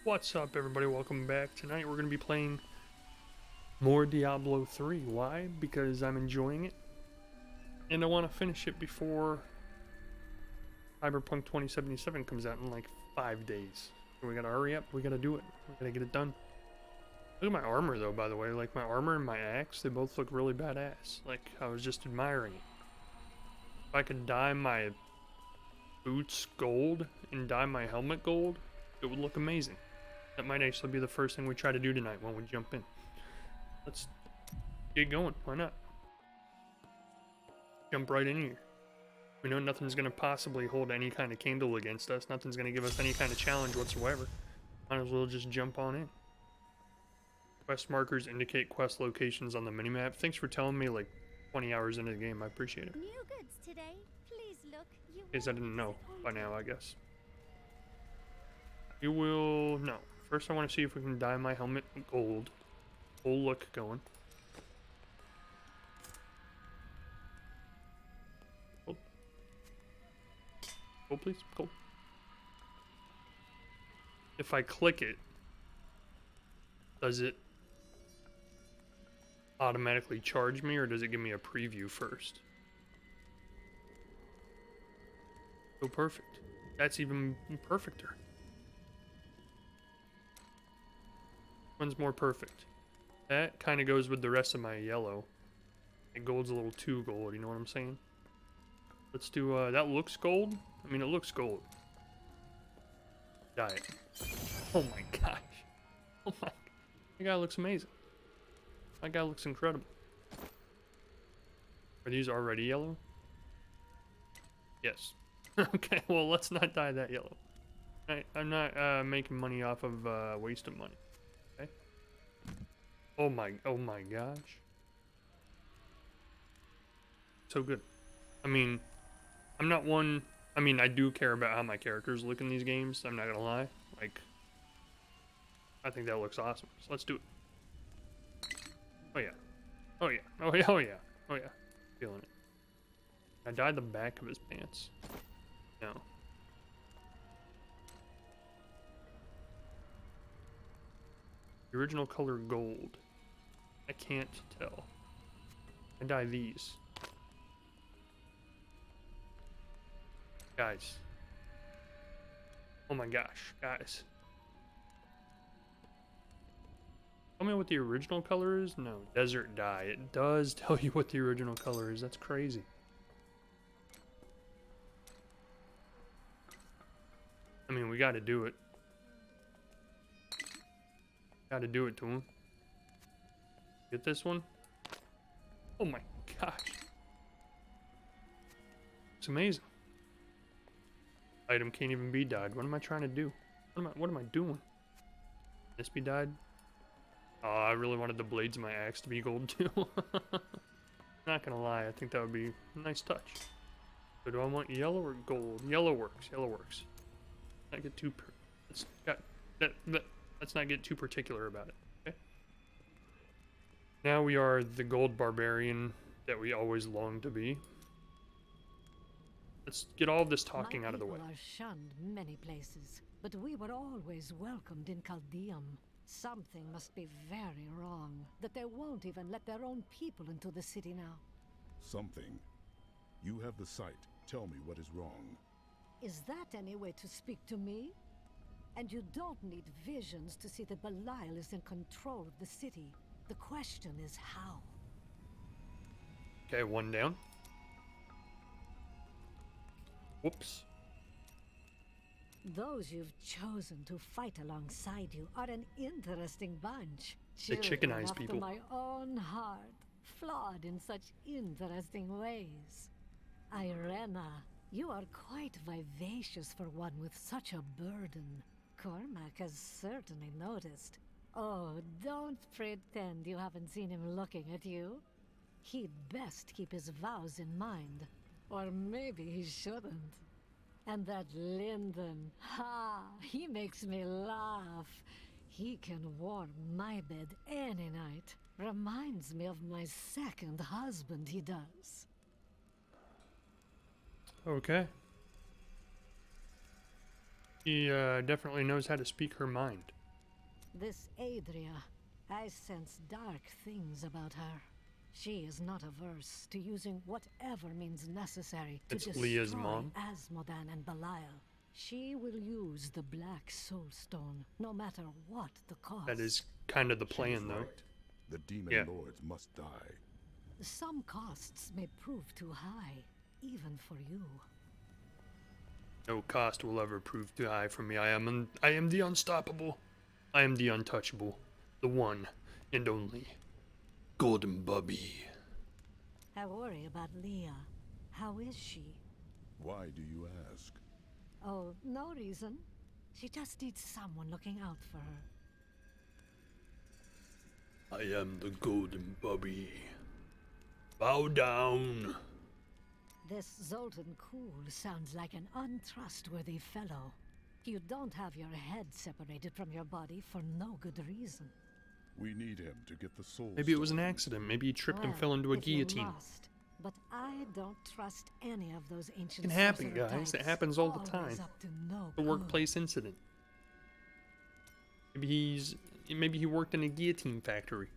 What's up, everybody? Welcome back. Tonight we're going to be playing more Diablo 3. Why? Because I'm enjoying it, and I want to finish it before Cyberpunk 2077 comes out in like 5 days. So we gotta hurry up. We gotta do it. We gotta get it done. Look at my armor, though, by the way. Like, my armor and my axe, they both look really badass. Like, I was just admiring it. If I could dye my boots gold and dye my helmet gold, it would look amazing. That might actually be the first thing we try to do tonight when we jump in. Let's get going. Why not? Jump right in here. We know nothing's going to possibly hold any kind of candle against us. Nothing's going to give us any kind of challenge whatsoever. Might as well just jump on in. Quest markers indicate quest locations on the minimap. Thanks for telling me like 20 hours into the game. I appreciate it. New goods today. Please look. You Because I didn't know by now, I guess. We will... No. First I want to see if we can dye my helmet gold. Whole look going. Gold. Gold, please. Gold. If I click it, does it automatically charge me, or does it give me a preview first? So perfect. That's even perfecter. One's more perfect. That kind of goes with the rest of my yellow. And gold's a little too gold, you know what I'm saying? Let's do, that looks gold? I mean, it looks gold. Dye it. Oh my gosh. Oh my. That guy looks amazing. That guy looks incredible. Are these already yellow? Yes. Okay, well, let's not dye that yellow. I'm not making money off of waste of money. Okay. Oh my gosh. So good. I mean, I'm not one. I mean, I do care about how my characters look in these games. I'm not gonna lie. Like, I think that looks awesome. So let's do it. Oh yeah. Oh yeah. Oh yeah. Oh yeah. Oh yeah. Feeling it. I dyed the back of his pants. No. The original color gold. I can't tell. I dye these. Guys. Oh my gosh, guys. Tell me what the original color is? No, desert dye. It does tell you what the original color is. That's crazy. I mean, we gotta do it. Gotta do it to him. Get this one. Oh my gosh. It's amazing. Item can't even be dyed. What am I trying to do? What am I doing? This be dyed? Oh, I really wanted the blades of my axe to be gold too. Not gonna lie, I think that would be a nice touch. So do I want yellow or gold? Yellow works. Yellow works. Not get too. Let's not get too particular about it. Okay. Now we are the gold barbarian that we always longed to be. Let's get all of this talking out of the way. My people are shunned many places, but we were always welcomed in Caldeum. Something must be very wrong, that they won't even let their own people into the city now. Something. You have the sight. Tell me what is wrong. Is that any way to speak to me? And you don't need visions to see that Belial is in control of the city. The question is how? Okay, one down. Whoops. Those you've chosen to fight alongside you are an interesting bunch. The chicken eyes after people. my own heart, flawed in such interesting ways. Irena, you are quite vivacious for one with such a burden. Cormac has certainly noticed. Oh, don't pretend you haven't seen him looking at you. He'd best keep his vows in mind. Or maybe he shouldn't. And that Lyndon, he makes me laugh. He can warm my bed any night. Reminds me of my second husband, he does. Okay. He definitely knows how to speak her mind. This Adria, I sense dark things about her. She is not averse to using whatever means necessary to It's destroy Leah's mom. Asmodan and Belial. She will use the Black Soul Stone, no matter what the cost. That is kind of the She plan, was though. right. The demon Yeah. lords must die. Some costs may prove too high, even for you. No cost will ever prove too high for me. I am the unstoppable. I am the untouchable. The one and only Golden Bubby. I worry about Leah. How is she? Why do you ask? Oh, no reason. She just needs someone looking out for her. I am the Golden Bubby. Bow down. This Zoltan Kuhl sounds like an untrustworthy fellow. You don't have your head separated from your body for no good reason. We need him to get the soul. Maybe it was an stone. accident. Maybe he tripped and Well, fell into a if you guillotine. must, but I don't trust any of those ancient It can happen, sorcerer guys. It types. happens all the Always time. up to no The good. workplace incident. Maybe he worked in a guillotine factory.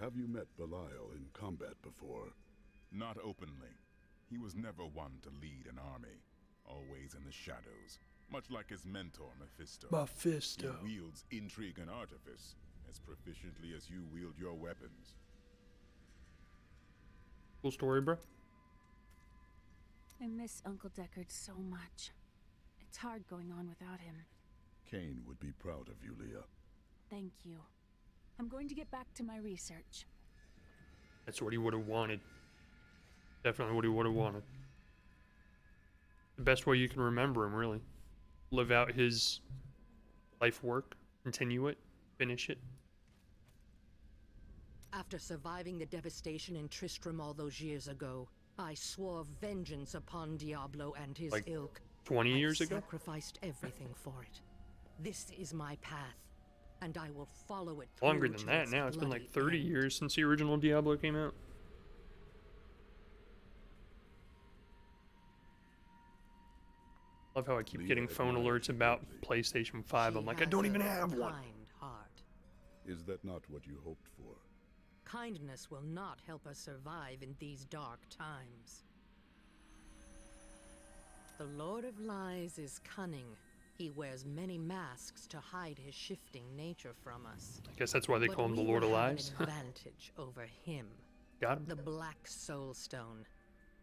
Have you met Belial in combat before? Not openly. He was never one to lead an army, always in the shadows, much like his mentor Mephisto. Mephisto. He wields intrigue and artifice as proficiently as you wield your weapons. Cool story, bro. I miss Uncle Deckard so much. It's hard going on without him. Cain would be proud of you, Leah. Thank you. I'm going to get back to my research. That's what he would have wanted. Definitely what he would have wanted. The best way you can remember him, really. Live out his life work, continue it, finish it. After surviving the devastation in Tristram all those years ago, I swore vengeance upon Diablo and his Like ilk. 20 I've years ago? sacrificed everything for it. This is my path, and I will follow it Longer through than to that its now. It's been like bloody 30 end. years since the original Diablo came out. Love how I keep getting phone alerts about PlayStation 5. She I'm like, I has don't even a have one. kind heart. Is that not what you hoped for? Kindness will not help us survive in these dark times. The Lord of Lies is cunning. He wears many masks to hide his shifting nature from us. I guess that's why they But call him the we Lord of will have Lies. an advantage over him. Got him. The Black Soul Stone.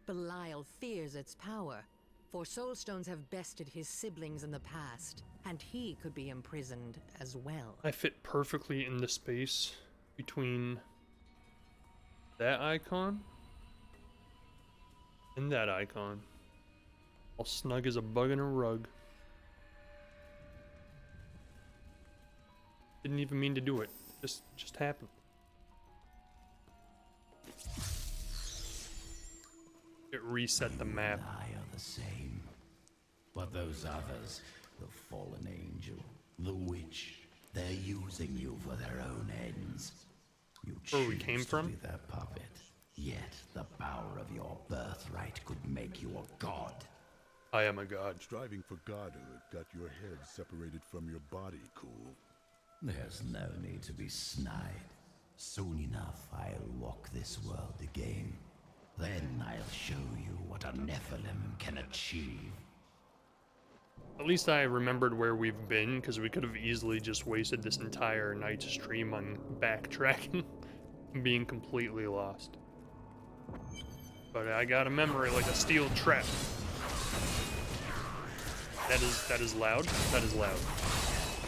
Belial fears its power, for Soul Stones have bested his siblings in the past, and he could be imprisoned as well. I fit perfectly in the space between that icon and that icon. All snug as a bug in a rug. Didn't even mean to do it. Just happened. It reset the map. I are the same. But those others, the fallen angel, the witch, they're using you for their own ends. You Where we choose came to from? be their puppet. Yet the power of your birthright could make you a god. I am a god. Striving for godhood got your head separated from your body, Cool. There's no need to be snide. Soon enough, I'll walk this world again. Then I'll show you what a Nephilim can achieve. At least I remembered where we've been, because we could have easily just wasted this entire night's stream on backtracking and being completely lost. But I got a memory like a steel trap. That is loud. That is loud.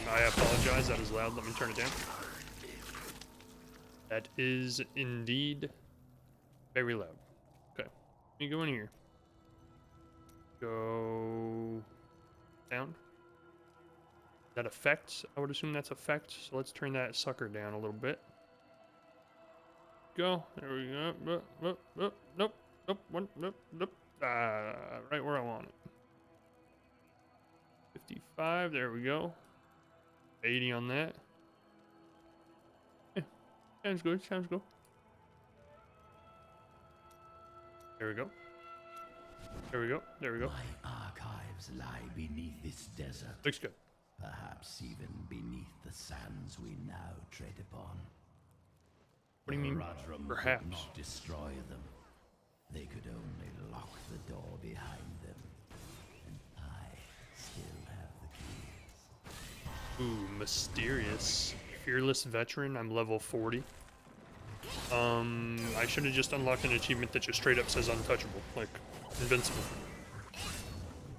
I apologize, that is loud. Let me turn it down. That is indeed very loud. Okay. Let me go in here. Go down. Is that effects? I would assume that's effects. So let's turn that sucker down a little bit. Go. There we go. Nope. Nope. Right where I want it. 55. There we go. 80 on that. Yeah. Sounds good. Sounds good. There we go. There we go. There we go. My archive lives lie beneath this desert. Looks good. Perhaps even beneath the sands we now tread upon. What do you mean, Rodrum perhaps? could not destroy them. They could only lock the door behind them. And I still have the keys. Ooh, mysterious. Fearless veteran. I'm level 40. I should have just unlocked an achievement that just straight up says untouchable, like invincible.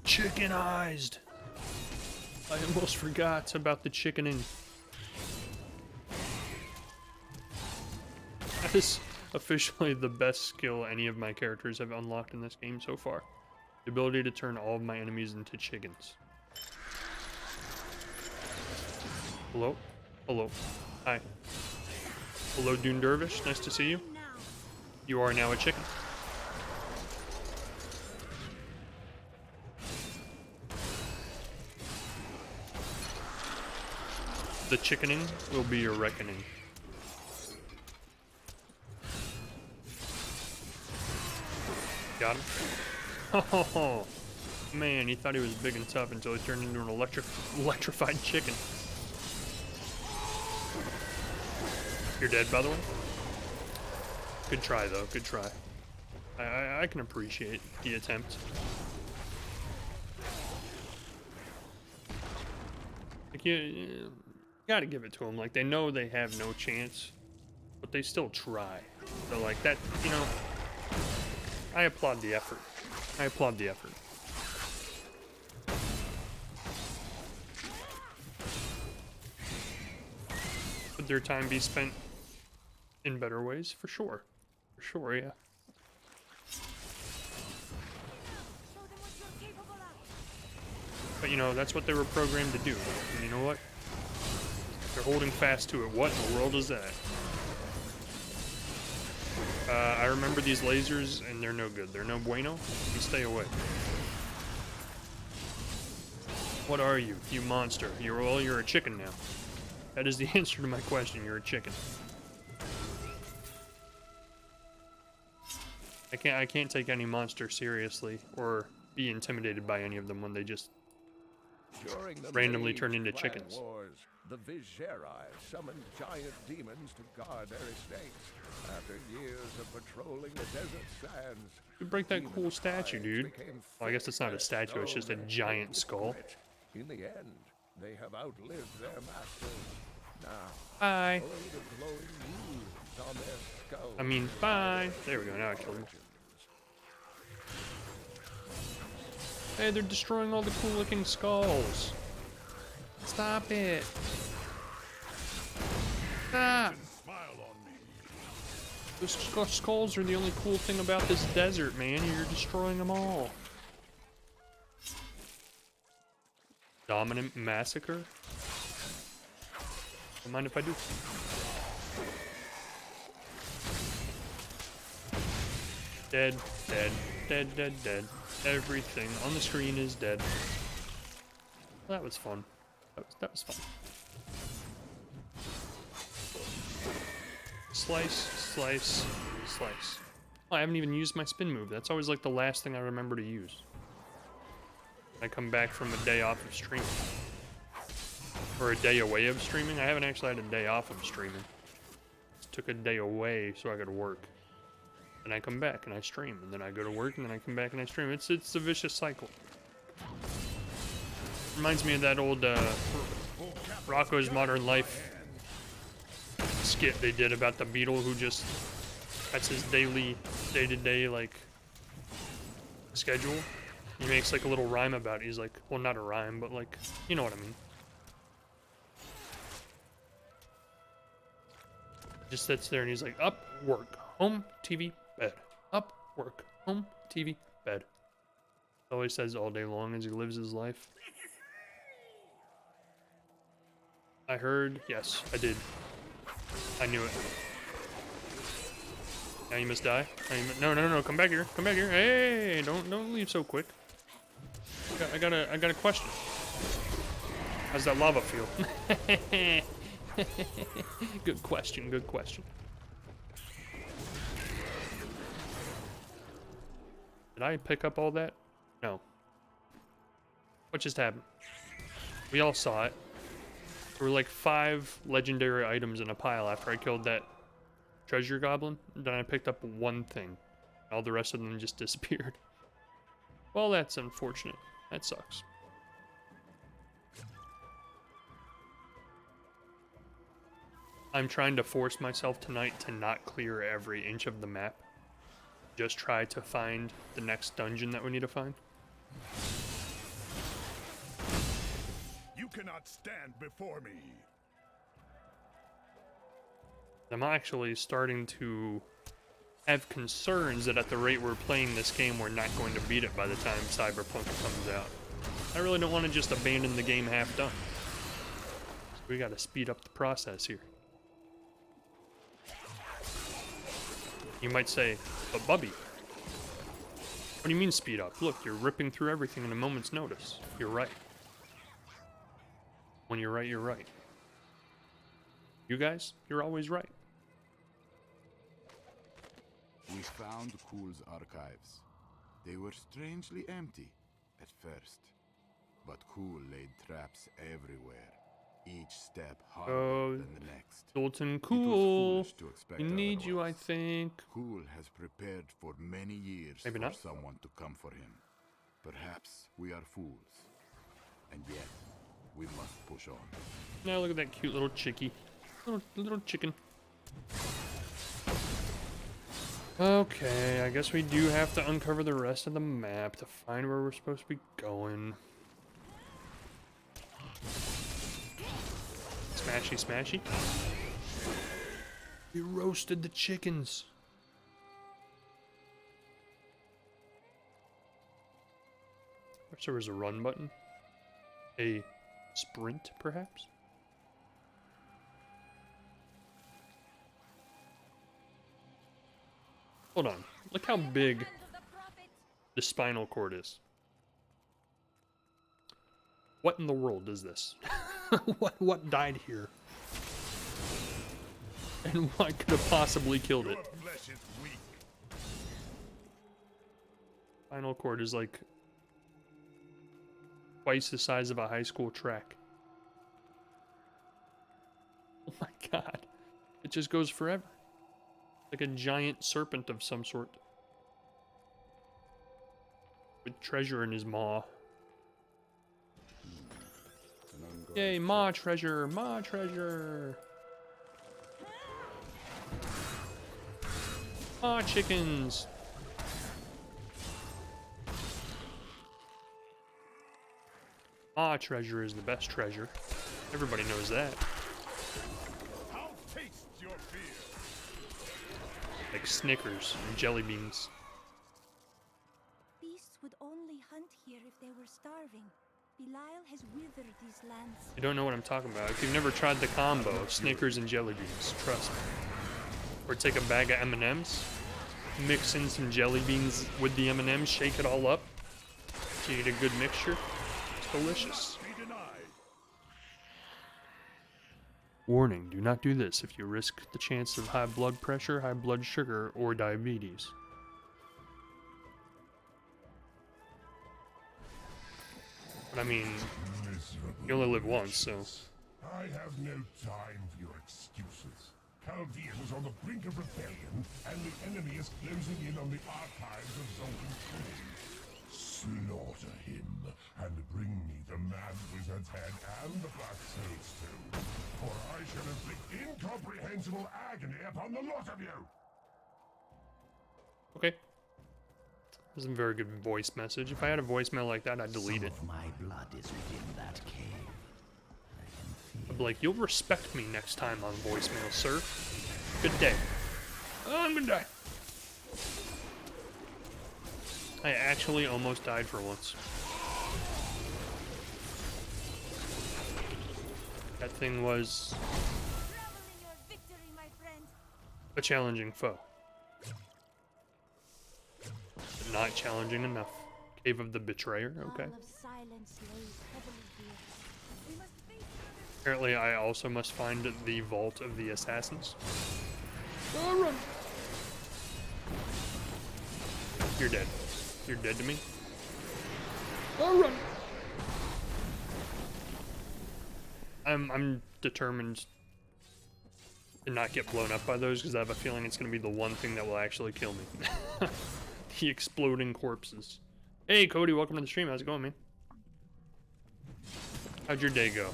Chickenized. I almost forgot about the chickening. That is officially the best skill any of my characters have unlocked in this game so far. The ability to turn all of my enemies into chickens. Hello? Hello. Hi. Hello, Dune Dervish. Nice to see you. You are now a chicken. The chickening will be your reckoning. Got him. Oh man, he thought he was big and tough until he turned into an electrified chicken. You're dead, by the way. Good try, though. Good try. I can appreciate the attempt. Like you gotta give it to them. Like they know they have no chance, but they still try. So like that, you know. I applaud the effort. I applaud the effort. Could their time be spent in better ways? For sure. For sure, yeah. But you know, that's what they were programmed to do. And you know what? They're holding fast to it. What in the world is that? I remember these lasers, and they're no good. They're no bueno. You stay away. What are you, you monster? You're a chicken now. That is the answer to my question. You're a chicken. I can't take any monster seriously or be intimidated by any of them when they just randomly turn into chickens. Wars, the Viserai summoned giant demons to guard their estates. After years of patrolling the desert sands, You break that cool statue, dude. Well, I guess it's not a statue, it's just a giant skull. in the end, they have outlived their masters. Now, Bye. only the glowing runes on their skulls. I mean, bye. There we go, now I killed him. Hey, they're destroying all the cool looking skulls. Stop it. Stop. Those skulls are the only cool thing about this desert, man. You're destroying them all. Dominant massacre? Don't mind if I do. Dead, dead, dead, dead, dead. Everything on the screen is dead. Well, that was fun. That was fun. Slice, slice, slice. Oh, I haven't even used my spin move. That's always like the last thing I remember to use. I come back from a day off of streaming. Or a day away of streaming. I haven't actually had a day off of streaming. Just took a day away so I could work. And I come back and I stream. And then I go to work and then I come back and I stream. It's a vicious cycle. Reminds me of that old Rocco's Modern Life skit they did about the beetle who just, that's his daily, day-to-day, like, schedule. He makes, like, a little rhyme about it. He's like, well, not a rhyme, but, like, you know what I mean. Just sits there and he's like, up, work, home, TV, bed. Up, work, home, TV, bed. That's all he says all day long as he lives his life. I heard, yes, I did. I knew it. Now you must die. No, come back here. Come back here. Hey, don't leave so quick. I got a question. How's that lava feel? Good question, good question. Did I pick up all that? No. What just happened? We all saw it. There were like 5 legendary items in a pile after I killed that treasure goblin. Then I picked up one thing. All the rest of them just disappeared. Well, that's unfortunate. That sucks. I'm trying to force myself tonight to not clear every inch of the map. Just try to find the next dungeon that we need to find. You cannot stand before me. I'm actually starting to have concerns that at the rate we're playing this game, we're not going to beat it by the time Cyberpunk comes out. I really don't want to just abandon the game half done. So we got to speed up the process here. You might say, but Bubby, what do you mean speed up? Look, you're ripping through everything in a moment's notice. You're right. When you're right, you're right. You guys, you're always right. We found Kuhl's archives. They were strangely empty at first, but Kuhl laid traps everywhere, each step harder than the next. Sultan Kuhl, we need you, I otherwise. think. Kuhl has prepared for many years Maybe for not. someone to come for him. Perhaps we are fools, and yet we must push on. Now look at that cute little chickie. Little chicken. Okay, I guess we do have to uncover the rest of the map to find where we're supposed to be going. Smashy, smashy. We roasted the chickens. Wish there was a run button. A sprint, perhaps? Hold on. Look how big the spinal cord is. What in the world is this? What died here? And what could have possibly killed it? Spinal cord is like twice the size of a high school track. Oh my god. It just goes forever. Like a giant serpent of some sort. With treasure in his maw. Yay, maw treasure! Maw treasure! Maw chickens! Maw treasure is the best treasure. Everybody knows that. I'll taste your fear. Like Snickers and jelly beans. Beasts would only hunt here if they were starving. Belial has withered these lands. You don't know what I'm talking about. If you've never tried the combo of Snickers and jelly beans, trust me. Or take a bag of M&Ms, mix in some jelly beans with the M&Ms, shake it all up, so you get a good mixture. It's delicious. Warning, do not do this if you risk the chance of high blood pressure, high blood sugar, or diabetes. But I mean, you only live once, so... I have no time for your excuses. Chaldean is on the brink of rebellion, and the enemy is closing in on the archives of Zoltan Kuhl. Slaughter him, and bring me the Mad Wizard's head and the Black Soul Stone, or I shall inflict incomprehensible agony upon the lot of you! Okay. This is a very good voice message. If I had a voicemail like that, I'd delete it. Some of my blood is within that cave. I'd be like, you'll respect me next time on voicemail, sir. Good day. Oh, I'm gonna die. I actually almost died for once. That thing was Revel in your victory, my friend. a challenging foe. But not challenging enough. Cave of the Betrayer, okay. All of silence lays heavily here. We must face another. Apparently I also must find the Vault of the Assassins. Oh, run! You're dead. You're dead to me. Oh, run! I'm determined to not get blown up by those because I have a feeling it's gonna be the one thing that will actually kill me. The exploding corpses. Hey Cody, welcome to the stream. How's it going, man? How'd your day go?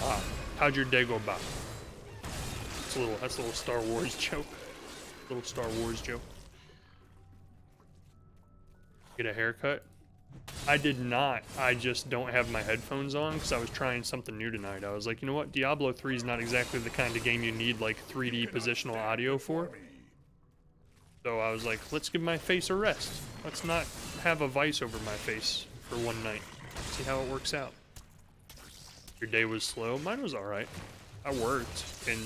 Wow. How'd your day go, Bob? That's a little Star Wars joke. Little Star Wars joke. Get a haircut? I did not. I just don't have my headphones on because I was trying something new tonight. I was like, you know what? Diablo 3 is not exactly the kind of game you need like 3D positional audio for. So I was like, let's give my face a rest. Let's not have a vice over my face for one night. See how it works out. Your day was slow. Mine was alright. I worked. And,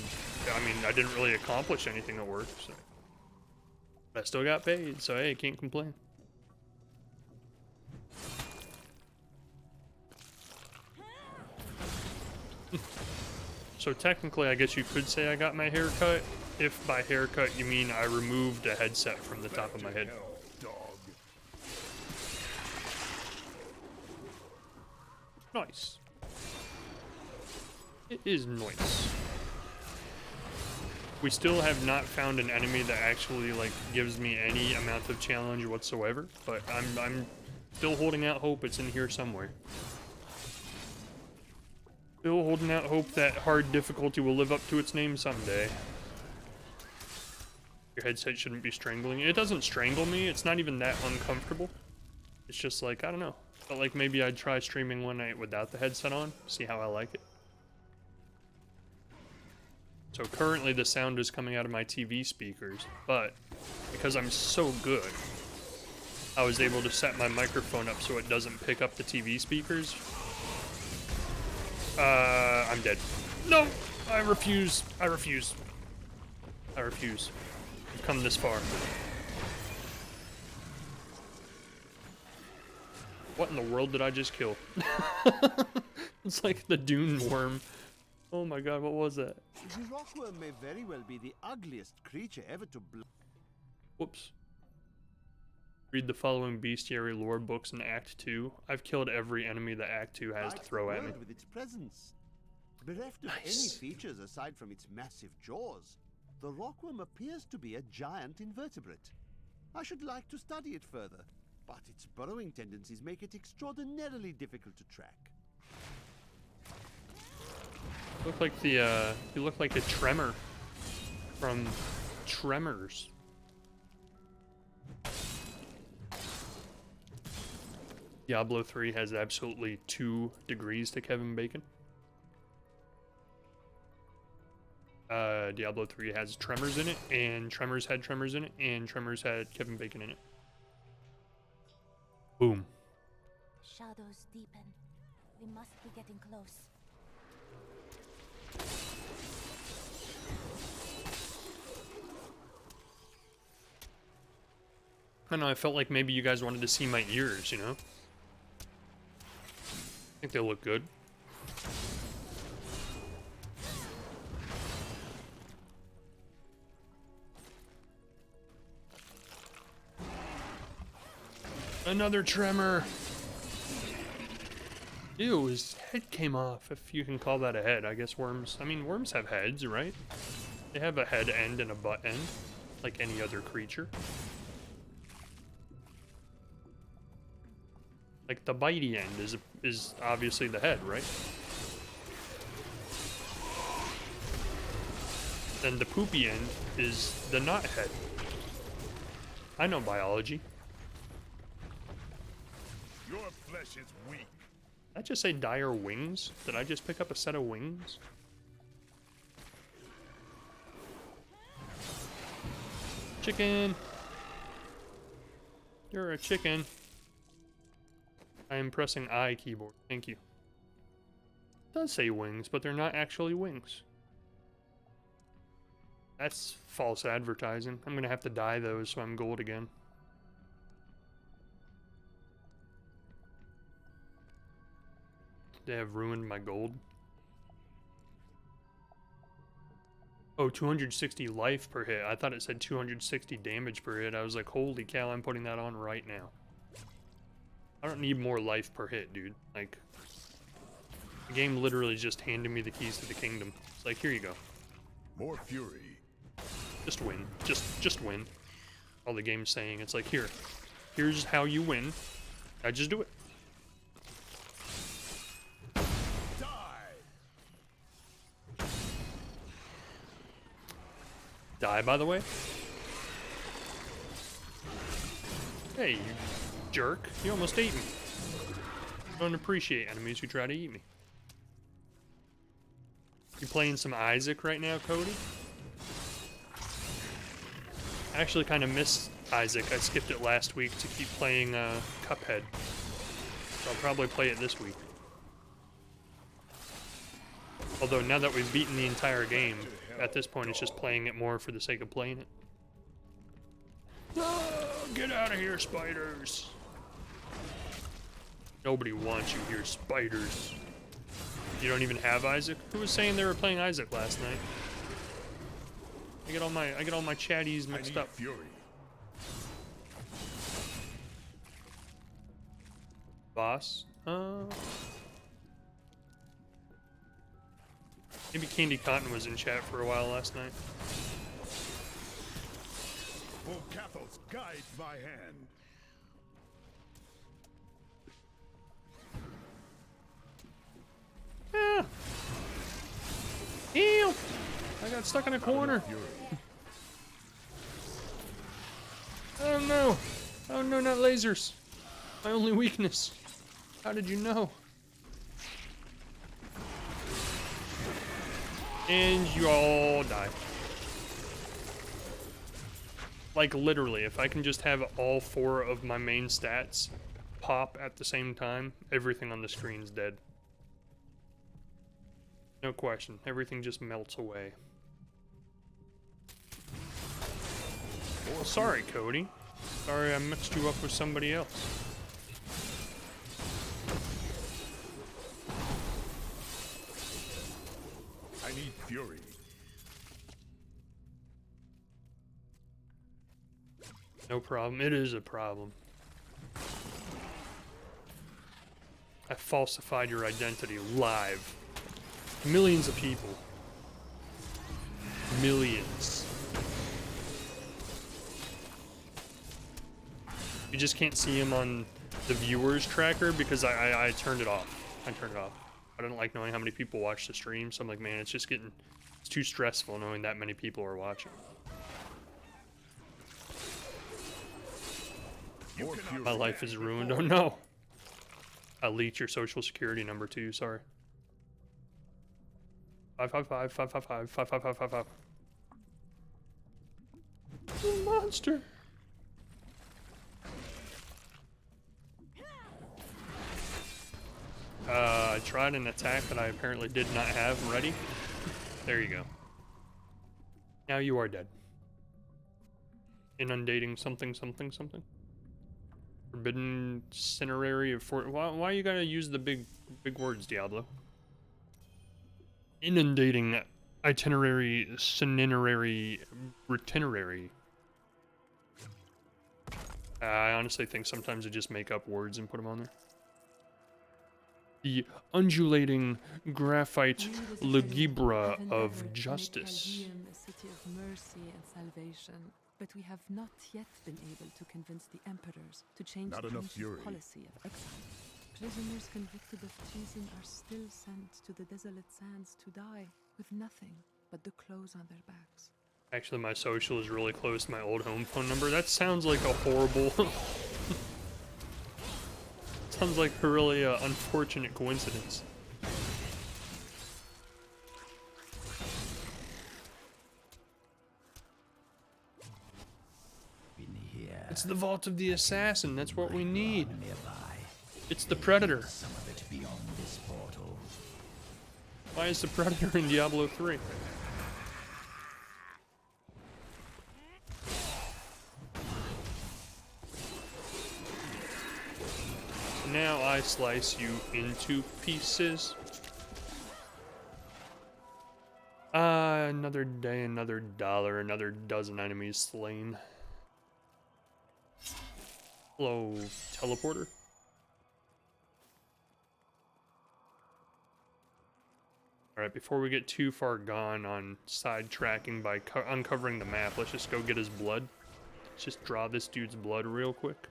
I mean, I didn't really accomplish anything at work. So. But I still got paid, so hey, can't complain. So technically, I guess you could say I got my hair cut, if by haircut you mean I removed a headset from the top of my head. Nice. It is nice. We still have not found an enemy that actually, like, gives me any amount of challenge whatsoever, but I'm still holding out hope it's in here somewhere. Still holding out hope that hard difficulty will live up to its name someday. Your headset shouldn't be strangling. It doesn't strangle me. It's not even that uncomfortable. It's just like, I don't know. Felt like maybe I'd try streaming one night without the headset on. See how I like it. So currently the sound is coming out of my TV speakers. But because I'm so good, I was able to set my microphone up so it doesn't pick up the TV speakers. I'm dead. No! I refuse. I refuse. I refuse. I've come this far. What in the world did I just kill? It's like the dune worm. Oh my god, what was that? The rockworm may very well be the ugliest creature ever to Whoops. Read the following bestiary lore books in Act 2. I've killed every enemy that Act 2 has to throw at me. with its presence. Bereft of any features aside from its massive jaws, the rockworm appears to be a giant invertebrate. I should like to study it further, but its burrowing tendencies make it extraordinarily difficult to track. You look like a tremor from Tremors. Diablo 3 has absolutely 2 degrees to Kevin Bacon. Diablo 3 has Tremors in it, and Tremors had Tremors in it, and Tremors had Kevin Bacon in it. Boom. Shadows deepen. We must be getting close. I don't know, I felt like maybe you guys wanted to see my ears, you know? I think they look good. Another tremor. Ew, his head came off, if you can call that a head. I guess worms, I mean, worms have heads, right? They have a head end and a butt end, like any other creature. Like the bitey end is obviously the head, right? Then the poopy end is the not head. I know biology. Your flesh is weak. Did I just say dire wings? Did I just pick up a set of wings? Chicken! You're a chicken. I am pressing I keyboard. Thank you. It does say wings, but they're not actually wings. That's false advertising. I'm gonna have to dye those so I'm gold again. They have ruined my gold. Oh, 260 life per hit. I thought it said 260 damage per hit. I was like, holy cow, I'm putting that on right now. I don't need more life per hit, dude. Like, the game literally just handed me the keys to the kingdom. It's like, here you go. More fury. Just win. Just win. All the game's saying. It's like, here's how you win. I just do it. Die, by the way. Hey, you jerk. You almost ate me. I don't appreciate enemies who try to eat me. You playing some Isaac right now, Cody? I actually kind of missed Isaac. I skipped it last week to keep playing Cuphead. So I'll probably play it this week. Although now that we've beaten the entire game, at this point it's just playing it more for the sake of playing it. Oh, get out of here, spiders! Nobody wants you here, spiders. You don't even have Isaac? Who was saying they were playing Isaac last night? I get all my chatties mixed up. Fury. Boss? Maybe Candy Cotton was in chat for a while last night. For Cathos guides my hand. Yeah. Ew! I got stuck in a corner. Oh no! Oh no, not lasers. My only weakness. How did you know? And you all die. Like literally, if I can just have all 4 of my main stats pop at the same time, everything on the screen's dead. No question, everything just melts away. Oh, sorry, Cody. Sorry I mixed you up with somebody else. I need fury. No problem. It is a problem. I falsified your identity live. Millions of people. Millions. You just can't see him on the viewers tracker because I turned it off. I turned it off. I don't like knowing how many people watch the stream, so I'm like, man, it's too stressful knowing that many people are watching. My life is ruined. Oh no! I leaked your social security number too. Sorry. 555 555 555 555. You monster! I tried an attack that I apparently did not have ready. There you go. Now you are dead. Inundating something something something. Forbidden itinerary of why you gotta use the big words, Diablo? Inundating itinerary itinerary. I honestly think sometimes I just make up words and put them on there. The undulating graphite legibra of justice. A city of mercy and salvation. But we have not yet been able to convince the emperors to change the ancient policy of exile. Prisoners convicted of treason are still sent to the desolate sands to die with nothing but the clothes on their backs. Actually, my social is really close to my old home phone number. That sounds like a horrible... sounds like a really unfortunate coincidence. It's the Vault of the Assassin. That's what we need. It's the Predator. Why is the Predator in Diablo 3? Now I slice you into pieces. Another day, another dollar, another dozen enemies slain. Hello, teleporter. Alright, before we get too far gone on sidetracking by uncovering the map, let's just go get his blood. Let's just draw this dude's blood real quick.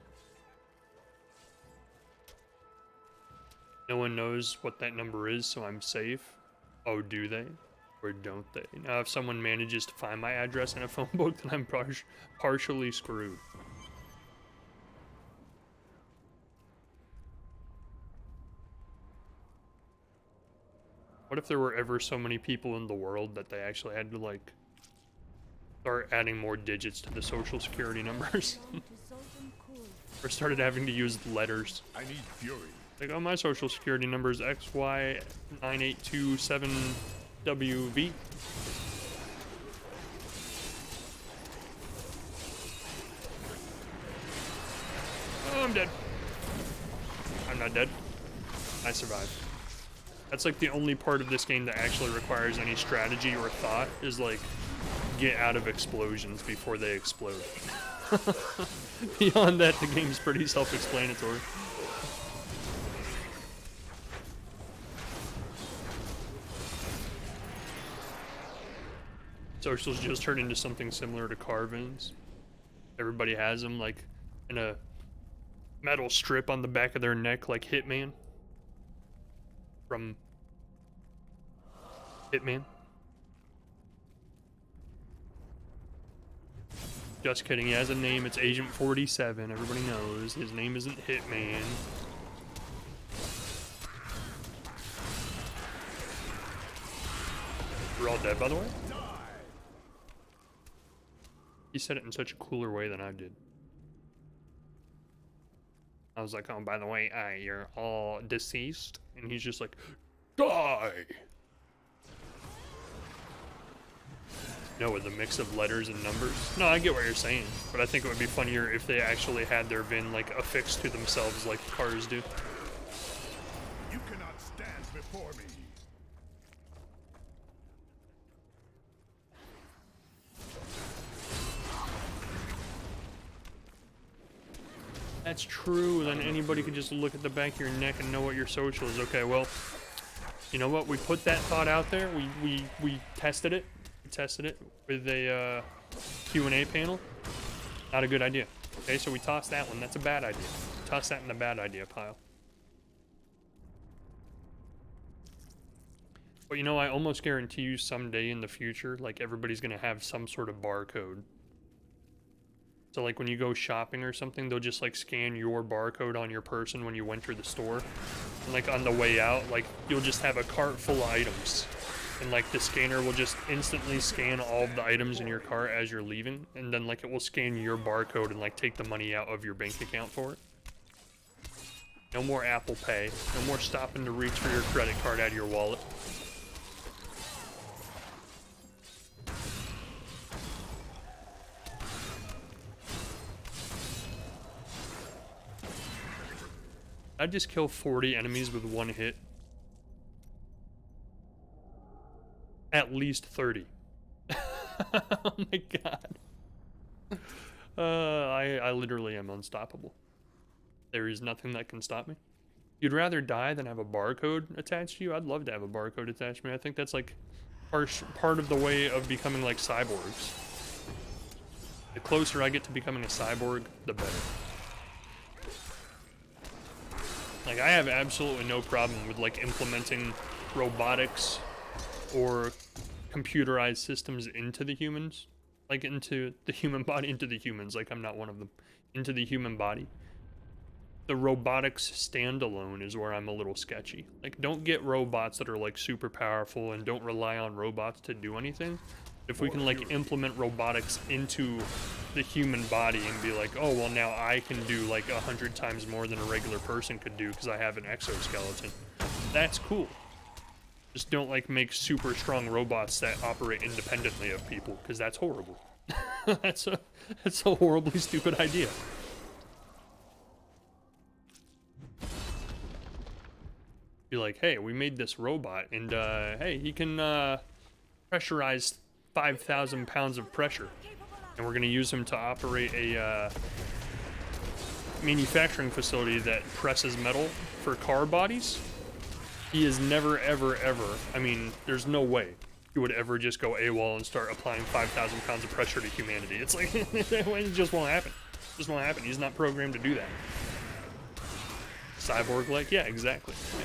No one knows what that number is, so I'm safe. Oh, do they? Or don't they? Now, if someone manages to find my address in a phone book, then I'm partially screwed. What if there were ever so many people in the world that they actually had to, like, start adding more digits to the social security numbers? Or started having to use letters. I need fury. Like, oh, my social security number is XY9827WV. Oh, I'm dead. I'm not dead. I survived. That's like the only part of this game that actually requires any strategy or thought, is like, get out of explosions before they explode. Beyond that, the game's pretty self-explanatory. Socials just turned into something similar to carve-ins. Everybody has them, like, in a metal strip on the back of their neck, like Hitman. From Hitman. Just kidding, he has a name, it's Agent 47, everybody knows. His name isn't Hitman. We're all dead, by the way? He said it in such a cooler way than I did. I was like, oh, by the way, you're all deceased. And he's just like, die! No, with a mix of letters and numbers. No, I get what you're saying. But I think it would be funnier if they actually had their VIN, like, affixed to themselves like cars do. You cannot stand before me. That's true, then anybody could just look at the back of your neck and know what your social is. Okay, well, you know what? We put that thought out there. We tested it. We tested it with a Q&A panel. Not a good idea. Okay, so we tossed that one. That's a bad idea. Toss that in the bad idea pile. But you know, I almost guarantee you someday in the future, like, everybody's gonna have some sort of barcode. So, like, when you go shopping or something, they'll just, like, scan your barcode on your person when you enter the store. And, like, on the way out, like, you'll just have a cart full of items. And, like, the scanner will just instantly scan all of the items in your cart as you're leaving. And then, like, it will scan your barcode and, like, take the money out of your bank account for it. No more Apple Pay. No more stopping to reach for your credit card out of your wallet. I'd just kill 40 enemies with one hit. At least 30. Oh my god. I literally am unstoppable. There is nothing that can stop me. You'd rather die than have a barcode attached to you? I'd love to have a barcode attached to me. I think that's like part of the way of becoming like cyborgs. The closer I get to becoming a cyborg, the better. Like, I have absolutely no problem with, like, implementing robotics or computerized systems into the humans. Like, into the human body, into the humans. Like, I'm not one of them. Into the human body. The robotics standalone is where I'm a little sketchy. Like, don't get robots that are, like, super powerful and don't rely on robots to do anything. If we can, like, implement robotics into the human body and be like, oh, well, now I can do, like, 100 times more than a regular person could do because I have an exoskeleton. That's cool. Just don't, like, make super strong robots that operate independently of people, because that's horrible. That's a horribly stupid idea. Be like, hey, we made this robot, and, hey, he can, pressurize 5,000 pounds of pressure, and we're going to use him to operate a manufacturing facility that presses metal for car bodies. He is never, ever, ever, I mean, there's no way he would ever just go AWOL and start applying 5,000 pounds of pressure to humanity. It's like, it just won't happen. It just won't happen. He's not programmed to do that. Cyborg-like? Yeah, exactly. Yeah.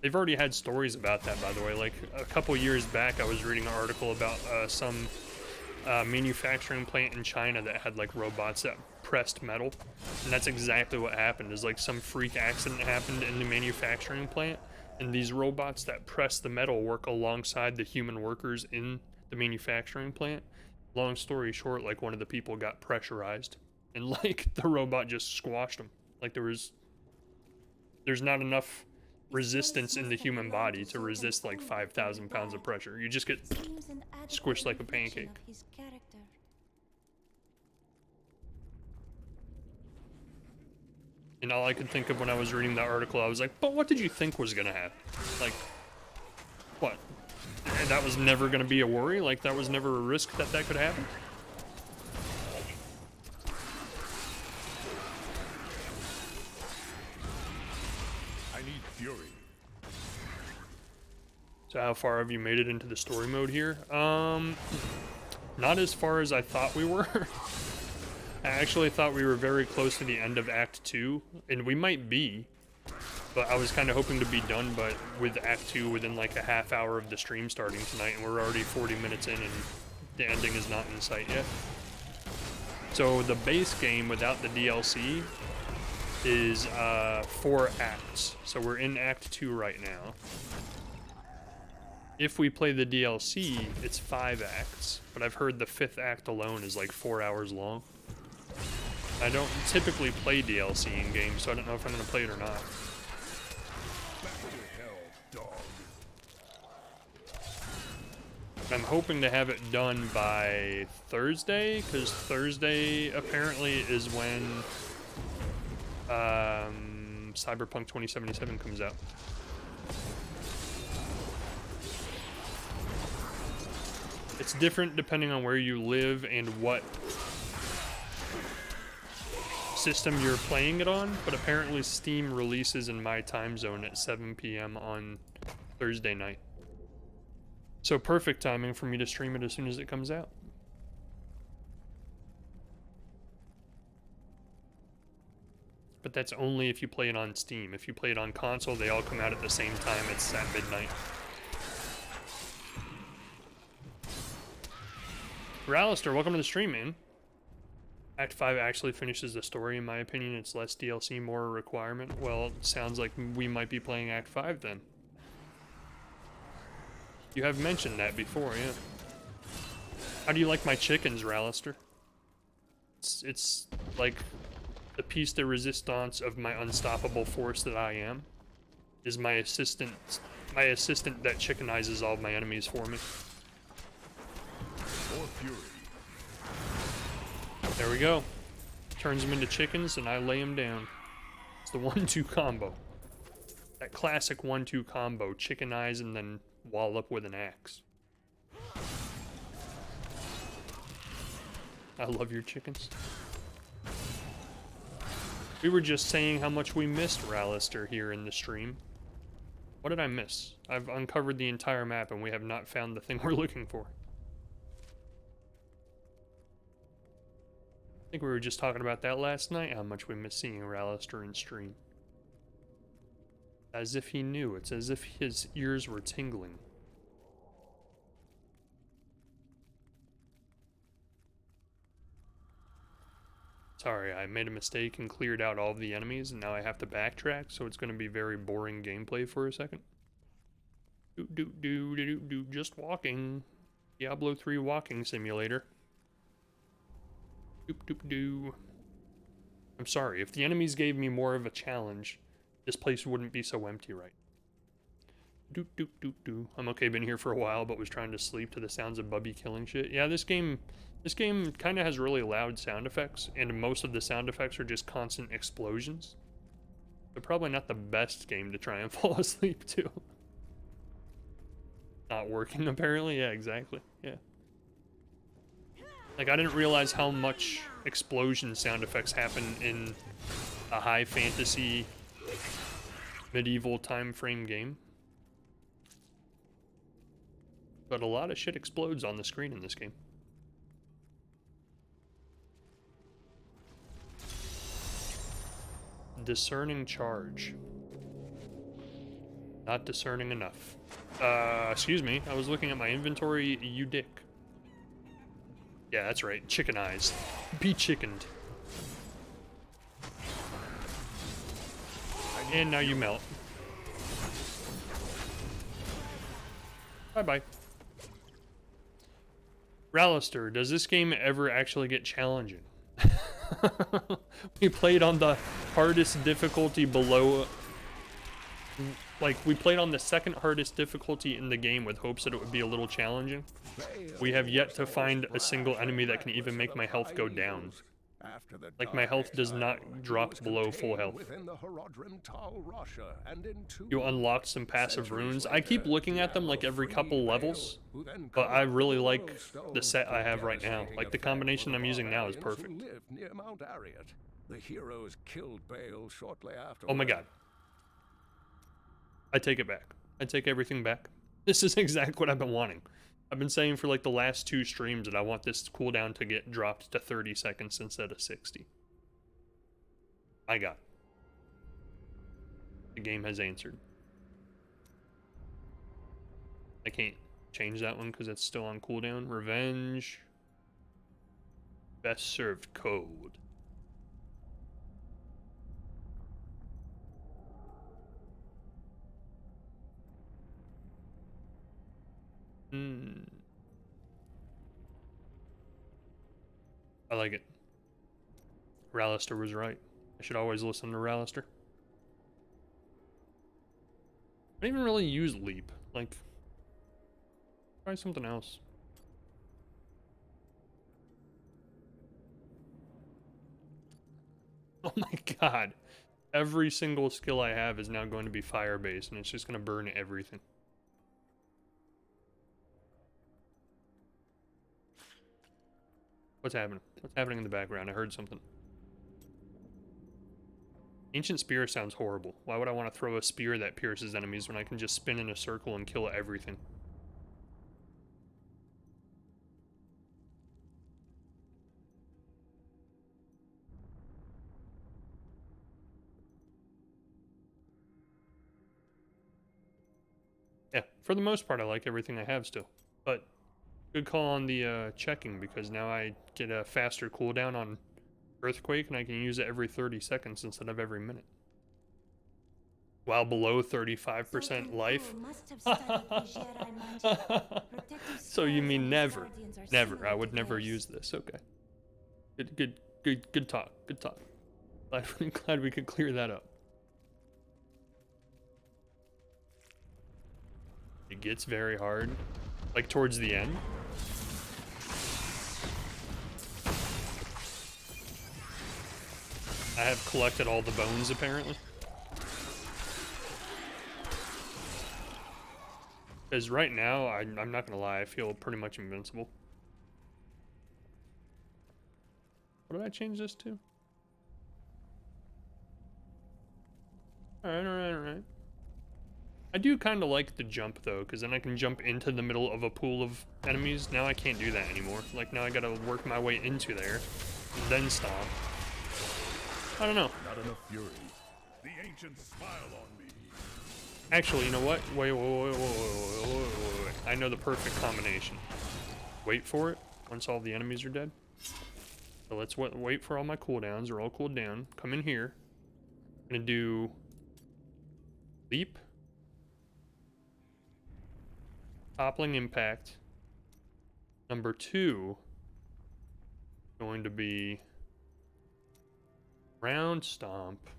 They've already had stories about that, by the way. Like, a couple years back, I was reading an article about some manufacturing plant in China that had, like, robots that pressed metal. And that's exactly what happened, is, like, some freak accident happened in the manufacturing plant. And these robots that press the metal work alongside the human workers in the manufacturing plant. Long story short, like, one of the people got pressurized. And, like, the robot just squashed him. Like, there's not enough resistance in the human body to resist like 5,000 pounds of pressure. You just get squished like a pancake. And all I could think of when I was reading that article, I was like, but what did you think was gonna happen? Like, what? And that was never gonna be a worry? Like, that was never a risk that could happen? So how far have you made it into the story mode here? Not as far as I thought we were. I actually thought we were very close to the end of Act 2, and we might be. But I was kind of hoping to be done with Act 2 within like a half hour of the stream starting tonight, and we're already 40 minutes in and the ending is not in sight yet. So the base game without the DLC is 4 acts. So we're in Act 2 right now. If we play the DLC, it's 5 acts, but I've heard the 5th act alone is like 4 hours long. I don't typically play DLC in games, so I don't know if I'm going to play it or not. I'm hoping to have it done by Thursday, because Thursday apparently is when Cyberpunk 2077 comes out. It's different depending on where you live and what system you're playing it on, but apparently Steam releases in my time zone at 7 p.m. on Thursday night. So perfect timing for me to stream it as soon as it comes out. But that's only if you play it on Steam. If you play it on console, they all come out at the same time. It's at midnight. Ralister, welcome to the stream, man. Act 5 actually finishes the story, in my opinion. It's less DLC, more a requirement. Well, it sounds like we might be playing Act 5 then. You have mentioned that before, yeah. How do you like my chickens, Ralister? It's like the piece de resistance of my unstoppable force that I am. Is my assistant that chickenizes all of my enemies for me. More fury. There we go. Turns them into chickens and I lay them down. It's the 1-2 combo. That classic 1-2 combo. Chickenize and then wallop with an axe. I love your chickens. We were just saying how much we missed Ralister here in the stream. What did I miss? I've uncovered the entire map and we have not found the thing we're looking for. I think we were just talking about that last night, how much we miss seeing Ralister in stream. As if he knew. It's as if his ears were tingling. Sorry, I made a mistake and cleared out all of the enemies, and now I have to backtrack, so it's going to be very boring gameplay for a second. Just walking. Diablo 3 walking simulator. I'm sorry, if the enemies gave me more of a challenge, this place wouldn't be so empty, right? I'm okay, been here for a while, but was trying to sleep to the sounds of Bubby killing shit. Yeah, this game kind of has really loud sound effects, and most of the sound effects are just constant explosions. But probably not the best game to try and fall asleep to. Not working, apparently. Yeah, exactly. Yeah. Like, I didn't realize how much explosion sound effects happen in a high fantasy medieval time frame game. But a lot of shit explodes on the screen in this game. Discerning charge. Not discerning enough. Excuse me, I was looking at my inventory, you dick. Yeah, that's right, chicken eyes. Be chickened. And now you melt. Bye-bye. Rallister, does this game ever actually get challenging? We played on the hardest difficulty below... Like, we played on the second hardest difficulty in the game with hopes that it would be a little challenging. We have yet to find a single enemy that can even make my health go down. Like, my health does not drop below full health. You unlocked some passive runes. I keep looking at them like every couple levels, but I really like the set I have right now. Like, the combination I'm using now is perfect. Oh my god. I take it back. I take everything back. This is exactly what I've been wanting. I've been saying for like the last 2 streams that I want this cooldown to get dropped to 30 seconds instead of 60. I got it. The game has answered. I can't change that one because it's still on cooldown. Revenge. Best served code. I like it. Rallister was right. I should always listen to Rallister. I don't even really use Leap. Like, try something else. Oh my god. Every single skill I have is now going to be fire-based, and it's just going to burn everything. What's happening? What's happening in the background? I heard something. Ancient Spear sounds horrible. Why would I want to throw a spear that pierces enemies when I can just spin in a circle and kill everything? Yeah, for the most part I like everything I have still. But good call on the checking, because now I get a faster cooldown on Earthquake, and I can use it every 30 seconds instead of every minute. While below 35% life. So you mean never? Never. I would never use this. Okay. Good talk. Good talk. Glad we could clear that up. It gets very hard. Like towards the end. I have collected all the bones, apparently. Because right now, I'm not gonna lie, I feel pretty much invincible. What did I change this to? Alright. I do kind of like the jump, though, because then I can jump into the middle of a pool of enemies. Now I can't do that anymore. Like, now I gotta work my way into there, then stomp. I don't know. Not enough fury. The ancients smile on me. Actually, you know what? Wait. I know the perfect combination. Wait for it once all the enemies are dead. So let's wait for all my cooldowns. They're all cooled down. Come in here. I'm gonna do Leap. Toppling Impact. Number 2 going to be Round Stomp.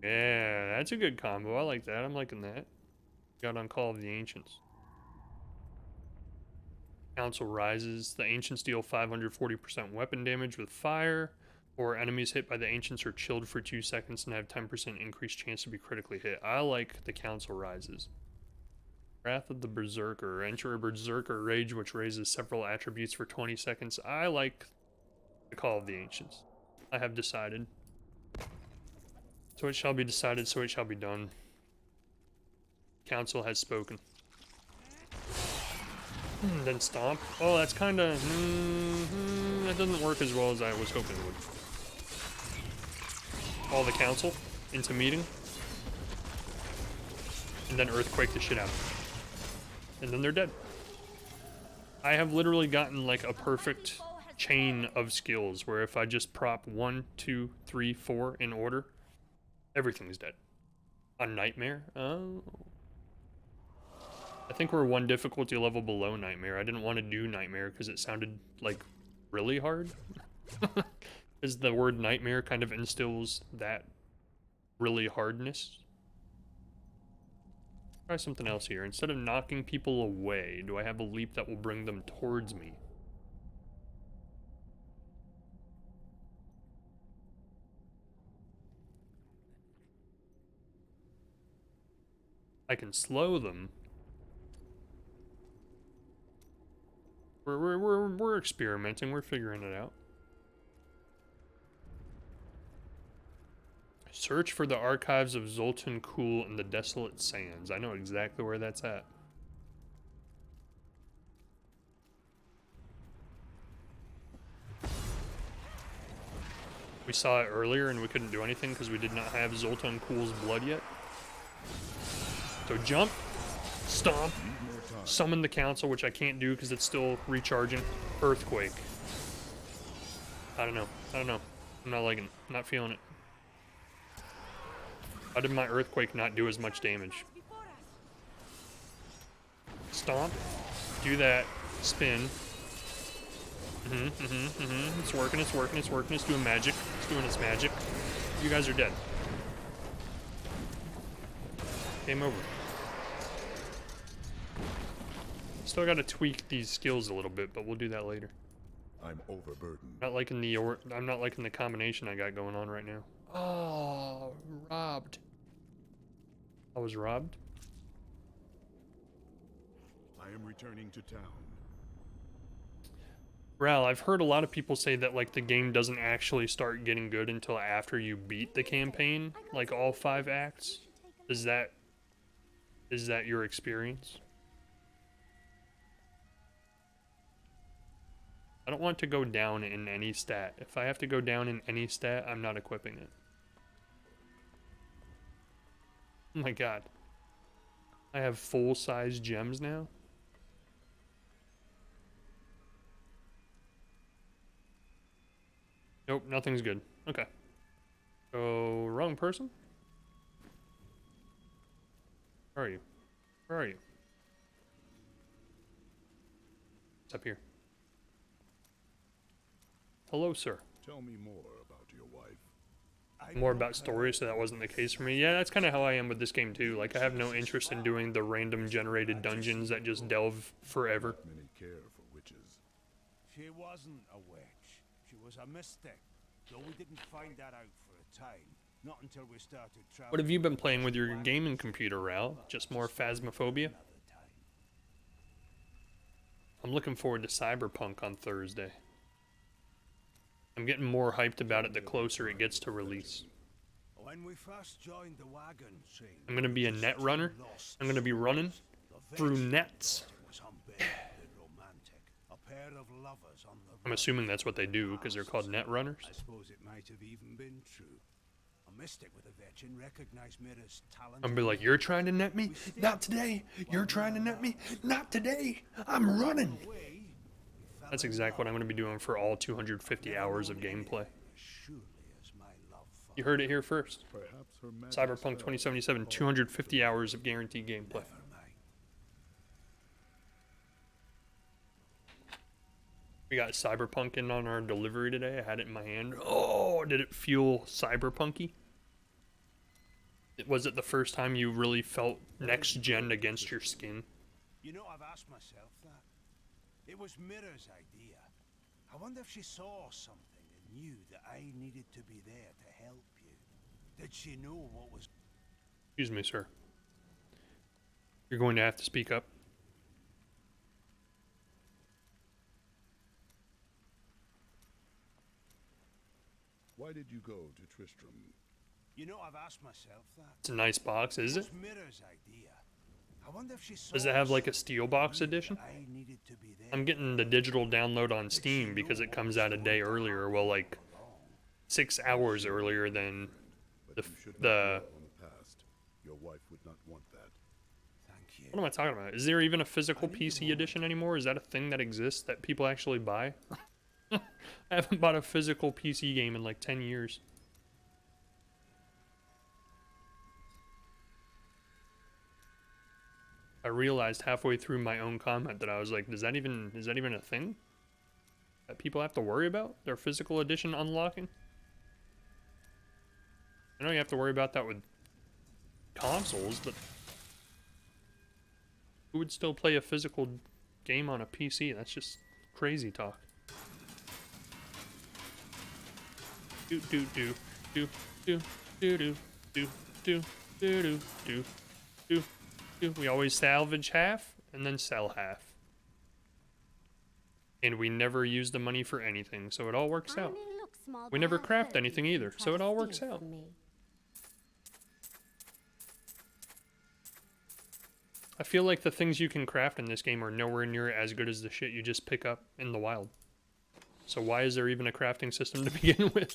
Yeah, that's a good combo. I like that. I'm liking that. Got on Call of the Ancients. Council Rises. The Ancients deal 540% weapon damage with fire, or enemies hit by the Ancients are chilled for 2 seconds and have 10% increased chance to be critically hit. I like the Council Rises. Wrath of the Berserker. Enter a Berserker Rage, which raises several attributes for 20 seconds. I like the Call of the Ancients. I have decided. So it shall be decided, so it shall be done. Council has spoken. Then stomp. Oh, that's kind of... that doesn't work as well as I was hoping it would. Call the council into meeting. And then earthquake the shit out of them. And then they're dead. I have literally gotten like a perfect chain of skills where if I just prop 1, 2, 3, 4 in order, everything's dead. On Nightmare? Oh. I think we're one difficulty level below Nightmare. I didn't want to do Nightmare because it sounded like really hard. Because the word Nightmare kind of instills that really hardness. Try something else here. Instead of knocking people away, do I have a leap that will bring them towards me? I can slow them. We're experimenting. We're figuring it out. Search for the archives of Zoltan Kuhl in the Desolate Sands. I know exactly where that's at. We saw it earlier and we couldn't do anything because we did not have Zoltan Kuhl's blood yet. So jump, stomp, summon the council, which I can't do because it's still recharging. Earthquake. I don't know. I'm not liking it. I'm not feeling it. How did my earthquake not do as much damage? Stomp. Do that. Spin. It's working, it's working, it's working. It's doing magic. It's doing its magic. You guys are dead. Game over. Still gotta tweak these skills a little bit, but we'll do that later. I'm overburdened. I'm not liking the combination I got going on right now. Oh, robbed. I was robbed? I am returning to town. Ral, I've heard a lot of people say that like the game doesn't actually start getting good until after you beat the campaign, like all 5 acts. Is that your experience? I don't want to go down in any stat. If I have to go down in any stat, I'm not equipping it. Oh my god. I have full-size gems now? Nope, nothing's good. Okay. Oh, wrong person? Where are you? Where are you? It's up here. Hello, sir. Tell me more about your wife. More about story, so that wasn't the case for me. Yeah, that's kind of how I am with this game too. Like, I have no interest in doing the random generated dungeons that just delve forever. Many care for witches. She wasn't a witch. She was a mystic. Though we didn't find that out for a time. Not until we started traveling. What have you been playing with your gaming computer, Ral? Just more Phasmophobia? I'm looking forward to Cyberpunk on Thursday. I'm getting more hyped about it the closer it gets to release. When we first joined the wagon train, I'm gonna be a net runner. I'm gonna be running through nets. I'm assuming that's what they do because they're called net runners. I suppose it might have even been true. A mystic with a veteran recognized Mira's talent. I'm be like, you're trying to net me? Not today. You're trying to net me? Not today. I'm running. That's exactly what I'm going to be doing for all 250 hours of gameplay. You heard it here first. Cyberpunk 2077, 250 hours of guaranteed gameplay. We got Cyberpunk in on our delivery today. I had it in my hand. Oh, did it feel cyberpunky? Was it the first time you really felt next gen against your skin? You know, I've asked myself that. It was Mira's idea. I wonder if she saw something and knew that I needed to be there to help you. Did she know what was... Excuse me, sir. You're going to have to speak up. Why did you go to Tristram? You know, I've asked myself that. It's a nice box, is it? was Mira's idea. I wonder if she saw Does it have like a steel box edition? I needed to be there. I'm getting the digital download on Steam because it comes out a day earlier. Well, like 6 hours earlier than the On the past, your wife would not want that. Thank you. What am I talking about? Is there even a physical PC edition anymore? Is that a thing that exists that people actually buy? I haven't bought a physical PC game in like 10 years. I realized halfway through my own comment that I was like, is that even a thing that people have to worry about? Their physical edition unlocking? I know you have to worry about that with consoles, but who would still play a physical game on a PC? That's just crazy talk. Do do do do do do do do do do do do do. We always salvage half and then sell half, and we never use the money for anything, so it all works out. We never craft anything either, so it all works out. I feel like the things you can craft in this game are nowhere near as good as the shit you just pick up in the wild. So why is there even a crafting system to begin with?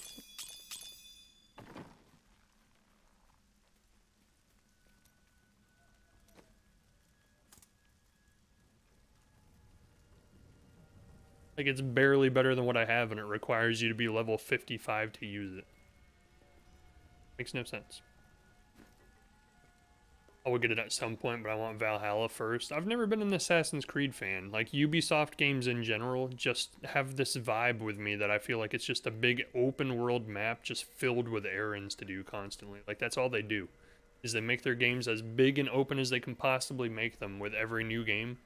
Like, it's barely better than what I have, and it requires you to be level 55 to use it. Makes no sense. I will get it at some point, but I want Valhalla first. I've never been an Assassin's Creed fan. Like, Ubisoft games in general just have this vibe with me that I feel like it's just a big open world map just filled with errands to do constantly. Like, that's all they do, is they make their games as big and open as they can possibly make them with every new game.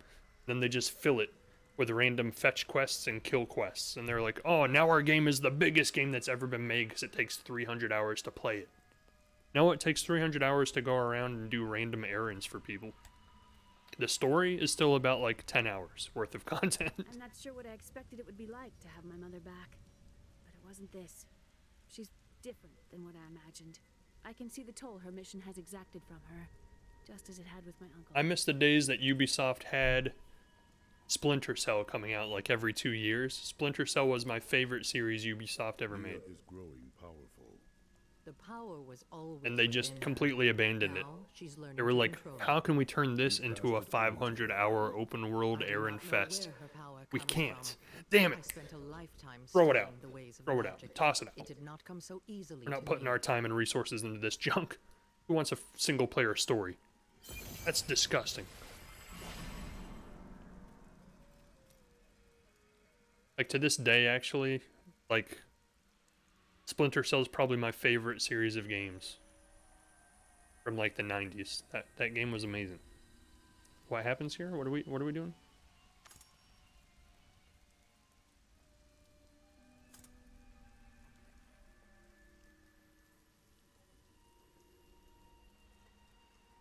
Then they just fill it with random fetch quests and kill quests. And they're like, oh, now our game is the biggest game that's ever been made because it takes 300 hours to play it. No, it takes 300 hours to go around and do random errands for people. The story is still about like 10 hours worth of content. I'm not sure what I expected it would be like to have my mother back. But it wasn't this. She's different than what I imagined. I can see the toll her mission has exacted from her, just as it had with my uncle. I miss the days that Ubisoft had Splinter Cell coming out like every 2 years. Splinter Cell was my favorite series Ubisoft ever made. Is growing powerful. The power was always And they just completely abandoned it. They were like, how can we turn this into a 500-hour open world errand fest? We can't. Damn it. Throw it out. Throw it out. Toss it out. We're not putting our time and resources into this junk. Who wants a single player story? That's disgusting. Like, to this day, actually, like, Splinter Cell is probably my favorite series of games from like the 90s. That game was amazing. What happens here? What are we doing?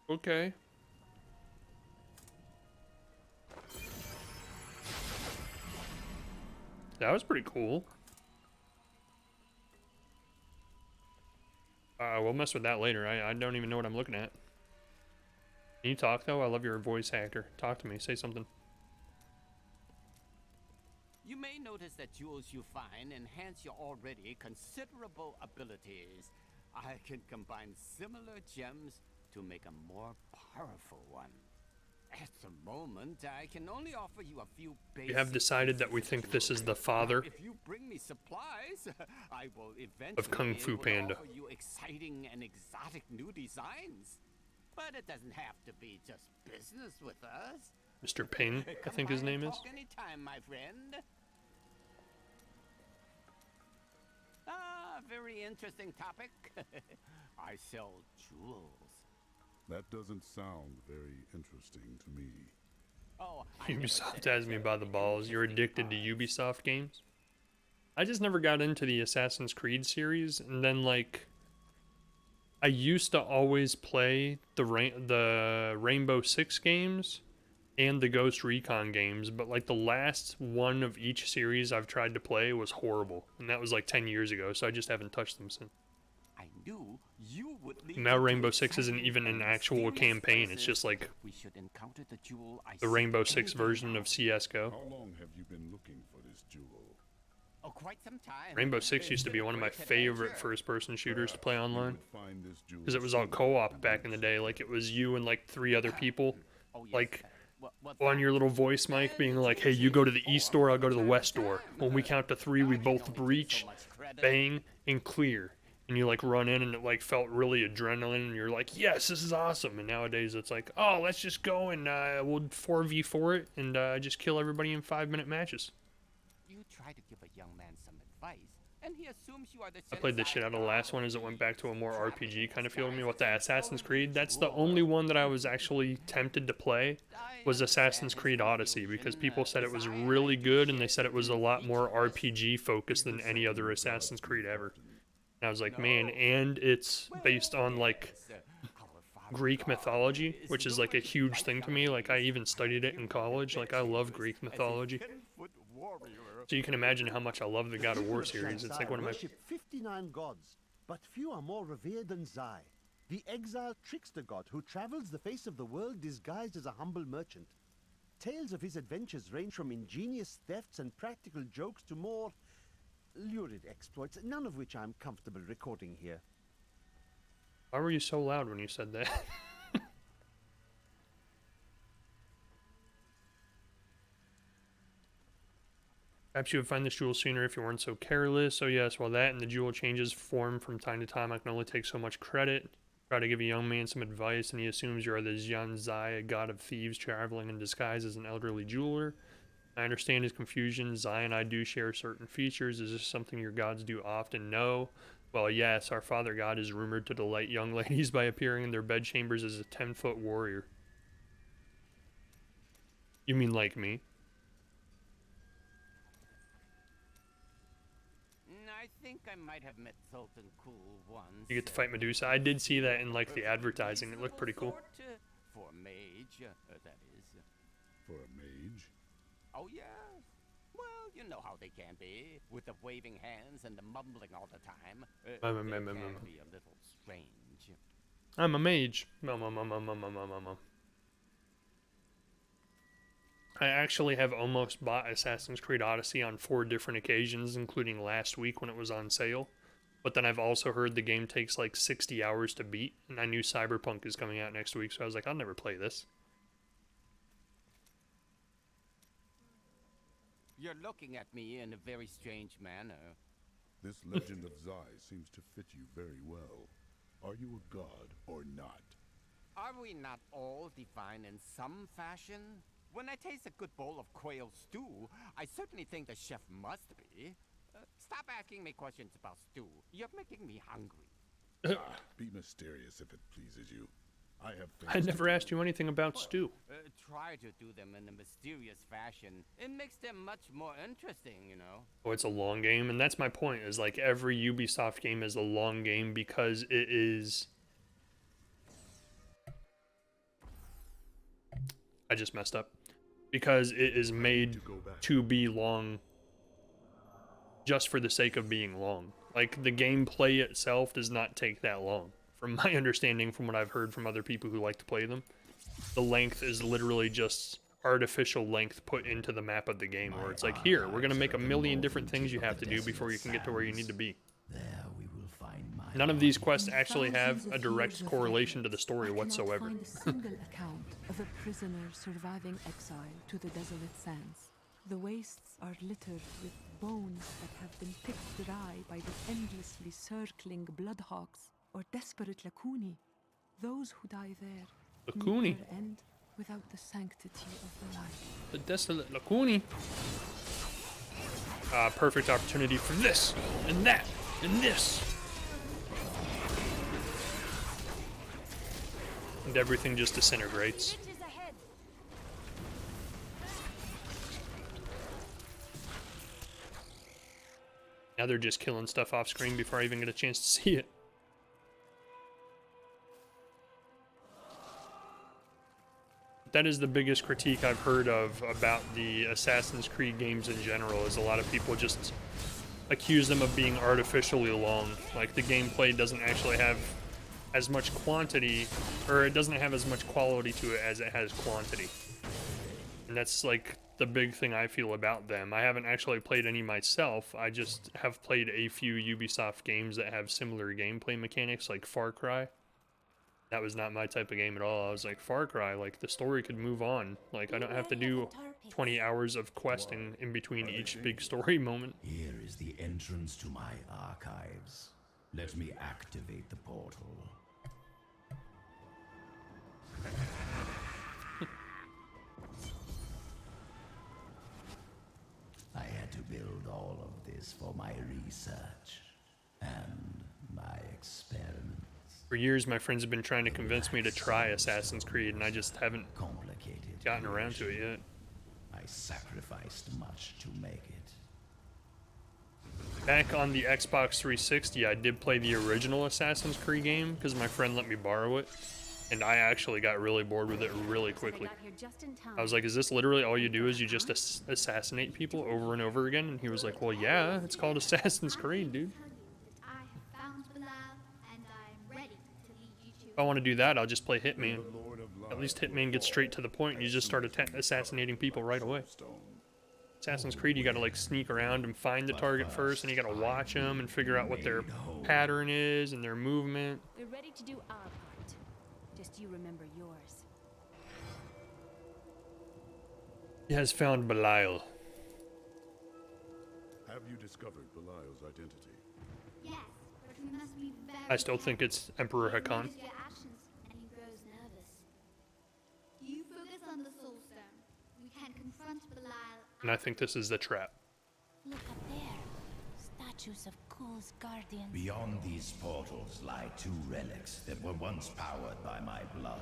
Okay. That was pretty cool. We'll mess with that later. I don't even know what I'm looking at. Can you talk, though? I love your voice actor. Talk to me. Say something. You may notice that jewels you find enhance your already considerable abilities. I can combine similar gems to make a more powerful one. At the moment, I can only offer you a few basic. We have decided that we think this is the father If you bring me supplies, I will eventually of Kung Fu be able to Panda. offer you exciting and exotic new designs. But it doesn't have to be just business with us. Mr. Ping, I think his name is. Talk anytime, my friend. Ah, very interesting topic. I sell jewels. That doesn't sound very interesting to me. Oh, Ubisoft has me by the balls. You're addicted to Ubisoft games? I just never got into the Assassin's Creed series, and then, like, I used to always play the Rainbow Six games and the Ghost Recon games, but like the last one of each series I've tried to play was horrible, and that was like 10 years ago, so I just haven't touched them since. I knew you would lead Now me to Rainbow Six isn't exciting even an and actual mysterious campaign, it's just places. like We should encounter the jewel I the seek Rainbow any Six day version now. of CSGO. How long have you been looking for this jewel? Oh, quite some time. Rainbow Six It's used to been be a one of my great favorite adventure. first-person shooters to play Perhaps we online. would find this jewel Because it was all sooner co-op than back in the day, like it was you and like 3 other people, Oh, yes. like What's on that? your little voice mic being like, hey, you go to the east door, I'll go to the west door. When we count to 3, we both breach, bang, and clear. And you like run in and it like felt really adrenaline and you're like, yes, this is awesome. And nowadays it's like, oh, let's just go and we'll 4v4 it and just kill everybody in 5-minute matches. You try to give a young man some advice, and he assumes you are the I played the shit out of the last one as it went back to a more RPG kind of feel to me with the Assassin's Creed. That's the only one that I was actually tempted to play was Assassin's Creed Odyssey because people said it was really good and they said it was a lot more RPG focused than any other Assassin's Creed ever. And I was like, man, and it's based on like Greek mythology, which is like a huge thing to me. Like I even studied it in college. Like I love Greek mythology. So you can imagine how much I love the God of War series. It's like one of my... worship 59 gods, but few are more revered than Zai, the exiled trickster god who travels the face of the world disguised as a humble merchant. Tales of his adventures range from ingenious thefts and practical jokes to more lurid exploits, none of which I'm comfortable recording here. Why were you so loud when you said that? Perhaps you would find this jewel sooner if you weren't so careless. So yes, while that and the jewel changes form from time to time, I can only take so much credit. Try to give a young man some advice, and he assumes you are the Xian Zai, a god of thieves traveling in disguise as an elderly jeweler. I understand his confusion. Zai and I do share certain features. Is this something your gods do often? No. Well, yes, our father god is rumored to delight young ladies by appearing in their bedchambers as a 10-foot warrior. You mean like me? I think I might have met Sultan Cool once. You get to fight Medusa. I did see that in like the advertising. It looked pretty cool. For a mage, that is. For a mage? Oh, yes. Well, you know how they can be, with the waving hands and the mumbling all the time. They can be a little strange. I'm a mage. I actually have almost bought Assassin's Creed Odyssey on 4 different occasions, including last week when it was on sale. But then I've also heard the game takes like 60 hours to beat, and I knew Cyberpunk is coming out next week, so I was like, I'll never play this. You're looking at me in a very strange manner. This legend of Zai seems to fit you very well. Are you a god or not? Are we not all divine in some fashion? When I taste a good bowl of quail stew, I certainly think the chef must be. Stop asking me questions about stew. You're making me hungry. Be mysterious if it pleases you. I never asked you anything about stew. Try to do them in a mysterious fashion. It makes them much more interesting, you know. Oh, it's a long game, and that's my point, is like every Ubisoft game is a long game because it is... I just messed up. Because it is made to be long just for the sake of being long. Like, the gameplay itself does not take that long. From my understanding, from what I've heard from other people who like to play them, the length is literally just artificial length put into the map of the game, where it's like, here, we're going to make a million different things you have to do before you can get to where you need to be. None of these quests actually have a direct correlation to the story whatsoever. I cannot find a single account of a prisoner surviving exile to the desolate sands. The wastes are littered with bones that have been picked dry by the endlessly circling bloodhawks or desperate Lakuni. Those who die there Lakuni. never end without the sanctity of the life. The desolate Lakuni. Perfect opportunity for this, and that, and this. And everything just disintegrates. Now they're just killing stuff off screen before I even get a chance to see it. that is the biggest critique I've heard of about the Assassin's Creed games in general, is a lot of people just accuse them of being artificially long. Like, the gameplay doesn't actually have as much quantity, or it doesn't have as much quality to it as it has quantity. And that's like the big thing I feel about them. I haven't actually played any myself. I just have played a few Ubisoft games that have similar gameplay mechanics, like Far Cry. That was not my type of game at all. I was like, Far Cry, like, the story could move on. Like, I don't have to do 20 hours of questing in between each big story moment. Here is the entrance to my archives. Let me activate the portal. I had to build all of this for my research and my experiments. For years, my friends have been trying to convince me to try Assassin's Creed, and I just haven't gotten around to it yet. I sacrificed much to make it. Back on the Xbox 360, I did play the original Assassin's Creed game, because my friend let me borrow it, and I actually got really bored with it really quickly. I was like, is this literally all you do, is you just assassinate people over and over again? And he was like, well, yeah, it's called Assassin's Creed, dude. If I want to do that, I'll just play Hitman. At least Hitman gets straight to the point, and you just start assassinating people right away. Assassin's Creed, you gotta like sneak around and find the target first, and you gotta watch them and figure out what their pattern is and their movement. We're ready to do our part. Just you remember yours. He has found Belial. Have you discovered Belial's identity? Yes, but we must be very I still think it's Emperor Hakan. your actions, and he grows nervous. You focus on the Soul Stone. We can confront Belial. And I think this is the trap. Look up there. Statues of Kul's guardians. Beyond these portals lie two relics that were once powered by my blood.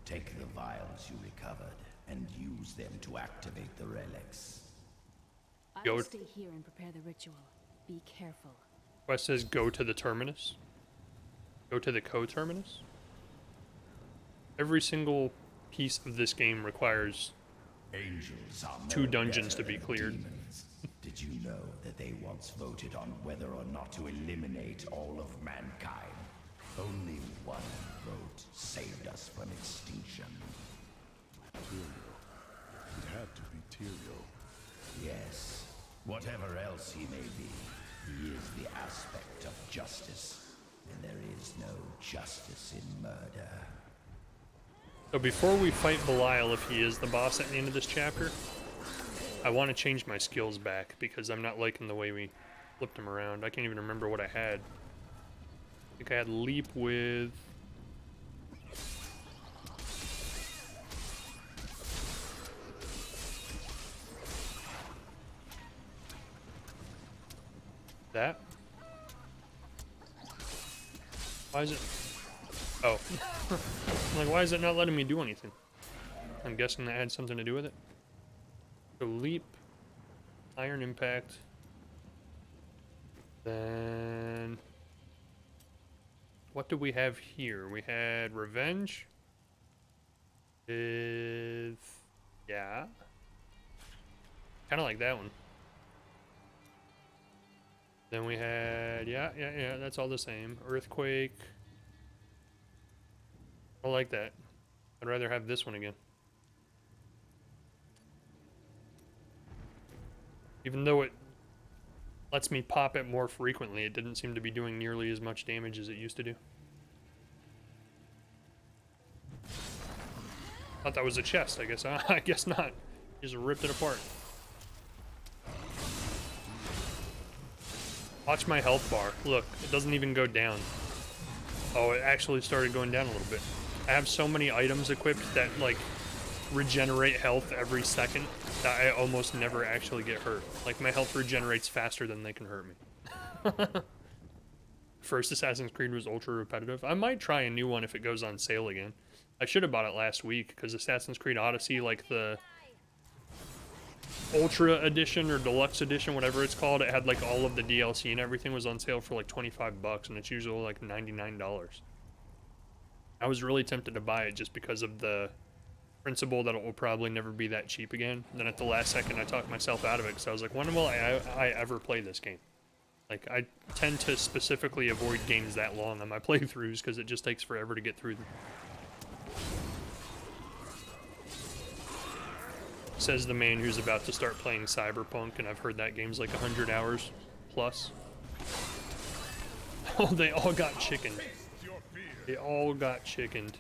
Take the vials you recovered and use them to activate the relics. I'll stay here and prepare the ritual. Be careful. Quest says go to the terminus. Go to the co-terminus. Every single piece of this game requires Angels are 2 dungeons to be cleared. Did you know that they once voted on whether or not to eliminate all of mankind? Only one vote saved us from extinction. Tyrael. It had to be Tyrael. Yes. Whatever else he may be, he is the aspect of justice. And there is no justice in murder. So before we fight Belial, if he is the boss at the end of this chapter, I want to change my skills back because I'm not liking the way we flipped him around. I can't even remember what I had. I think I had leap with... that? Why is it... oh. I'm like, why is it not letting me do anything? I'm guessing that had something to do with it. So leap, iron impact, then what do we have here? We had revenge with, yeah, kind of like that one. Then we had, yeah, that's all the same. Earthquake. I like that. I'd rather have this one again. Even though it lets me pop it more frequently, it didn't seem to be doing nearly as much damage as it used to do. Thought that was a chest, I guess. I guess not. Just ripped it apart. Watch my health bar. Look, it doesn't even go down. Oh, it actually started going down a little bit. I have so many items equipped that, like, regenerate health every second that I almost never actually get hurt. Like, my health regenerates faster than they can hurt me. First Assassin's Creed was ultra repetitive. I might try a new one if it goes on sale again. I should have bought it last week, because Assassin's Creed Odyssey, like the Ultra Edition or Deluxe Edition, whatever it's called, it had like all of the DLC and everything was on sale for like $25, and it's usually like $99. I was really tempted to buy it just because of the principle that it will probably never be that cheap again. And then at the last second, I talked myself out of it because I was like, when will I ever play this game? Like, I tend to specifically avoid games that long on my playthroughs because it just takes forever to get through them. Says the man who's about to start playing Cyberpunk, and I've heard that game's like 100 hours plus. Oh, they all got chickened. They all got chickened.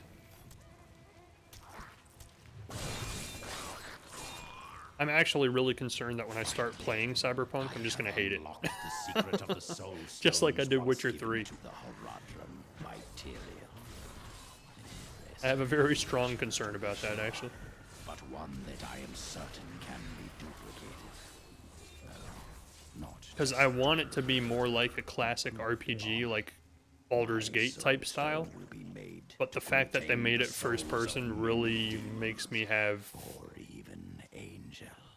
I'm actually really concerned that when I start playing Cyberpunk, I'm just gonna hate it. Just like I did Witcher 3. I have a very strong concern about that, actually. But one that I am certain can be duplicated. Because I want it to be more like a classic RPG, like Baldur's Gate type style. But the fact that they made it first person really makes me have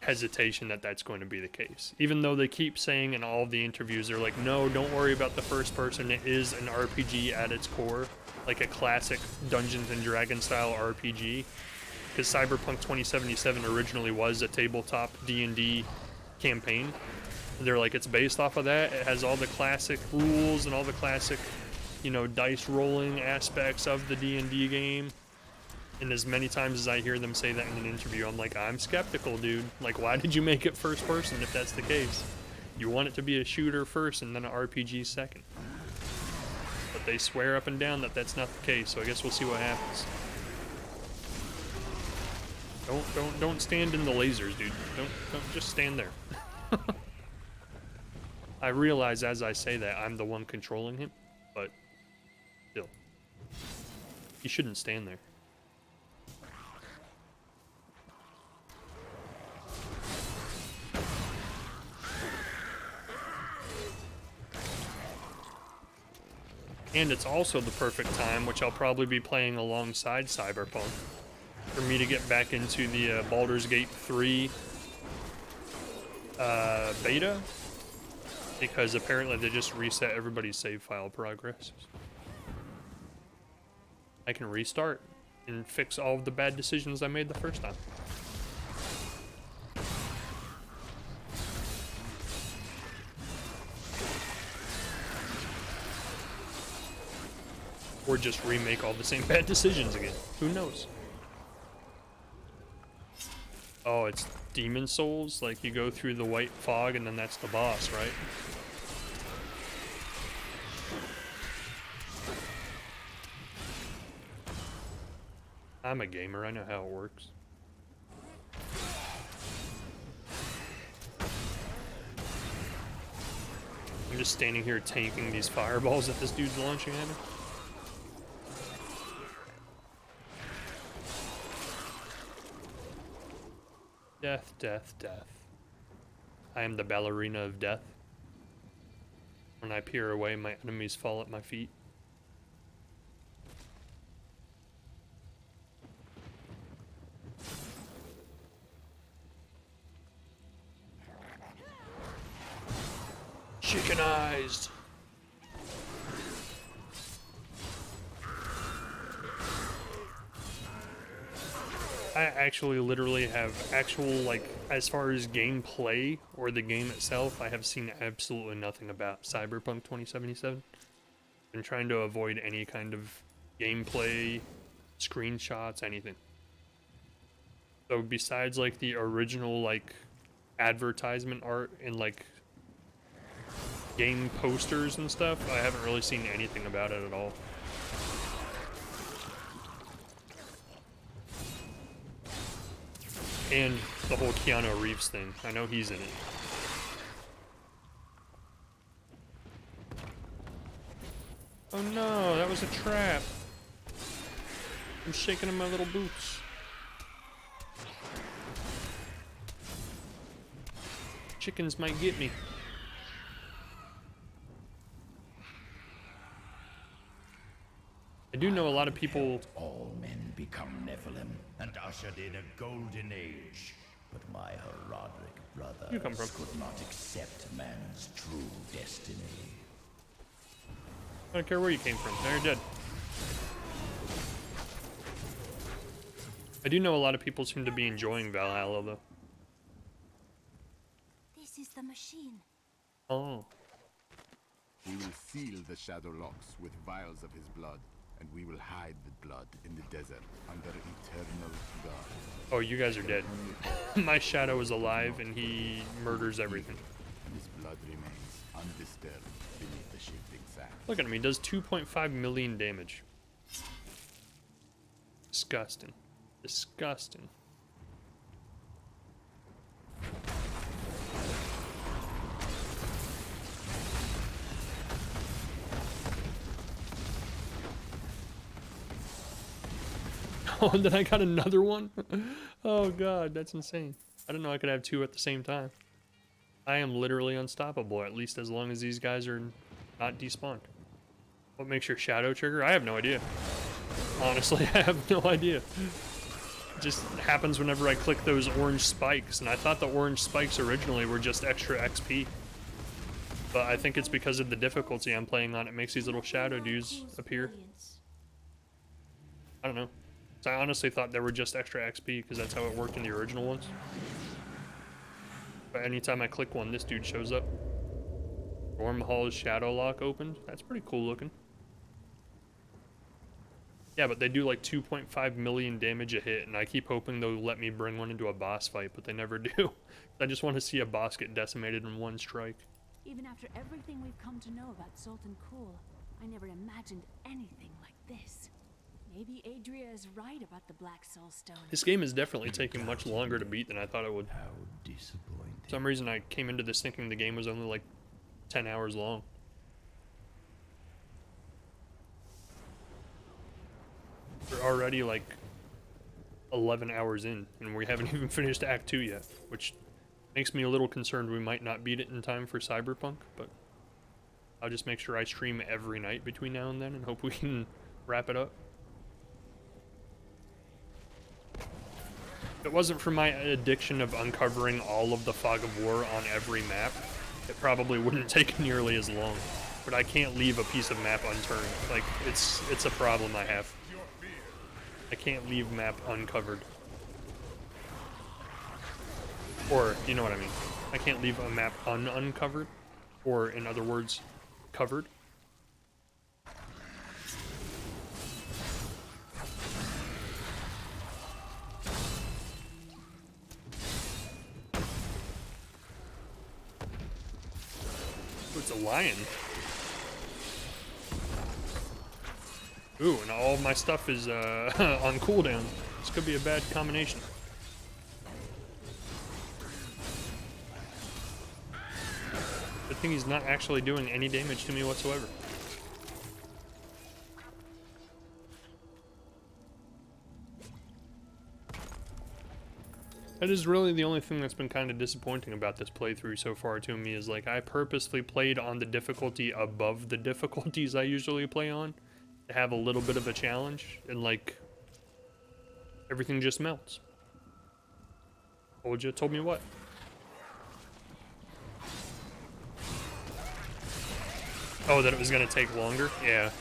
hesitation that that's going to be the case. Even though they keep saying in all of the interviews, they're like, no, don't worry about the first person. It is an RPG at its core, like a classic Dungeons and Dragons style RPG. Because Cyberpunk 2077 originally was a tabletop D&D campaign. And they're like, it's based off of that. It has all the classic rules and all the classic, you know, dice rolling aspects of the D&D game. And as many times as I hear them say that in an interview, I'm like, I'm skeptical, dude. Like, why did you make it first person if that's the case? You want it to be a shooter first and then an RPG second. But they swear up and down that that's not the case, so I guess we'll see what happens. Don't stand in the lasers, dude. Don't just stand there. I realize as I say that I'm the one controlling him, but still. He shouldn't stand there. And it's also the perfect time, which I'll probably be playing alongside Cyberpunk, for me to get back into the Baldur's Gate 3 beta, because apparently they just reset everybody's save file progress. I can restart and fix all of the bad decisions I made the first time. Or just remake all the same bad decisions again. Who knows? Oh, it's Demon Souls? Like, you go through the white fog and then that's the boss, right? I'm a gamer, I know how it works. I'm just standing here tanking these fireballs that this dude's launching at me. Death, death, death. I am the ballerina of death. When I peer away, my enemies fall at my feet. Chickenized. I actually literally have actual, like, as far as gameplay or the game itself, I have seen absolutely nothing about Cyberpunk 2077. Been trying to avoid any kind of gameplay, screenshots, anything. So besides, like, the original, like, advertisement art and, like, game posters and stuff, I haven't really seen anything about it at all. And the whole Keanu Reeves thing. I know he's in it. Oh no, that was a trap. I'm shaking in my little boots. Chickens might get me. I do know a lot of people. All men become Nephilim and ushered in a golden age. But my Herodic brothers could not accept man's true destiny. I don't care where you came from. Now you're dead. I do know a lot of people seem to be enjoying Valhalla, though. This is the machine. Oh. We will seal the shadow locks with vials of his blood, and we will hide the blood in the desert under eternal guard. Oh, you guys are dead. My shadow is alive, and he murders everything. His blood remains undisturbed beneath the shifting sand. Look at him, he does 2.5 million damage. Disgusting. Disgusting. Oh, and then I got another one? Oh god, that's insane. I didn't know I could have two at the same time. I am literally unstoppable, at least as long as these guys are not despawned. What makes your shadow trigger? I have no idea. Honestly, I have no idea. It just happens whenever I click those orange spikes, and I thought the orange spikes originally were just extra XP. But I think it's because of the difficulty I'm playing on. It makes these little shadow dudes appear. I don't know. So I honestly thought they were just extra XP because that's how it worked in the original ones. But anytime I click one, this dude shows up. Wormhole's shadow lock opened. That's pretty cool looking. Yeah, but they do like 2.5 million damage a hit, and I keep hoping they'll let me bring one into a boss fight, but they never do. I just want to see a boss get decimated in one strike. Even after everything we've come to know about Sultan Kul, I never imagined anything like this. Maybe Adria is right about the Black Soul Stone. This game is definitely taking much longer to beat than I thought it would. How disappointing. For some reason I came into this thinking the game was only like 10 hours long. We're already like 11 hours in, and we haven't even finished Act 2 yet, which makes me a little concerned we might not beat it in time for Cyberpunk, but I'll just make sure I stream every night between now and then and hope we can wrap it up. If it wasn't for my addiction of uncovering all of the Fog of War on every map, it probably wouldn't take nearly as long. But I can't leave a piece of map unturned. Like, it's a problem I have. I can't leave map uncovered. Or, you know what I mean. I can't leave a map uncovered. Or, in other words, covered. It's a lion. Ooh, and all of my stuff is on cooldown. This could be a bad combination. Good thing he's not actually doing any damage to me whatsoever. That is really the only thing that's been kind of disappointing about this playthrough so far to me, is like I purposely played on the difficulty above the difficulties I usually play on to have a little bit of a challenge, and like everything just melts. Told me what? Oh, that it was gonna take longer? Yeah.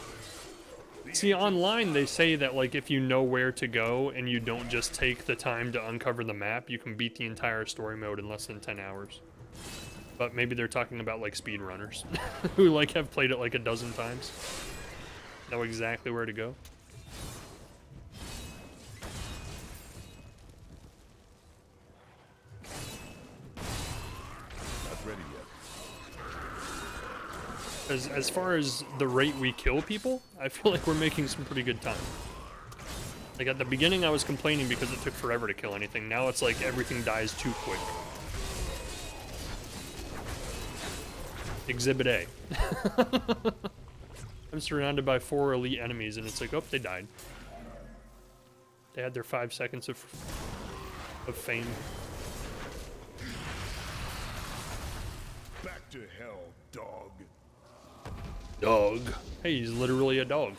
See, online they say that like if you know where to go and you don't just take the time to uncover the map, you can beat the entire story mode in less than 10 hours. But maybe they're talking about like speedrunners who like have played it like a dozen times. Know exactly where to go. Not ready yet. As far as the rate we kill people, I feel like we're making some pretty good time. Like at the beginning I was complaining because it took forever to kill anything. Now it's like everything dies too quick. Exhibit A. I'm surrounded by 4 elite enemies and it's like, oh, they died. They had their 5 seconds of fame. Back to hell, dog. Dog. Hey, he's literally a dog.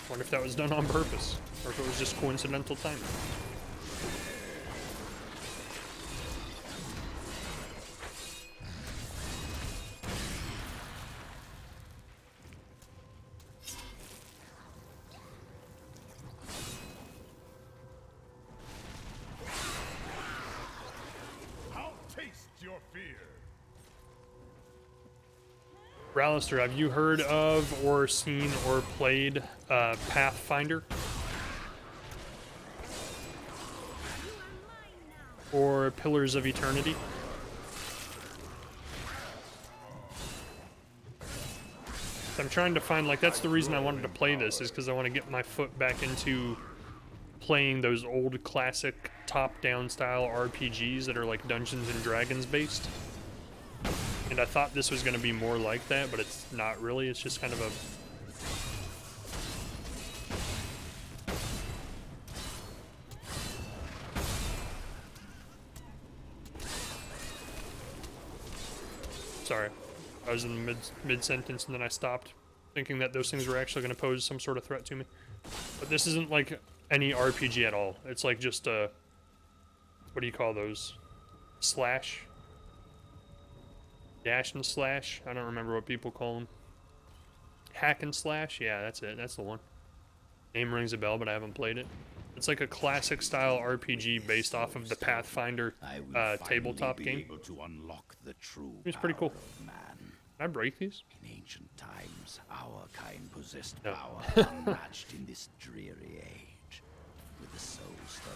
Wonder if that was done on purpose, or if it was just coincidental timing. Ralister, have you heard of or seen or played Pathfinder? Or Pillars of Eternity? I'm trying to find, like, that's the reason I wanted to play this, is because I want to get my foot back into playing those old classic top-down style RPGs that are like Dungeons and Dragons based. And I thought this was going to be more like that, but it's not really. It's just kind of a... Sorry. I was in the mid-sentence and then I stopped, thinking that those things were actually going to pose some sort of threat to me. But this isn't like any RPG at all. It's like just a... What do you call those? Slash? Dash and slash? I don't remember what people call them. Hack and slash? Yeah, that's it. That's the one. Name rings a bell, but I haven't played it. It's like a classic style RPG based off of the Pathfinder tabletop game. To unlock the true It's pretty cool. man. Can I break these? In ancient times, our kind possessed No. power unmatched in this dreary age. With the Soul Stone,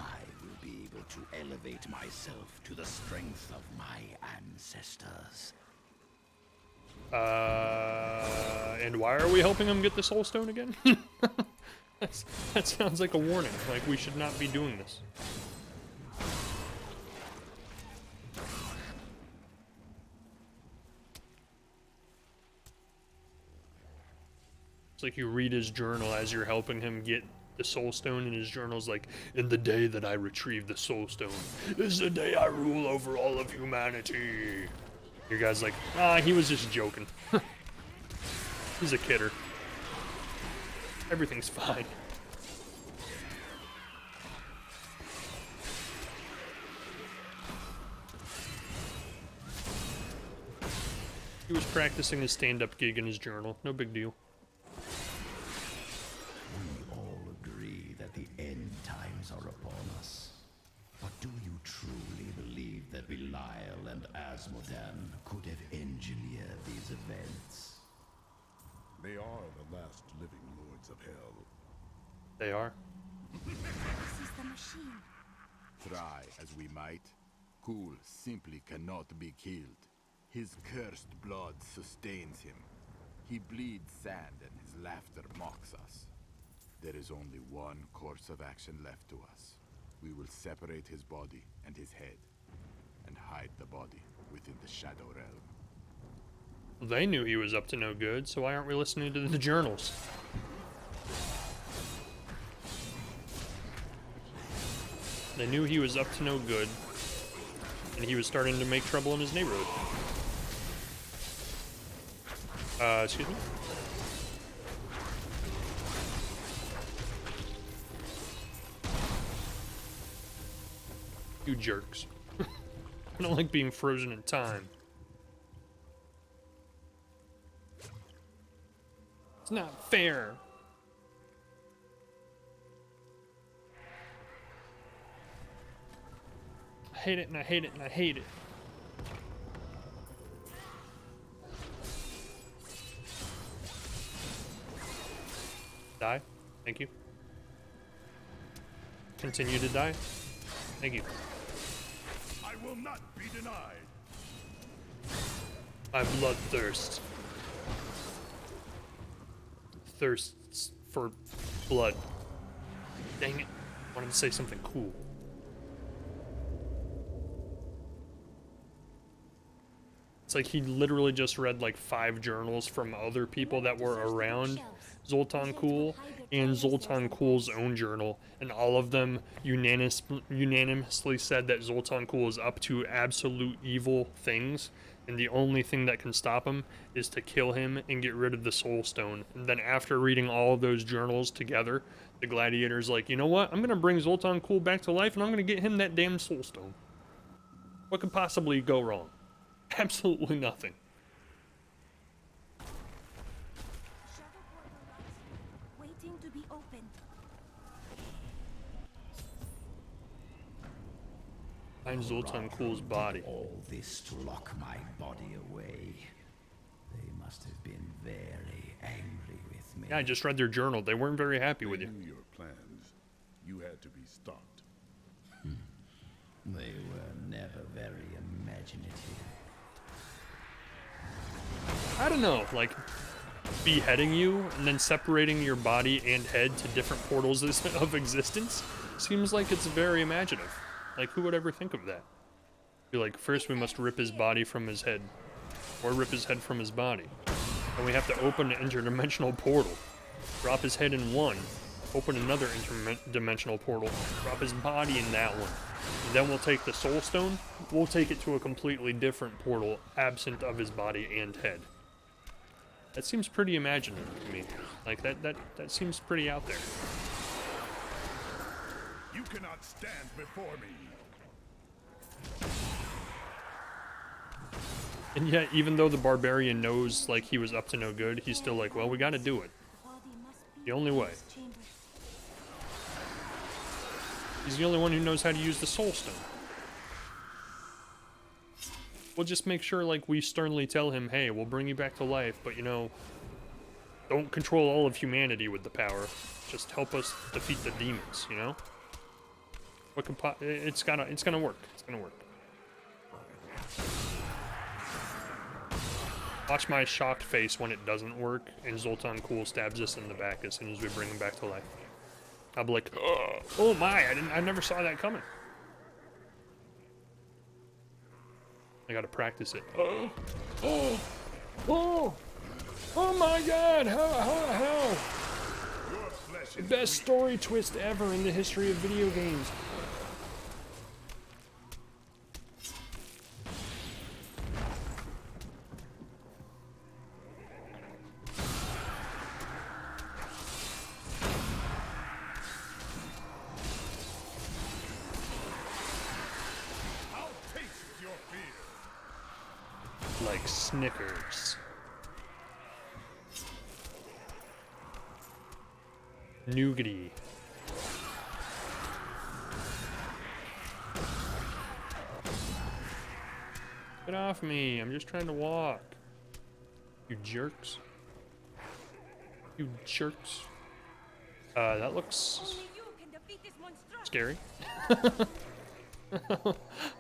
I will be able to elevate myself to the strength of my ancestors. And why are we helping him get the Soul Stone again? That sounds like a warning. Like, we should not be doing this. It's like you read his journal as you're helping him get the Soul Stone, and his journal's like, "In the day that I retrieve the Soul Stone is the day I rule over all of humanity." Your guy's like, he was just joking. He's a kidder. Everything's fine. He was practicing his stand-up gig in his journal. No big deal. We all agree that the end times are upon us. But do you truly believe that Belial and Asmodan could have engineered these events? They are the last living lords of hell. They are. This is the machine. Try as we might, Kul simply cannot be killed. His cursed blood sustains him. He bleeds sand and his laughter mocks us. There is only one course of action left to us. We will separate his body and his head, and hide the body within the Shadow Realm. They knew he was up to no good, so why aren't we listening to the journals? They knew he was up to no good, and he was starting to make trouble in his neighborhood. Excuse me? You jerks. I don't like being frozen in time. It's not fair. I hate it and I hate it and I hate it. Die. Thank you. Continue to die. Thank you. I will not be denied. My bloodthirst. Thirsts for blood. Dang it. I wanted to say something cool. It's like he literally just read like 5 journals from other people that were around Zoltan Kuhl and Zoltan Kuhl's own journal, and all of them unanimously said that Zoltan Kuhl is up to absolute evil things, and the only thing that can stop him is to kill him and get rid of the Soul Stone. And then after reading all of those journals together, the gladiator's like, you know what? I'm gonna bring Zoltan Kuhl back to life, and I'm gonna get him that damn Soul Stone. What could possibly go wrong? Absolutely nothing. Waiting to be opened. Find Zoltan Kuhl's body. All this to lock my body away. They Yeah, I just read their journal. They weren't very happy with you. They knew your plans. You had to be stopped. They were never very imaginative. I don't know, like, beheading you and then separating your body and head to different portals of existence seems like it's very imaginative. Like, who would ever think of that? Be like, first we must rip his body from his head, or rip his head from his body. And we have to open an interdimensional portal, drop his head in one, open another interdimensional portal, drop his body in that one. And then we'll take the soul stone, we'll take it to a completely different portal, absent of his body and head. That seems pretty imaginative to me. Like, that seems pretty out there. You cannot stand before me. And yet, even though the barbarian knows, like, he was up to no good, he's still like, well, we gotta do it. The only way. He's the only one who knows how to use the soul stone. We'll just make sure, like, we sternly tell him, hey, we'll bring you back to life, but, you know, don't control all of humanity with the power. Just help us defeat the demons, you know? What could it's gonna work. It's gonna work. Watch my shocked face when it doesn't work, and Zoltan Cool stabs us in the back as soon as we bring him back to life. I'll be like, oh my, I never saw that coming. I gotta practice it. Oh my god, how? The best story twist ever in the history of video games. Like Snickers. Nougaty. Get off me, I'm just trying to walk. You jerks. You jerks. That looks scary. I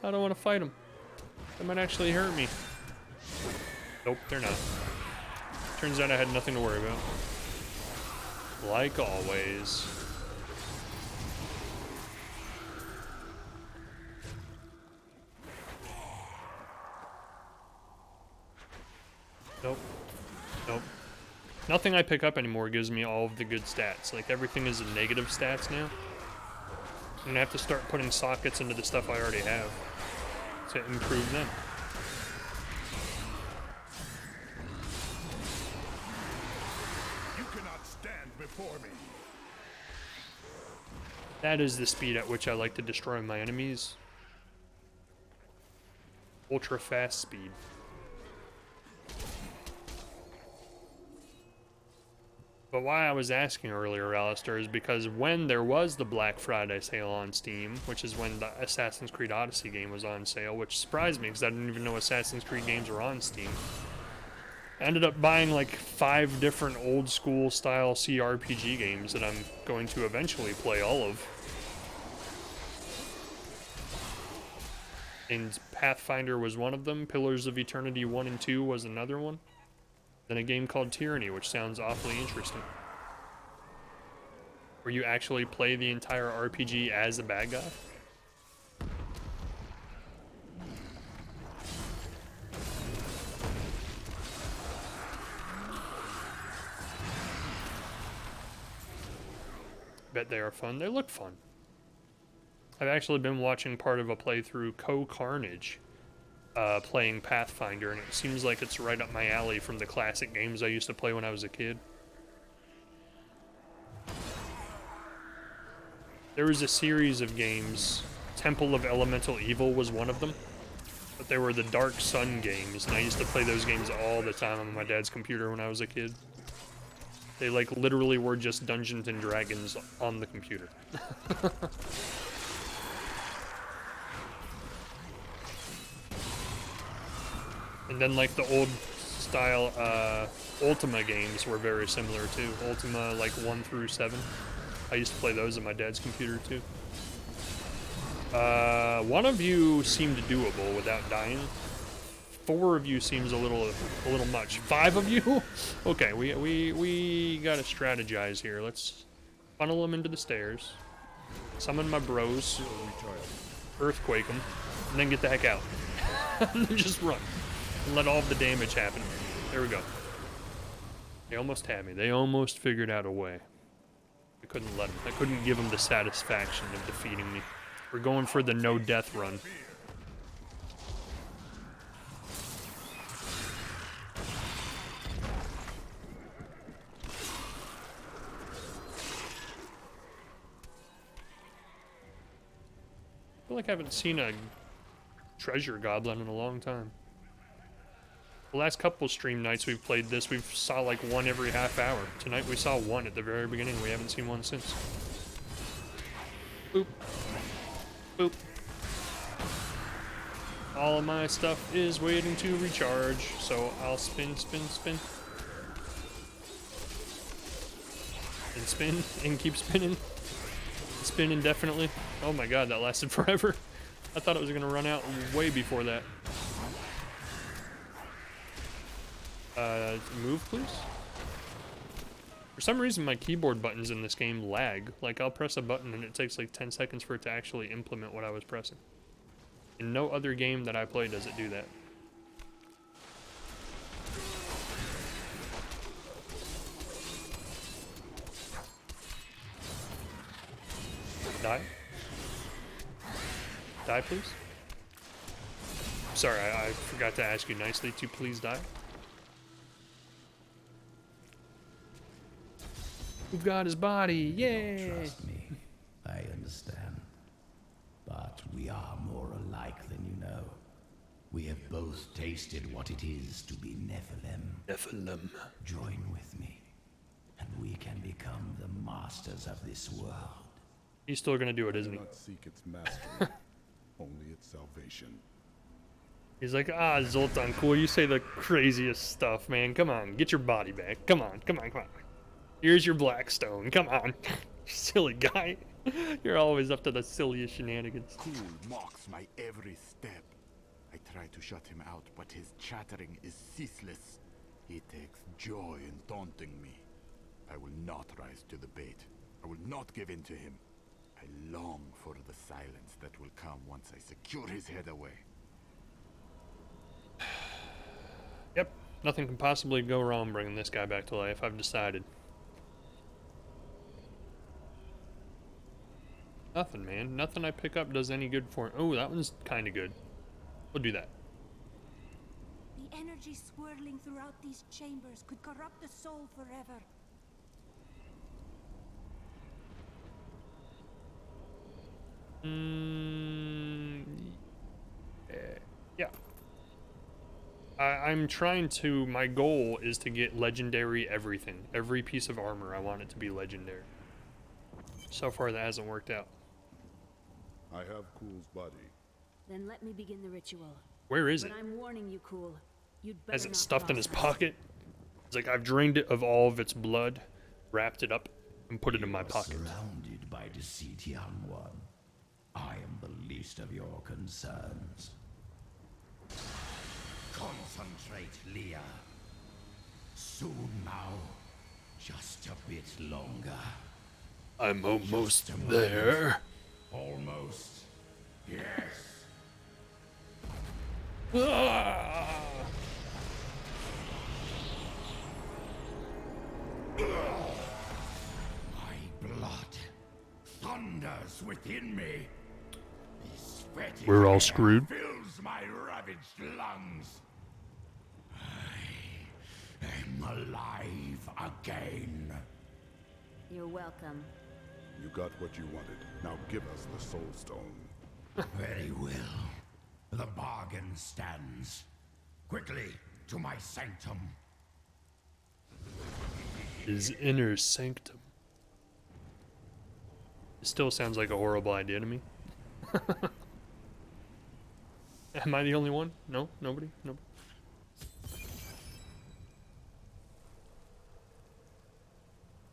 don't want to fight him. That might actually hurt me. Nope, they're not. Turns out I had nothing to worry about. Like always. Nope. Nope. Nothing I pick up anymore gives me all of the good stats. Like, everything is negative stats now. I'm gonna have to start putting sockets into the stuff I already have to improve them. Me. That is the speed at which I like to destroy my enemies. Ultra fast speed. But why I was asking earlier, Alistair, is because when there was the Black Friday sale on Steam, which is when the Assassin's Creed Odyssey game was on sale, which surprised me because I didn't even know Assassin's Creed games were on Steam. I ended up buying like 5 different old school style CRPG games that I'm going to eventually play all of. And Pathfinder was one of them, Pillars of Eternity 1 and 2 was another one. Then a game called Tyranny, which sounds awfully interesting. Where you actually play the entire RPG as a bad guy. Bet they are fun. They look fun. I've actually been watching part of a playthrough, Co-Carnage, playing Pathfinder, and it seems like it's right up my alley from the classic games I used to play when I was a kid. There was a series of games, Temple of Elemental Evil was one of them, but they were the Dark Sun games, and I used to play those games all the time on my dad's computer when I was a kid. They, like, literally were just Dungeons and Dragons on the computer. And then, like, the old style Ultima games were very similar too. Ultima like 1 through 7. I used to play those on my dad's computer too. One of you seemed doable without dying. 4 of you seems a little much. 5 of you? Okay, we gotta strategize here. Let's funnel them into the stairs. Summon my bros. Earthquake them. And then get the heck out. And then just run. And let all of the damage happen. There we go. They almost had me. They almost figured out a way. I couldn't let them. I couldn't give them the satisfaction of defeating me. We're going for the no death run. I feel like I haven't seen a treasure goblin in a long time. The last couple stream nights we've played this, we've saw like one every half hour. Tonight we saw one at the very beginning. We haven't seen one since. Boop. Boop. All of my stuff is waiting to recharge, so I'll spin, spin, spin. And spin, and keep spinning. Spin indefinitely. Oh my god, that lasted forever. I thought it was gonna run out way before that. Move, please? For some reason, my keyboard buttons in this game lag. Like, I'll press a button and it takes like 10 seconds for it to actually implement what I was pressing. In no other game that I play does it do that. Die? Die, please? Sorry, I forgot to ask you nicely to please die. We've got his body, yay! Trust me, I understand. But we are more alike than you know. We have both tasted what it is to be Nephilim. Nephilim. Join with me, and we can become the masters of this world. He's still gonna do it, isn't he? Not seek its mastery, only its salvation. He's like, ah, Zoltan, cool, you say the craziest stuff, man. Come on, get your body back. Come on, come on, come on. Here's your Blackstone. Come on. Silly guy. You're always up to the silliest shenanigans. Cool mocks my every step. I try to shut him out, but his chattering is ceaseless. He takes joy in taunting me. I will not rise to the bait. I will not give in to him. I long for the silence that will come once I secure his head away. Yep. Nothing can possibly go wrong bringing this guy back to life. I've decided. Nothing, man. Nothing I pick up does any good for him. Oh, that one's kind of good. We'll do that. The energy swirling throughout these chambers could corrupt the soul forever. Yeah. I'm trying to, my goal is to get legendary everything. Every piece of armor, I want it to be legendary. So far, that hasn't worked out. I have Cool's body. Then let me begin the ritual. Where is But it? I'm warning you, Cool. You'd better Has it not stuffed in his cross us. pocket? It's like, I've drained it of all of its blood, wrapped it up, and put it in my pocket. Surrounded by deceit, young one. I am the least of your concerns. Concentrate, Leah. Soon now. Just a bit longer. I'm almost there. Almost. Yes. Ah! My blood thunders within me. This fetid We're all air screwed. fills my ravaged lungs. I am alive again. You're welcome. You got what you wanted. Now give us the Soul Stone. Very well. The bargain stands. Quickly, to my sanctum. His inner sanctum. It still sounds like a horrible idea to me. Am I the only one? No? Nobody? Nobody?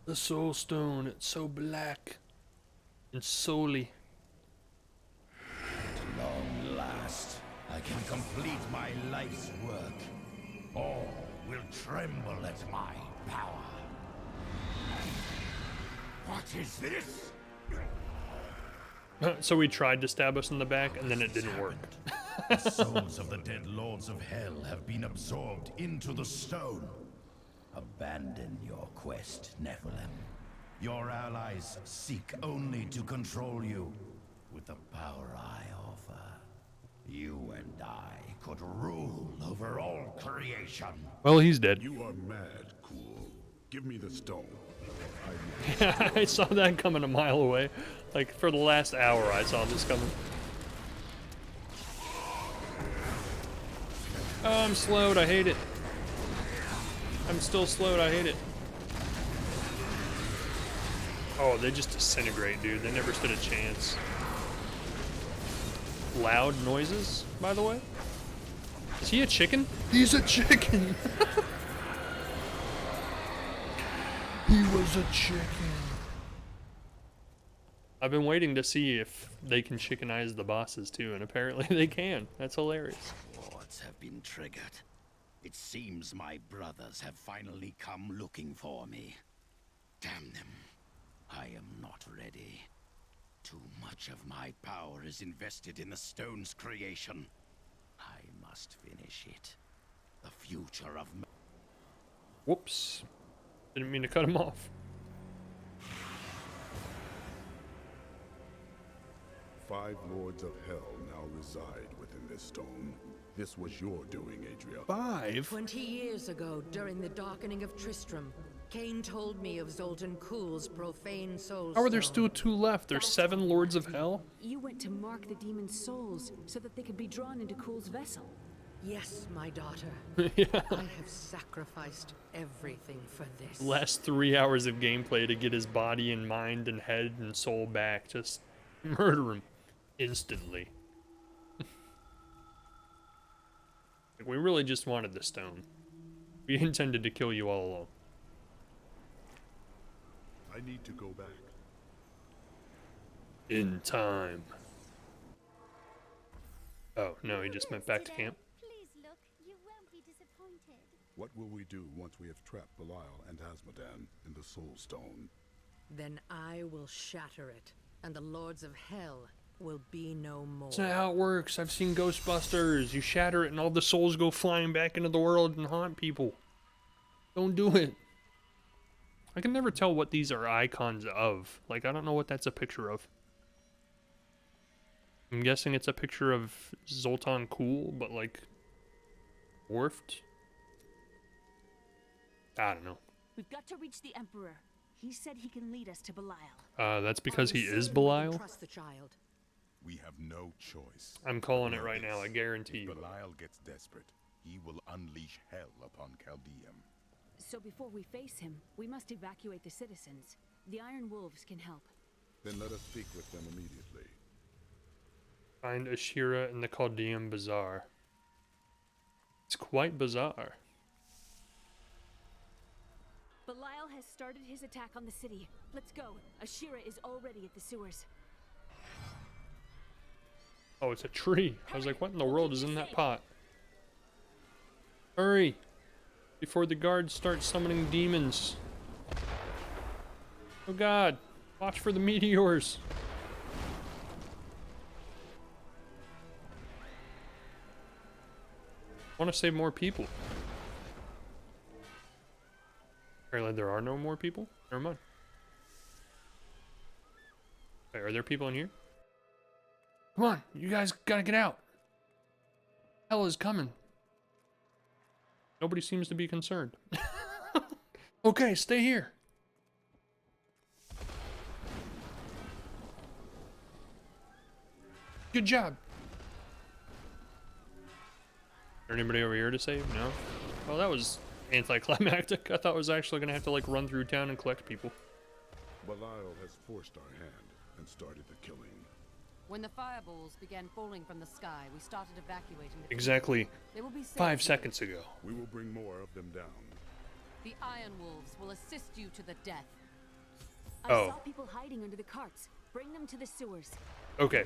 The soul stone, it's so black and souly. At long last, I can complete my life's work. All will tremble at my power. What is this? So he tried to stab us in the back and then it didn't work. The souls of the dead lords of hell have been absorbed into the stone. Abandon your quest, Nephilim. Your allies seek only to control you. With the power I offer, you and I could rule over all creation. Well, he's dead. You are mad, Cool. Give me the stone. Yeah, I saw that coming a mile away. Like, for the last hour, I saw this coming. Oh, I'm slowed. I hate it. I'm still slowed. I hate it. Oh, they just disintegrate, dude. They never stood a chance. Loud noises, by the way. Is he a chicken? He's a chicken. He was a chicken. I've been waiting to see if they can chickenize the bosses too, and apparently they can. That's hilarious. Wards have been triggered. It seems my brothers have finally come looking for me. Damn them. I am not ready. Too much of my power is invested in the stone's creation. I must finish it. The future of man. Whoops. Didn't mean to cut him off. 5 lords of hell now reside within this stone. This was your doing, Adria. 5? 20 years ago, during the darkening of Tristram, Cain told me of Zoltan Kuhl's profane soul. How are there still 2 left? There's 7 lords of hell? You went to mark the demon's souls so that they could be drawn into Kuhl's vessel. Yes, my daughter. Yeah. I have sacrificed everything for this. Last 3 hours of gameplay to get his body and mind and head and soul back. Just murder him instantly. We really just wanted the stone. We intended to kill you all along. I need to go back. In time. Oh, no, he just went back to camp. Please look, you won't be disappointed. What will we do once we have trapped Belial and Asmodan in the Soul Stone? Then I will shatter it, and the lords of hell will be no more. That's not how it works. I've seen Ghostbusters. You shatter it and all the souls go flying back into the world and haunt people. Don't do it. I can never tell what these are icons of. Like, I don't know what that's a picture of. I'm guessing it's a picture of Zoltan Kuhl, but like, dwarfed? I don't know. We've got to reach the Emperor. He said he can lead us to Belial. That's because he is Belial? Trust the child. We have no choice. I'm calling it right now, I guarantee you. If Belial gets desperate, he will unleash hell upon Chaldeum. So before we face him, we must evacuate the citizens. The Iron Wolves can help. Then let us speak with them immediately. Find Ashira in the Chaldean Bazaar. It's quite bizarre. Belial has started his attack on the city. Let's go. Ashira is already at the sewers. Oh, it's a tree. I was like, what in the world is in that pot? Hurry! Before the guards start summoning demons. Oh god! Watch for the meteors! I want to save more people. Apparently there are no more people? Never mind. Wait, are there people in here? Come on, you guys gotta get out. Hell is coming. Nobody seems to be concerned. Okay, stay here. Good job. Is there anybody over here to save? No? Well, that was anticlimactic. I thought I was actually gonna have to like run through town and collect people. Belial has forced our hand and started the killing. When the fireballs began falling from the sky, we started evacuating the Exactly They will be safe 5 here. seconds ago. We will bring more of them down. The Iron Wolves will assist you to the death. I Oh. saw people hiding under the carts. Bring them to the sewers. Okay.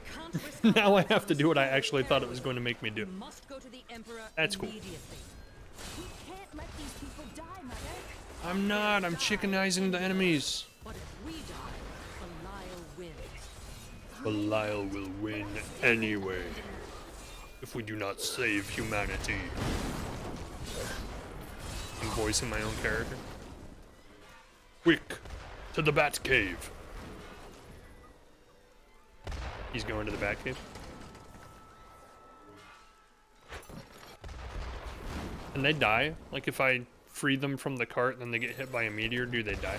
Now I have to do what I actually thought it was going to make me do. Must go to the Emperor That's cool. immediately. We can't let these people die, Mother. I'm not. I'm chickenizing the enemies. But if we die, Belial wins. Belial will win anyway. If we do not save humanity. I'm voicing my own character. Quick! To the Bat Cave. He's going to the Bat Cave. And they die? Like if I free them from the cart and then they get hit by a meteor, do they die?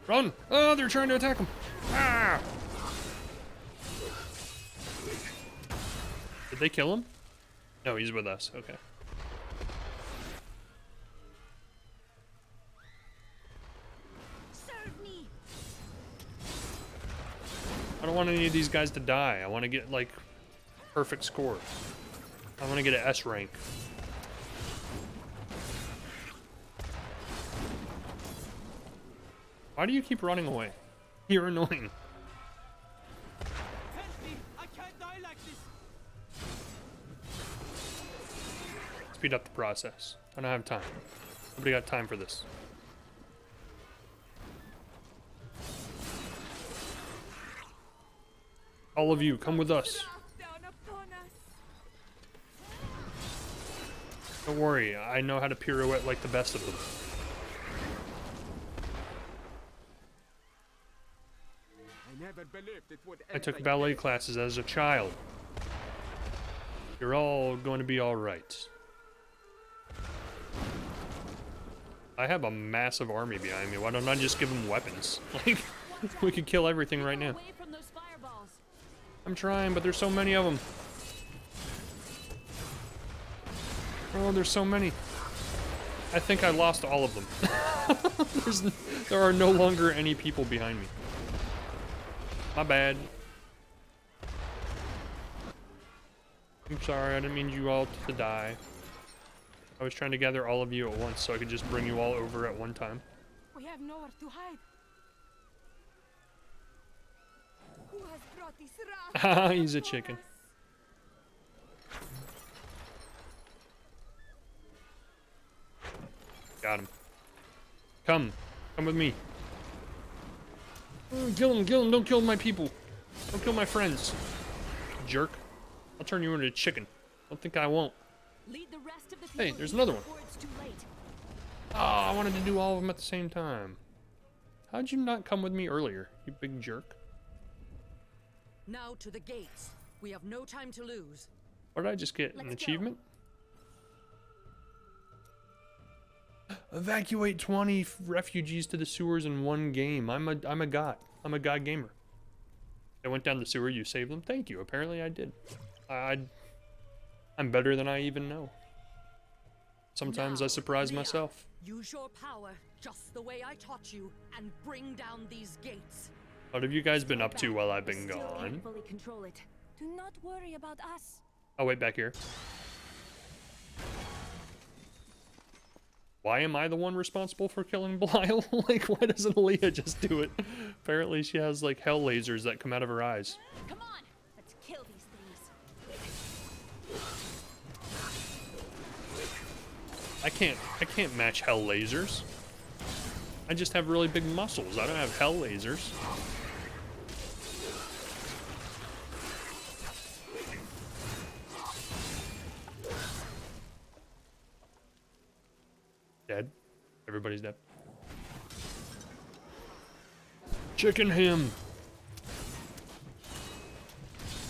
Run! Oh, they're trying to attack him! Ah! Did they kill him? No, he's with us. Okay. Serve me. I don't want any of these guys to die. I want to get, like, perfect score. I want to get an S rank. Why do you keep running away? You're annoying. Help me! I can't die like this! Speed up the process. I don't have time. Nobody got time for this. All of you, come with us. Don't worry, I know how to pirouette like the best of them. I never believed it would I took ballet classes as a child. You're all going to be alright. I have a massive army behind me. Why don't I just give them weapons? Like, we could kill everything right now. I'm trying, but there's so many of them. Oh, there's so many. I think I lost all of them. There are no longer any people behind me. My bad. I'm sorry, I didn't mean you all to die. I was trying to gather all of you at once so I could just bring you all over at one time. We have nowhere to hide. Who has brought this wrath? He's a chicken. Got him. Come with me. Kill him, don't kill my people. Don't kill my friends. Jerk. I'll turn you into a chicken. Don't think I won't. Lead the rest of the Hey, people there's here another one. before it's too late. Oh, I wanted to do all of them at the same time. How'd you not come with me earlier, you big jerk? Now to the gates. We have no time to lose. What did I just get? An achievement? Evacuate 20 refugees to the sewers in one game. I'm a god. I'm a god gamer. I went down the sewer, you saved them? Thank you. Apparently I did. I'm better than I even know. Sometimes I surprise Leah, myself. Use your power just the way I taught you and bring down these gates. What have you guys been up to while I've been Still gone? can't fully control it. Do not worry about us. Oh, wait, back here. Why am I the one responsible for killing Belial? Like, why doesn't Leah just do it? Apparently she has, like, hell lasers that come out of her eyes. Come on, let's kill these things. I can't match hell lasers. I just have really big muscles. I don't have hell lasers. Dead. Everybody's dead. Chicken him.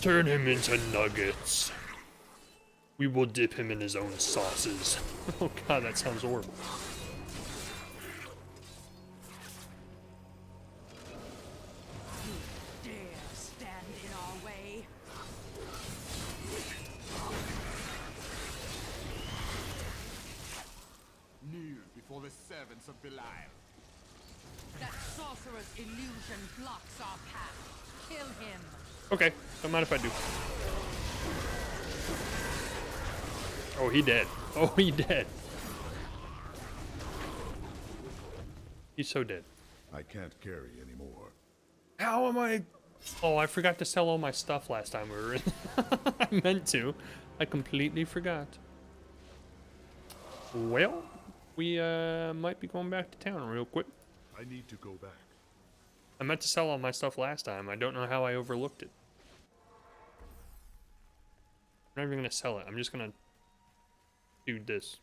Turn him into nuggets. We will dip him in his own sauces. Oh god, that sounds horrible. Dare stand in our way. Kneel before the servants of Belial. That sorcerer's illusion blocks our path. Kill him. Okay, don't mind if I do. Oh, he dead. Oh, he dead. He's so dead. I can't carry anymore. How am I? Oh, I forgot to sell all my stuff last time we were in. I meant to. I completely forgot. Well, we might be going back to town real quick. I need to go back. I meant to sell all my stuff last time. I don't know how I overlooked it. I'm not even gonna sell it. I'm just gonna do this.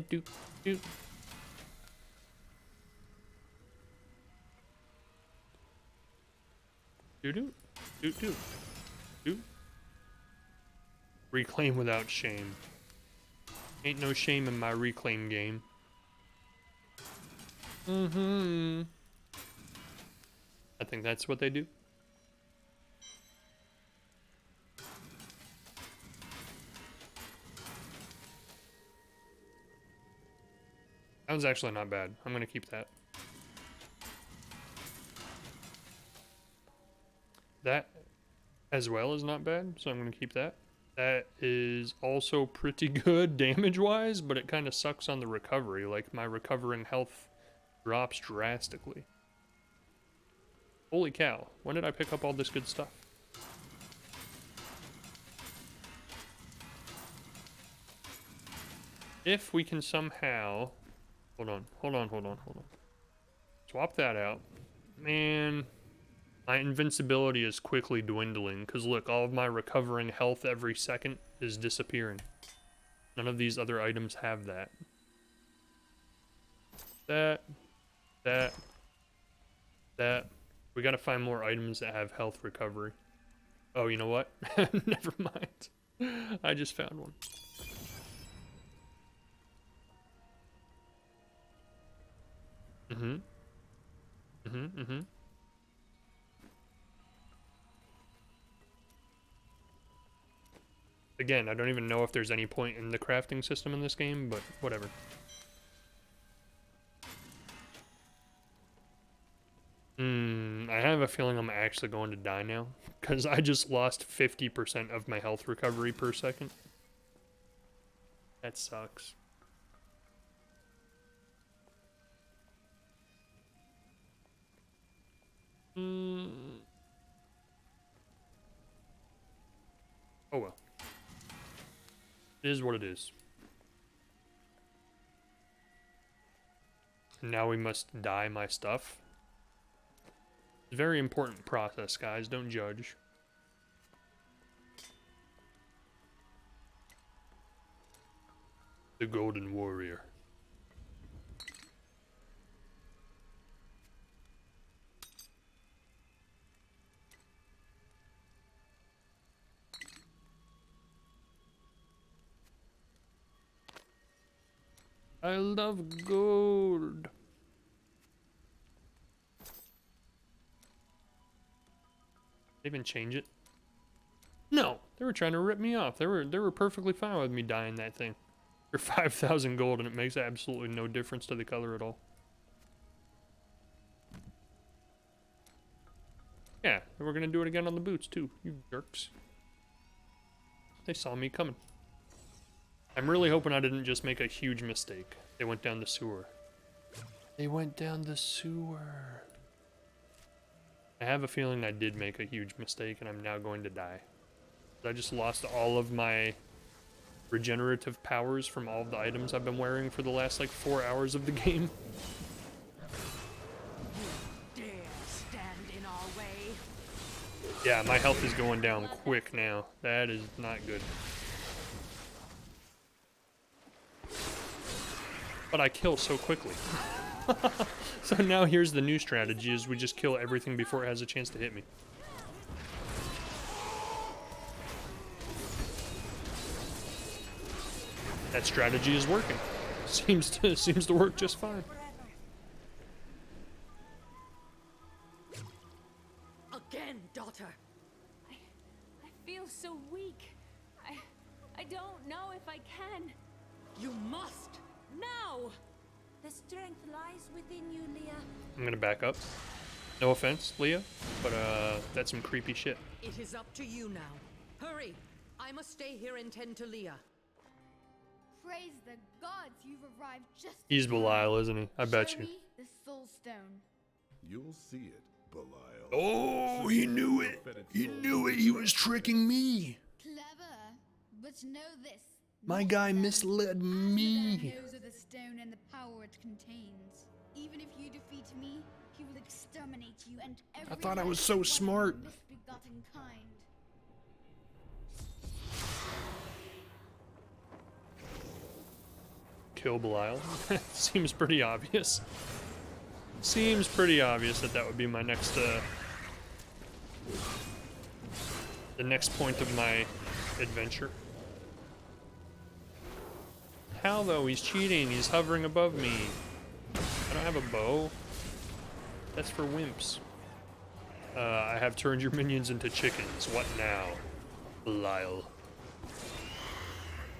Do. Do, do. Do. Reclaim without shame. Ain't no shame in my reclaim game. I think that's what they do. That was actually not bad. I'm gonna keep that. That as well is not bad, so I'm gonna keep that. That is also pretty good damage-wise, but it kind of sucks on the recovery. Like, my recovering health drops drastically. Holy cow, when did I pick up all this good stuff? If we can somehow... Hold on. Swap that out. Man, my invincibility is quickly dwindling, because look, all of my recovering health every second is disappearing. None of these other items have that. That. We gotta find more items that have health recovery. Oh, you know what? Never mind. I just found one. Again, I don't even know if there's any point in the crafting system in this game, but whatever. I have a feeling I'm actually going to die now, because I just lost 50% of my health recovery per second. That sucks. Oh well. It is what it is. And now we must dye my stuff. It's a very important process, guys. Don't judge. The Golden Warrior. I love gold. They even change it? No, they were trying to rip me off. They were perfectly fine with me dyeing that thing for 5,000 gold, and it makes absolutely no difference to the color at all. Yeah, we're gonna do it again on the boots too, you jerks. They saw me coming. I'm really hoping I didn't just make a huge mistake. They went down the sewer. They went down the sewer. I have a feeling I did make a huge mistake and I'm now going to die. I just lost all of my regenerative powers from all of the items I've been wearing for the last like 4 hours of the game. Dare stand in our way? Yeah, my health is going down quick now. That is not good. But I kill so quickly. So now here's the new strategy, is we just kill everything before it has a chance to hit me. That strategy is working. Seems to work just fine. Again, daughter. I feel so weak. I don't know if I can. You must now. The strength lies within you, Leah. I'm gonna back up. No offense, Leah, but that's some creepy shit. It is up to you now. Hurry. I must stay here and tend to Leah. Praise the gods, you've arrived just. He's Belial, isn't he? I bet Show you. me the soul stone. You'll see it, Belial. Oh, he knew it. He knew it. He was tricking me. Clever, but know this. My guy misled me. Knows of the stone and the power it contains. Even if you defeat me, he will exterminate you and every. I thought I was so smart. Misbegotten kind. Kill Belial. Seems pretty obvious. Seems pretty obvious that that would be my next, the next point of my adventure. How though? He's cheating. He's hovering above me. I don't have a bow. That's for wimps. I have turned your minions into chickens. What now, Belial?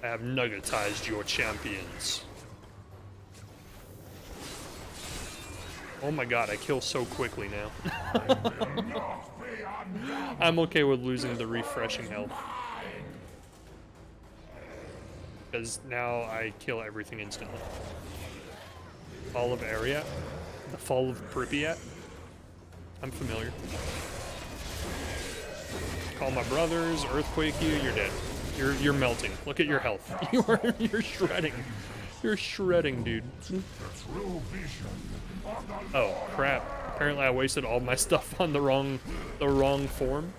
I have nuggetized your champions. Oh my god, I kill so quickly now. I'm okay with losing the refreshing health. Because now I kill everything instantly. Fall of Ariat? The Fall of Pripyat? I'm familiar. Call my brothers, earthquake you, you're dead. You're melting. Look at your health. You're shredding. You're shredding, dude. Oh crap. Apparently I wasted all my stuff on the wrong form.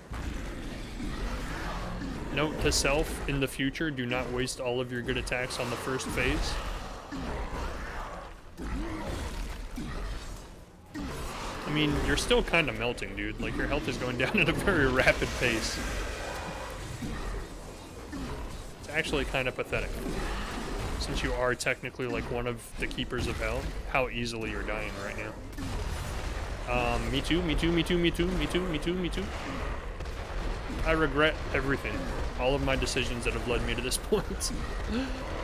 Note to self, in the future, do not waste all of your good attacks on the first phase. I mean, you're still kind of melting, dude. Like, your health is going down at a very rapid pace. It's actually kind of pathetic. Since you are technically, like, one of the keepers of hell, how easily you're dying right now. Me too, me too, me too, me too, me too, me too, me too. I regret everything. All of my decisions that have led me to this point.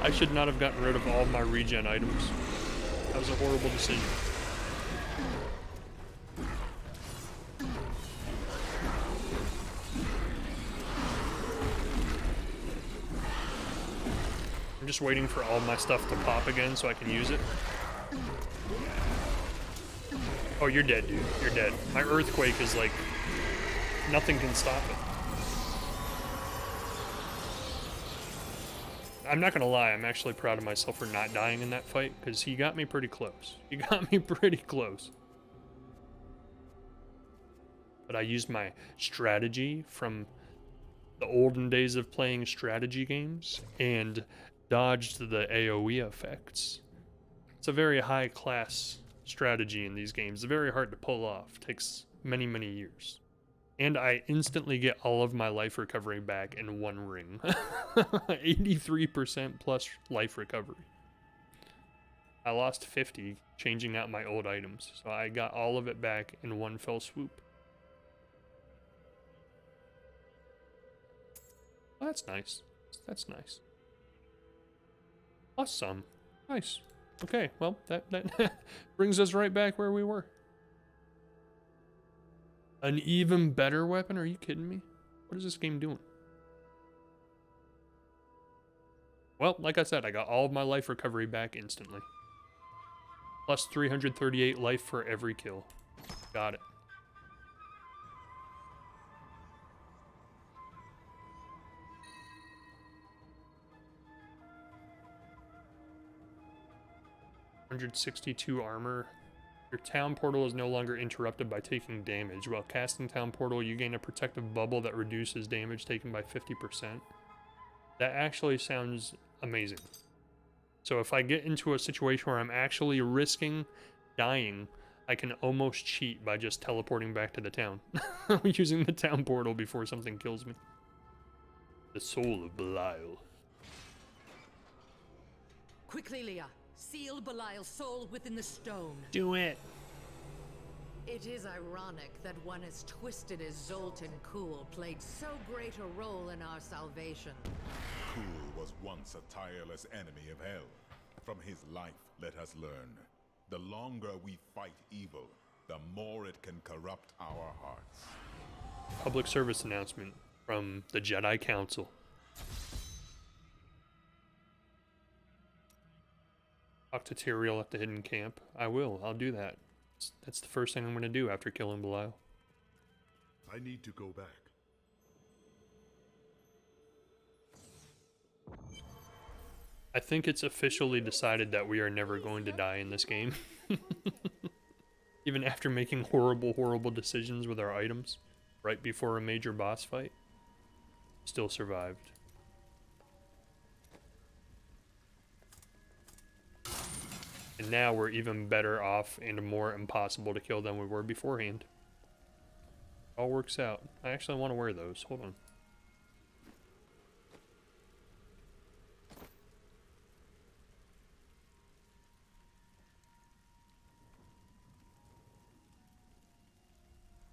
I should not have gotten rid of all my regen items. That was a horrible decision. I'm just waiting for all my stuff to pop again so I can use it. Oh, you're dead, dude. You're dead. My earthquake is like... nothing can stop it. I'm not gonna lie, I'm actually proud of myself for not dying in that fight, because he got me pretty close. He got me pretty close. But I used my strategy from the olden days of playing strategy games, and dodged the AoE effects. It's a very high-class strategy in these games. It's very hard to pull off. It takes many, many years. And I instantly get all of my life recovery back in one ring. 83% plus life recovery. I lost 50 changing out my old items, so I got all of it back in one fell swoop. Well, that's nice. That's nice. Awesome. Nice. Okay, well, that brings us right back where we were. An even better weapon? Are you kidding me? What is this game doing? Well, like I said, I got all of my life recovery back instantly. Plus 338 life for every kill. Got it. $162 armor. Your town portal is no longer interrupted by taking damage. While casting town portal, you gain a protective bubble that reduces damage taken by 50%. That actually sounds amazing. So if I get into a situation where I'm actually risking dying, I can almost cheat by just teleporting back to the town. Using the town portal before something kills me. The soul of Belial. Quickly, Leah. Seal Belial's soul within the stone. Do it. It is ironic that one as twisted as Zoltan Kuhl played so great a role in our salvation. Kuhl was once a tireless enemy of hell. From his life, let us learn. The longer we fight evil, the more it can corrupt our hearts. Public service announcement from the Jedi Council. Talk to Tyrael at the hidden camp. I will. I'll do that. That's the first thing I'm going to do after killing Belial. I need to go back. I think it's officially decided that we are never going to die in this game. Even after making horrible, horrible decisions with our items right before a major boss fight, still survived. And now we're even better off and more impossible to kill than we were beforehand. All works out. I actually want to wear those. Hold on.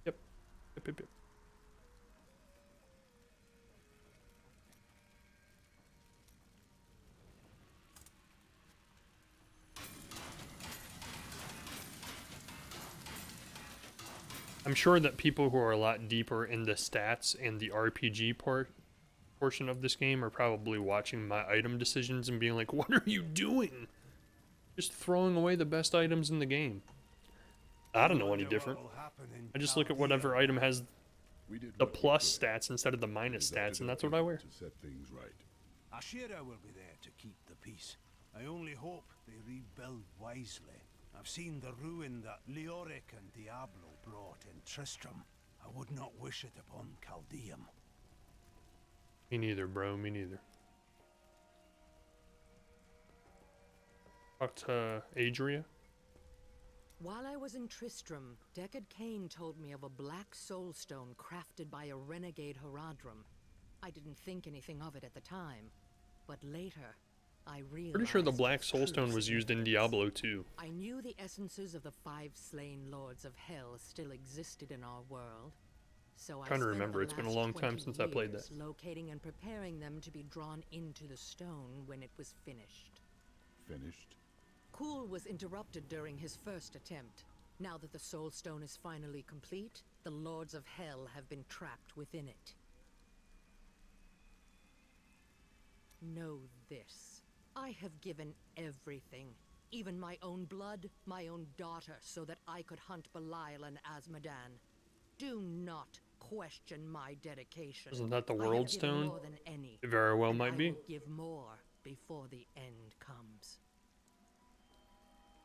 Yep. Yep. I'm sure that people who are a lot deeper in the stats and the RPG portion of this game are probably watching my item decisions and being like, what are you doing? Just throwing away the best items in the game. I don't know any different. I just look at whatever item has the plus stats instead of the minus stats, and that's what I wear. To set things right. Ashira will be there to keep the peace. I only hope they rebuild wisely. I've seen the ruin that Leoric and Diablo brought in Tristram. I would not wish it upon Caldeum. Me neither, bro. Me neither. Talk to Adria. While I was in Tristram, Deckard Cain told me of a black soulstone crafted by a renegade Haradrim. I didn't think anything of it at the time, but later I realized... Pretty sure the black soulstone was used in Diablo 2. I knew the essences of the 5 slain lords of hell still existed in our world, so I Trying to spent remember, the it's been a last long time 20 since I played years that. locating and preparing them to be drawn into the stone when it was finished. Finished? Kuhl was interrupted during his first attempt. Now that the Soul Stone is finally complete, the Lords of Hell have been trapped within it. Know this. I have given everything, even my own blood, my own daughter, so that I could hunt Belial and Azmodan. Do not question my dedication. Isn't that the I have World given Stone? more than any, It very well and might I be. will give more before the end comes.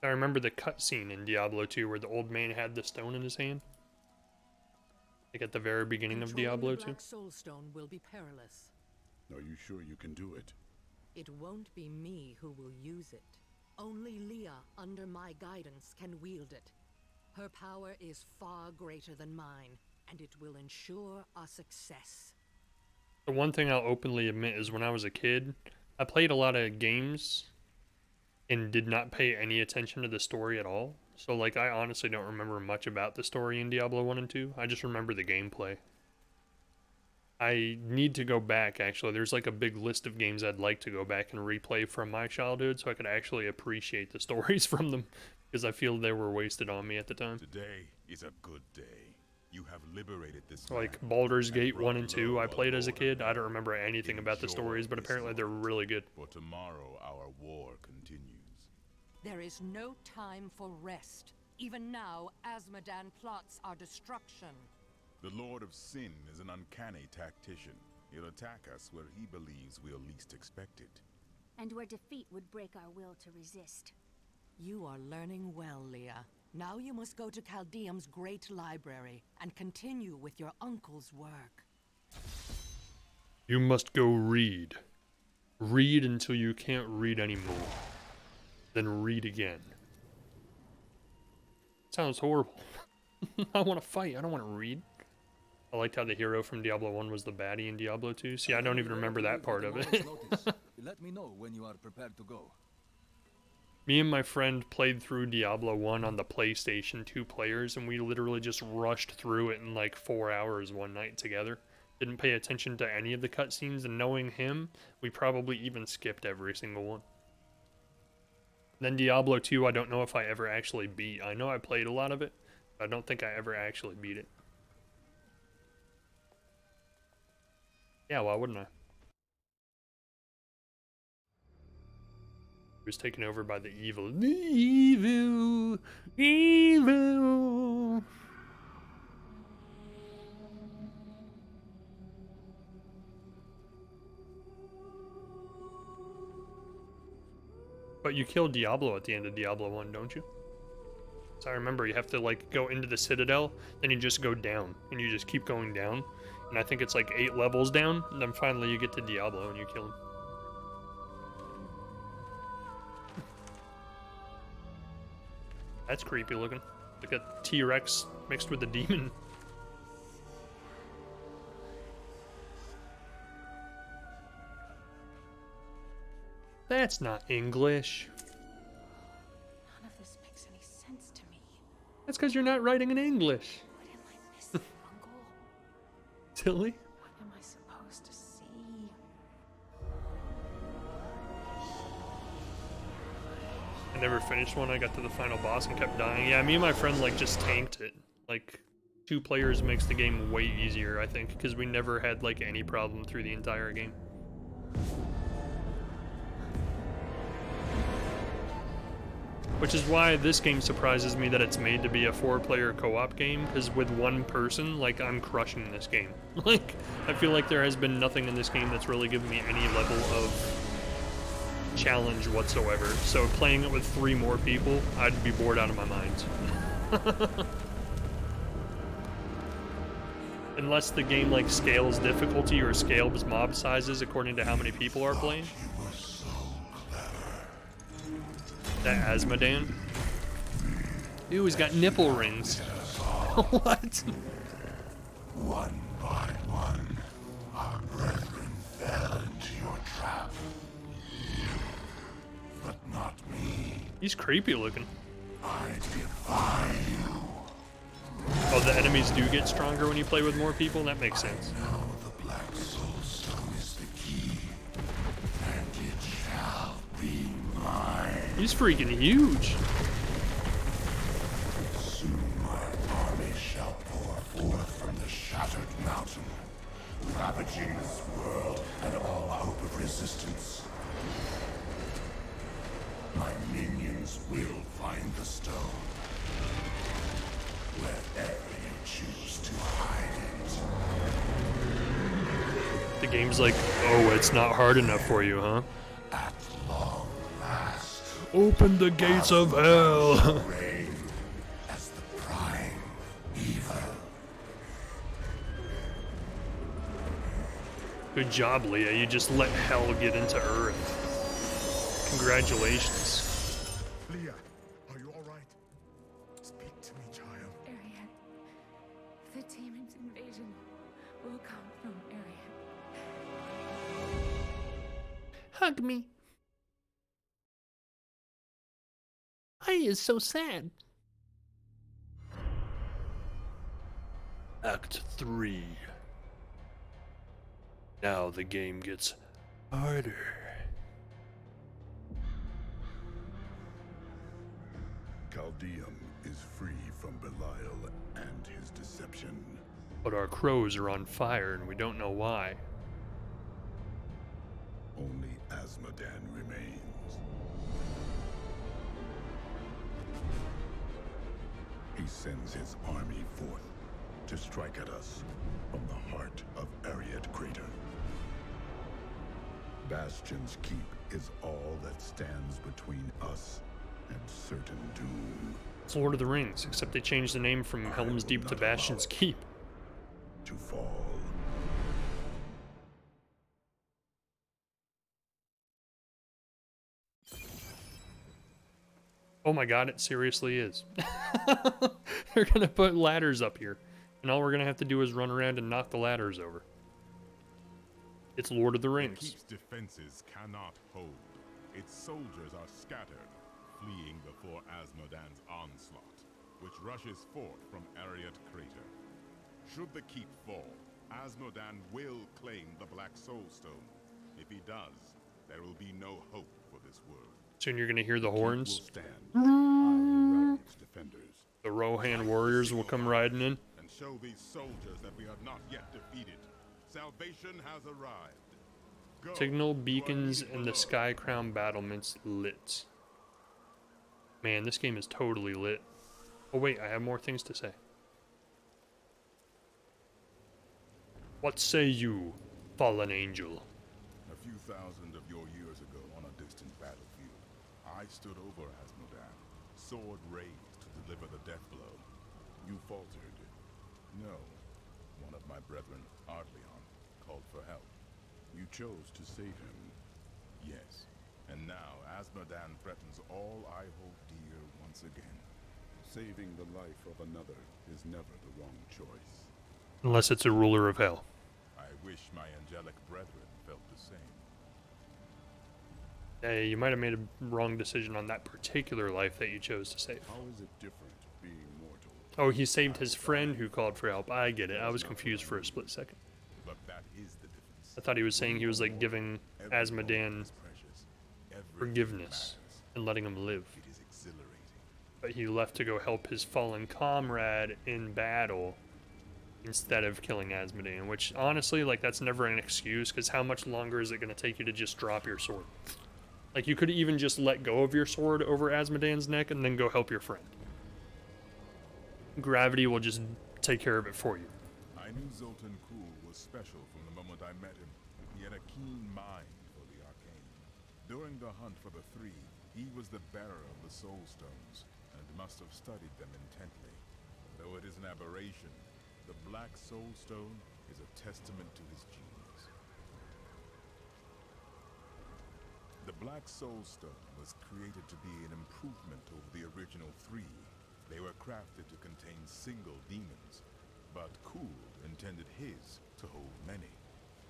I remember the cutscene in Diablo 2 where the old man had the stone in his hand. Like at the very beginning of Controlling Diablo the 2. Black Soulstone will be perilous. Are you sure you can do it? It won't be me who will use it. Only Leah, under my guidance, can wield it. Her power is far greater than mine, and it will ensure our success. The one thing I'll openly admit is when I was a kid, I played a lot of games and did not pay any attention to the story at all. So like I honestly don't remember much about the story in Diablo 1 and 2. I just remember the gameplay. I need to go back actually. There's like a big list of games I'd like to go back and replay from my childhood so I could actually appreciate the stories from them because I feel they were wasted on me at the time. Today is a good day. You have liberated this Like land Baldur's and Gate brought 1 and 2 low I a played as a Lord of kid. I Hell. don't remember anything about the Enjoy stories, but this apparently they're moment, really good. For tomorrow our war continues. There is no time for rest. Even now, Azmodan plots our destruction. The Lord of Sin is an uncanny tactician. He'll attack us where he believes we'll least expect it. And where defeat would break our will to resist. You are learning well, Leah. Now you must go to Caldeum's great library and continue with your uncle's work. You must go read. Read until you can't read anymore. Then read again. Sounds horrible. I want to fight. I don't want to read. I liked how the hero from Diablo 1 was the baddie in Diablo 2. See, I don't even remember that part of it. Let me know when you are prepared to go. Me and my friend played through Diablo 1 on the PlayStation 2 players, and we literally just rushed through it in like 4 hours one night together. Didn't pay attention to any of the cutscenes, and knowing him, we probably even skipped every single one. Then Diablo 2, I don't know if I ever actually beat. I know I played a lot of it, but I don't think I ever actually beat it. Yeah, why wouldn't I? was taken over by the evil. The evil. Evil. But you kill Diablo at the end of Diablo 1, don't you? So I remember you have to like go into the Citadel, then you just go down, and you just keep going down. And I think it's like 8 levels down, and then finally you get to Diablo and you kill him. That's creepy looking. Like a T-Rex mixed with a demon. That's not English. None of this makes any sense to me. That's because you're not writing in English. What am I missing, Uncle? Silly. What am I supposed to see? I never finished one. I got to the final boss and kept dying. Yeah, me and my friend like just tanked it. Like 2 players makes the game way easier, I think, because we never had like any problem through the entire game. Which is why this game surprises me that it's made to be a 4-player co-op game, because with 1 person, like, I'm crushing this game. Like, I feel like there has been nothing in this game that's really given me any level of challenge whatsoever. So playing it with 3 more people, I'd be bored out of my mind. Unless the game, like, scales difficulty or scales mob sizes according to how many people are playing. That Asmodan. Ew, he's got nipple rings. What? One by one, our brethren fell into your trap. But not me. He's creepy looking. I defy you. Oh, the enemies do get stronger when you play with more people? That makes sense. Now the Black Soul Stone is the key, and it shall be mine. He's freaking huge. Soon my army shall pour forth from the shattered mountain, ravaging this world and all hope of resistance. My minions will find the stone, wherever you choose to hide it. The game's like, oh, it's not hard enough for you, huh? At long last. Open the gates of hell. Reign as the prime evil. Good job, Leah. You just let hell get into Earth. Congratulations. Leah, are you alright? Speak to me, child. Arian. The demon's invasion will come from Arian. Hug me. I is so sad. Act 3. Now the game gets harder. Chaldeum is free from Belial and his deception. But our crows are on fire and we don't know why. Only Asmodan remains. He sends his army forth to strike at us from the heart of Ariad Crater. Bastion's Keep is all that stands between us and certain doom. It's Lord of the Rings, except they changed the name from Helm's Deep to Bastion's Keep. To fall. Oh my god, it seriously is. They're gonna put ladders up here, and all we're gonna have to do is run around and knock the ladders over. It's Lord of the Rings. The Keep's defenses cannot hold. Its soldiers are scattered, fleeing before Asmodan's onslaught, which rushes forth from Ariad Crater. Should the Keep fall, Asmodan will claim the Black Soul Stone. If he does, there will be no hope for this world. Soon you're gonna hear the horns. Defenders. The Rohan warriors will come riding in. And show these soldiers that we are not yet defeated. Salvation has arrived. Signal beacons and the Sky Crown battlements lit. Man, this game is totally lit. Oh wait, I have more things to say. What say you, fallen angel? A few thousand of your years ago on a distant battlefield, I stood over Asmodan, sword raised to deliver the death blow. You faltered. No. One of my brethren, Ardleon, called for help. You chose to save him. Yes. And now Asmodan threatens all I hold dear once again. Saving the life of another is never the wrong choice. Unless it's a ruler of hell. I wish my angelic brethren felt the same. Hey, you might have made a wrong decision on that particular life that you chose to save. How is it different being mortal? Oh, he saved his friend who called for help. I get it. I was confused for a split second. But that is the difference. I thought he was saying he was like giving Asmodan forgiveness and letting him live. It is exhilarating. But he left to go help his fallen comrade in battle instead of killing Asmodan, which honestly, like, that's never an excuse, because how much longer is it going to take you to just drop your sword? Like, you could even just let go of your sword over Asmodan's neck and then go help your friend. Gravity will just take care of it for you. I knew Zoltan Kuhl was special from the moment I met him. He had a keen mind for the arcane. During the hunt for the three, he was the bearer of the soul stones, and must have studied them intently. Though it is an aberration, the Black Soul Stone is a testament to his genius. The Black Soul Stone was created to be an improvement over the original three. They were crafted to contain single demons, but Kuhl intended his to hold many.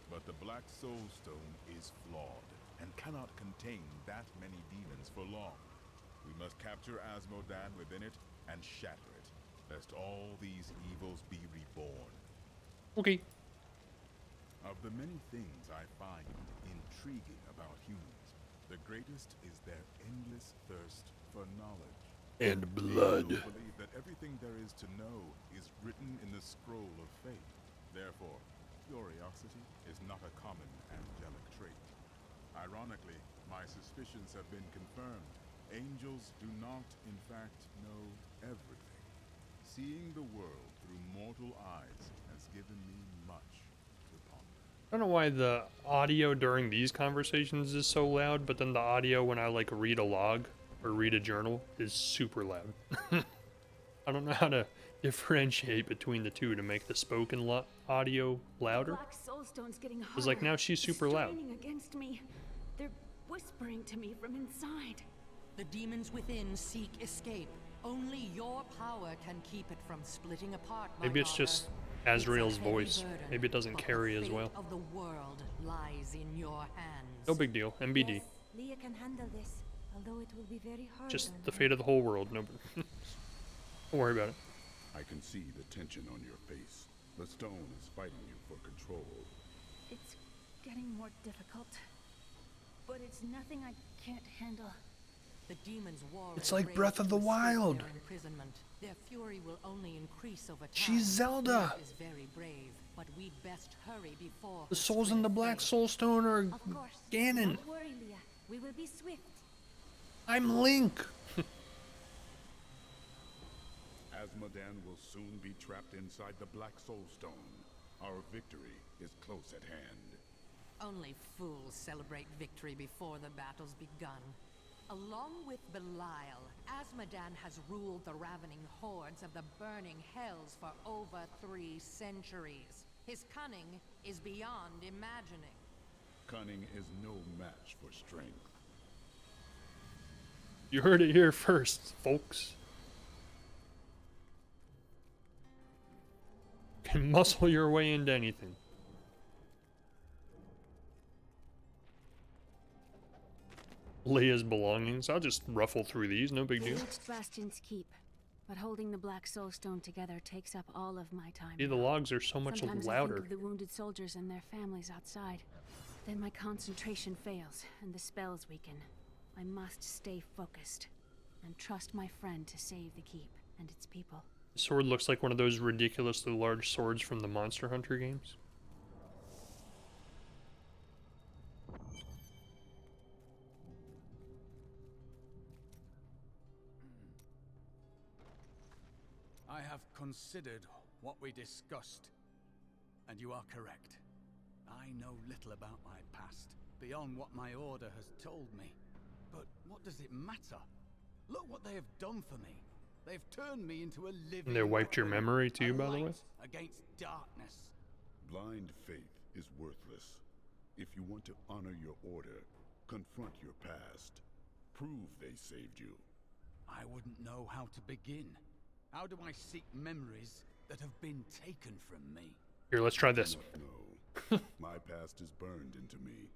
But the Black Soul Stone is flawed, and cannot contain that many demons for long. We must capture Asmodan within it and shatter it, lest all these evils be reborn. Okay. Of the many things I find intriguing about humans, the greatest is their endless thirst for knowledge. And blood. They believe that everything there is to know is written in the scroll of fate. Therefore, curiosity is not a common angelic trait. Ironically, my suspicions have been confirmed. Angels do not, in fact, know everything. Seeing the world through mortal eyes has given me much to ponder. I don't know why the audio during these conversations is so loud, but then the audio when I like read a log or read a journal is super loud. I don't know how to differentiate between the two to make the spoken audio louder. Black Soulstone's getting harder. It's like now she's super loud. Straining against me. They're whispering to me from inside. The demons within seek escape. Only your power can keep it from splitting apart, my Maybe it's daughter. just Azrael's It's a heavy voice. burden, Maybe it doesn't but carry the as fate well. of the world lies in your hands. No big deal. MBD. Yes, Leah can handle this, although it will be very hard. Just on the her. fate of the whole world. No, don't worry about it. I can see the tension on your face. The stone is fighting you for control. It's getting more difficult. But it's nothing I can't handle. The demons war. It's like Breath of the Wild. Their imprisonment. Their fury will only increase over time. She's Zelda. Leah is very brave, but we best hurry before The her souls in the Black Soul Stone are Of course. Ganon. Don't worry, Leah. We will be swift. I'm Link. Asmodan will soon be trapped inside the Black Soul Stone. Our victory is close at hand. Only fools celebrate victory before the battle's begun. Along with Belial, Asmodan has ruled the ravening hordes of the burning hells for over 3 centuries. His cunning is beyond imagining. Cunning is no match for strength. You heard it here first, folks. You can muscle your way into anything. Leah's belongings. I'll just ruffle through these, no big We deal. reached Bastion's keep, but holding the Black Soul Stone together takes up all of my time. See, the logs are so much Sometimes I louder. think of the wounded soldiers and their families outside. Then my concentration fails, and the spells weaken. I must stay focused, and trust my friend to save the keep and its people. The sword looks like one of those ridiculously large swords from the Monster Hunter games. I have considered what we discussed, and you are correct. I know little about my past, beyond what my order has told me. But what does it matter? Look what they have done for me. They've turned me into a living... And they wiped your weapon, memory too, a by the way? light against darkness. Blind faith is worthless. If you want to honor your order, confront your past. Prove they saved you. I wouldn't know how to begin. How do I seek memories that have been taken from me? Here, let's try this. No. My past is burned into me,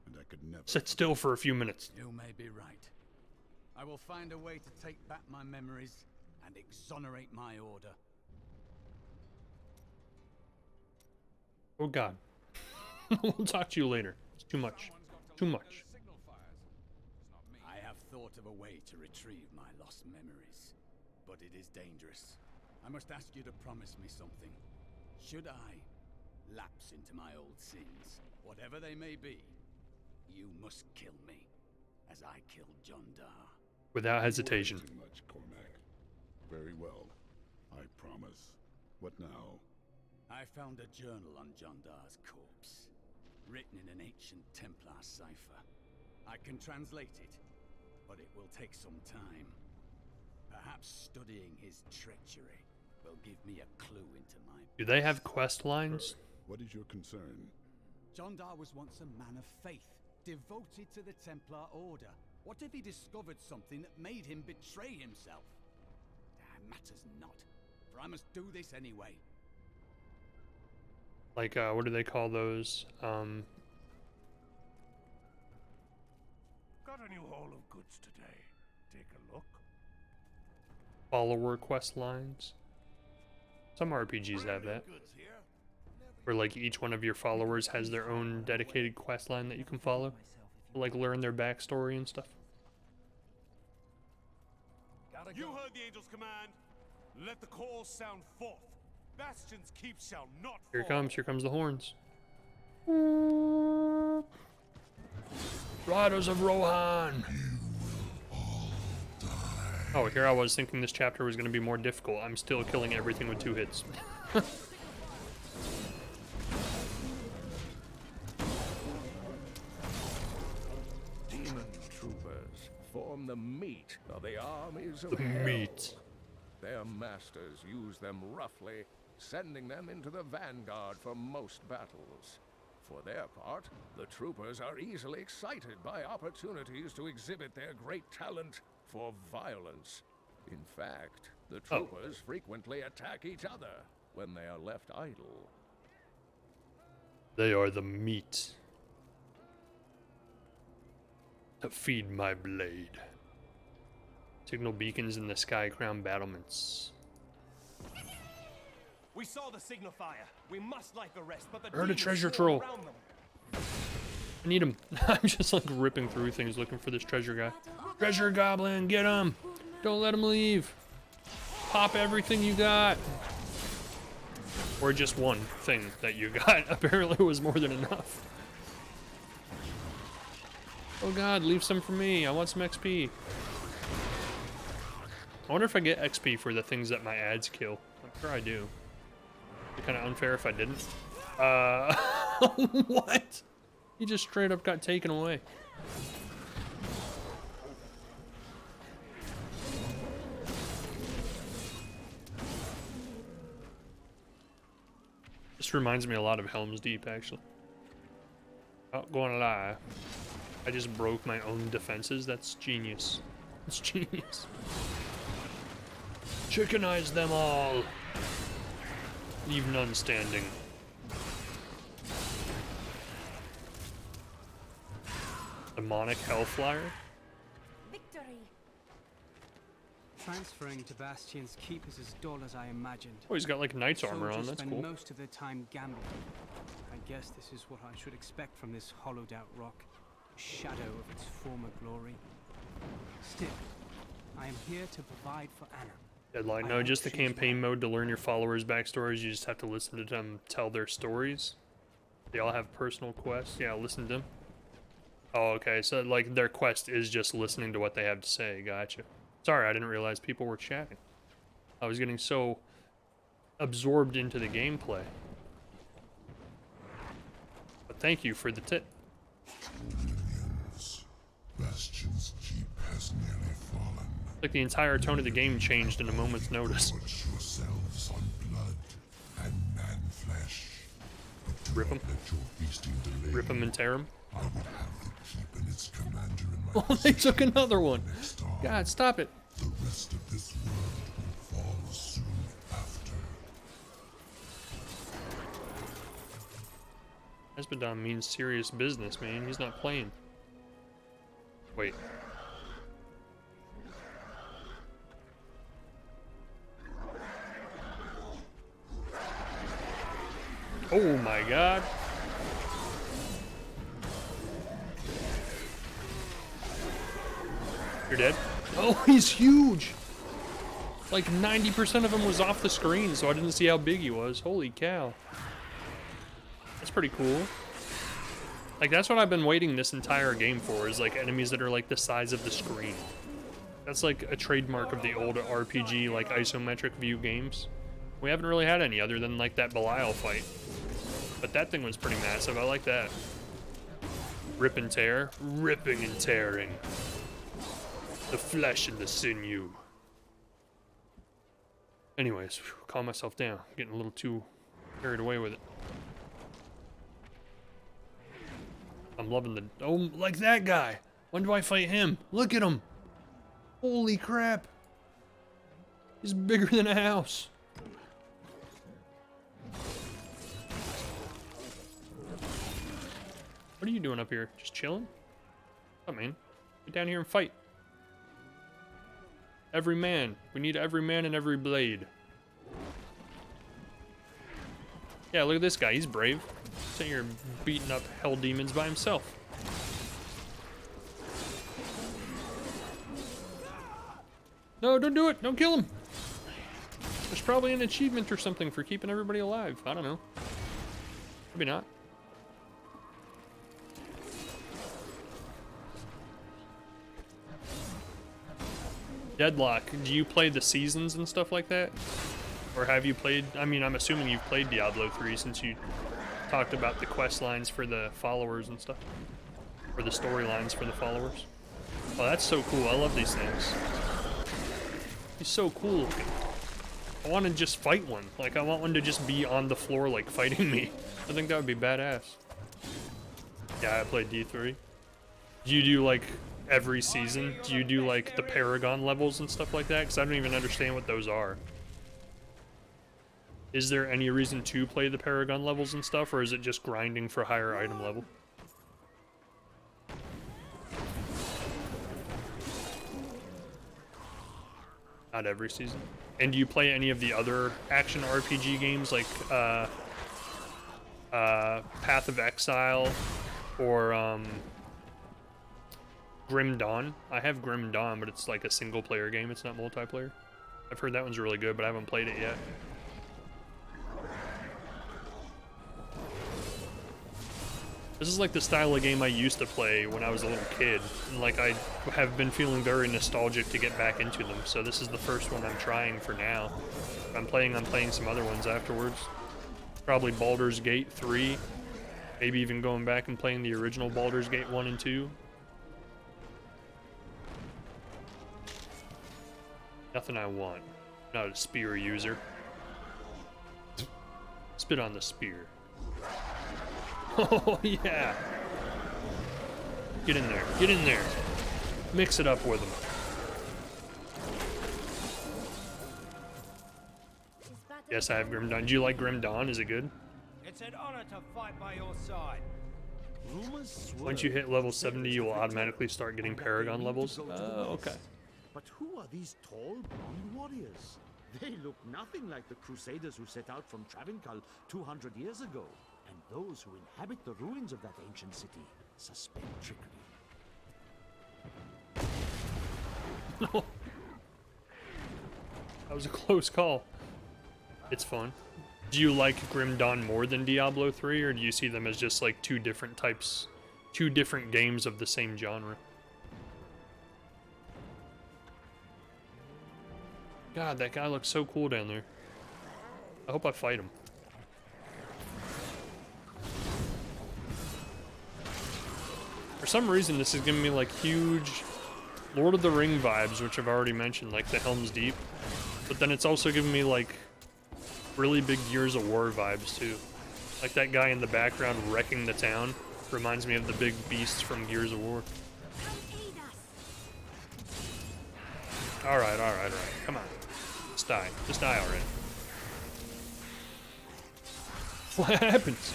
and I could never... Sit still for a few minutes. You may be right. I will find a way to take back my memories and exonerate my order. Oh god. We'll talk to you later. It's too much. Too much. I have thought of a way to retrieve my lost memories, but it is dangerous. I must ask you to promise me something. Should I lapse into my old sins, whatever they may be, you must kill me, as I killed John Dar. Without hesitation. Too much, Cormac. Very well. I promise. What now? I found a journal on John Dar's corpse, written in an ancient Templar cipher. I can translate it, but it will take some time. Perhaps studying his treachery will give me a clue into my... Do they have quest lines? What is your concern? John Dar was once a man of faith, devoted to the Templar Order. What if he discovered something that made him betray himself? Matters not, for I must do this anyway. Like, what do they call those? Got a new haul of goods today. Take a look. Follower quest lines. Some RPGs have that. Where like each one of your followers has their own dedicated quest line that you can follow. Like learn their backstory and stuff. You heard the angel's command. Let the call sound forth. Bastion's keep shall not fall. Here comes the horns. Riders of Rohan! Oh, here I was thinking this chapter was going to be more difficult. I'm still killing everything with 2 hits. Demon troopers form the meat of the armies of The hell. meat. Their masters use them roughly, sending them into the vanguard for most battles. For their part, the troopers are easily excited by opportunities to exhibit their great talent for violence. In fact, the troopers frequently attack each other when they are left idle. They are the meat to feed my blade. Signal beacons in the sky crown battlements. We saw the signal fire. We must light the rest, but the Heard a demons treasure swarm troll. around them. I need him. I'm just like ripping through things looking for this treasure guy. Treasure goblin, get him! Don't let him leave. Pop everything you got. Or just one thing that you got. Apparently it was more than enough. Oh god, leave some for me. I want some XP. I wonder if I get XP for the things that my ads kill. I'm sure I do. It'd be kind of unfair if I didn't. What? He just straight up got taken away. This reminds me a lot of Helm's Deep, actually. Not gonna lie. I just broke my own defenses. That's genius. That's genius. Chickenize them all. Leave none standing. Demonic Hellflyer? Victory! Transferring to Bastion's keep is as dull as I imagined. Oh, he's got like knight's armor on. Soldiers That's spend cool. most of their time gambling. I guess this is what I should expect from this hollowed out rock, a shadow of its former glory. Still, I am here to provide for Anna. Deadline. No, just the campaign mode to learn your followers' backstories. You just have to listen to them tell their stories. They all have personal quests. Yeah, listen to them. Oh, okay. So, like, their quest is just listening to what they have to say. Gotcha. Sorry, I didn't realize people were chatting. I was getting so absorbed into the gameplay. But thank you for the tip. Minions. Bastion's keep has nearly fallen. Like the entire tone of the game changed in a moment's notice. Gorge yourselves on blood and man flesh. But do Rip not 'em. let your feasting delay. Rip 'em and tear 'em. I would have the keep and its commander in my Oh, they took another one. God, stop it. The rest of this world will fall soon after. Espadon means serious business, man. He's not playing. Wait. Oh my god. You're dead? Oh, he's huge! Like 90% of him was off the screen, so I didn't see how big he was. Holy cow. That's pretty cool. Like, that's what I've been waiting this entire game for, is like enemies that are like the size of the screen. That's like a trademark of the old RPG, like isometric view games. We haven't really had any other than like that Belial fight. But that thing was pretty massive, I like that. Rip and tear, ripping and tearing. The flesh and the sinew. Anyways, calm myself down. I'm getting a little too carried away with it. I'm loving the... Oh, like that guy. When do I fight him? Look at him. Holy crap. He's bigger than a house. What are you doing up here? Just chilling? Oh, man. Get down here and fight. Every man. We need every man and every blade. Yeah, look at this guy. He's brave. Sitting here beating up hell demons by himself. No, don't do it. Don't kill him. There's probably an achievement or something for keeping everybody alive. I don't know. Maybe not. Deadlock, do you play the seasons and stuff like that? Or have you played, I mean, I'm assuming you've played Diablo 3 since you talked about the quest lines for the followers and stuff. Or the storylines for the followers. Oh, that's so cool. I love these things. He's so cool looking. I want to just fight one. Like, I want one to just be on the floor, like, fighting me. I think that would be badass. Yeah, I played D3. Do you do, like... every season? Do you do like the Paragon levels and stuff like that? Because I don't even understand what those are. Is there any reason to play the Paragon levels and stuff, or is it just grinding for higher item level? Not every season. And do you play any of the other action RPG games like Path of Exile or Grim Dawn? I have Grim Dawn, but it's like a single player game, it's not multiplayer. I've heard that one's really good, but I haven't played it yet. This is like the style of game I used to play when I was a little kid, and like I have been feeling very nostalgic to get back into them, so this is the first one I'm trying for now. If I'm playing some other ones afterwards. Probably Baldur's Gate 3, maybe even going back and playing the original Baldur's Gate 1 and 2. Nothing I want. Not a spear user. Spit on the spear. Oh, yeah. Get in there. Get in there. Mix it up with them. Yes, I have Grim Dawn. Do you like Grim Dawn? Is it good? It's an honor to fight by your side. Once you hit level 70, you will automatically start getting Paragon levels. Oh, okay. But who are these tall, blonde warriors? They look nothing like the crusaders who set out from Travincal 200 years ago. And those who inhabit the ruins of that ancient city suspect trickery. That was a close call. It's fun. Do you like Grim Dawn more than Diablo 3, or do you see them as just like two different types, two different games of the same genre? God, that guy looks so cool down there. I hope I fight him. For some reason, this is giving me like huge Lord of the Ring vibes, which I've already mentioned, like the Helm's Deep. But then it's also giving me like really big Gears of War vibes too. Like that guy in the background wrecking the town reminds me of the big beasts from Gears of War. Alright, alright, alright. Come on. Just die. Just die already. What happens?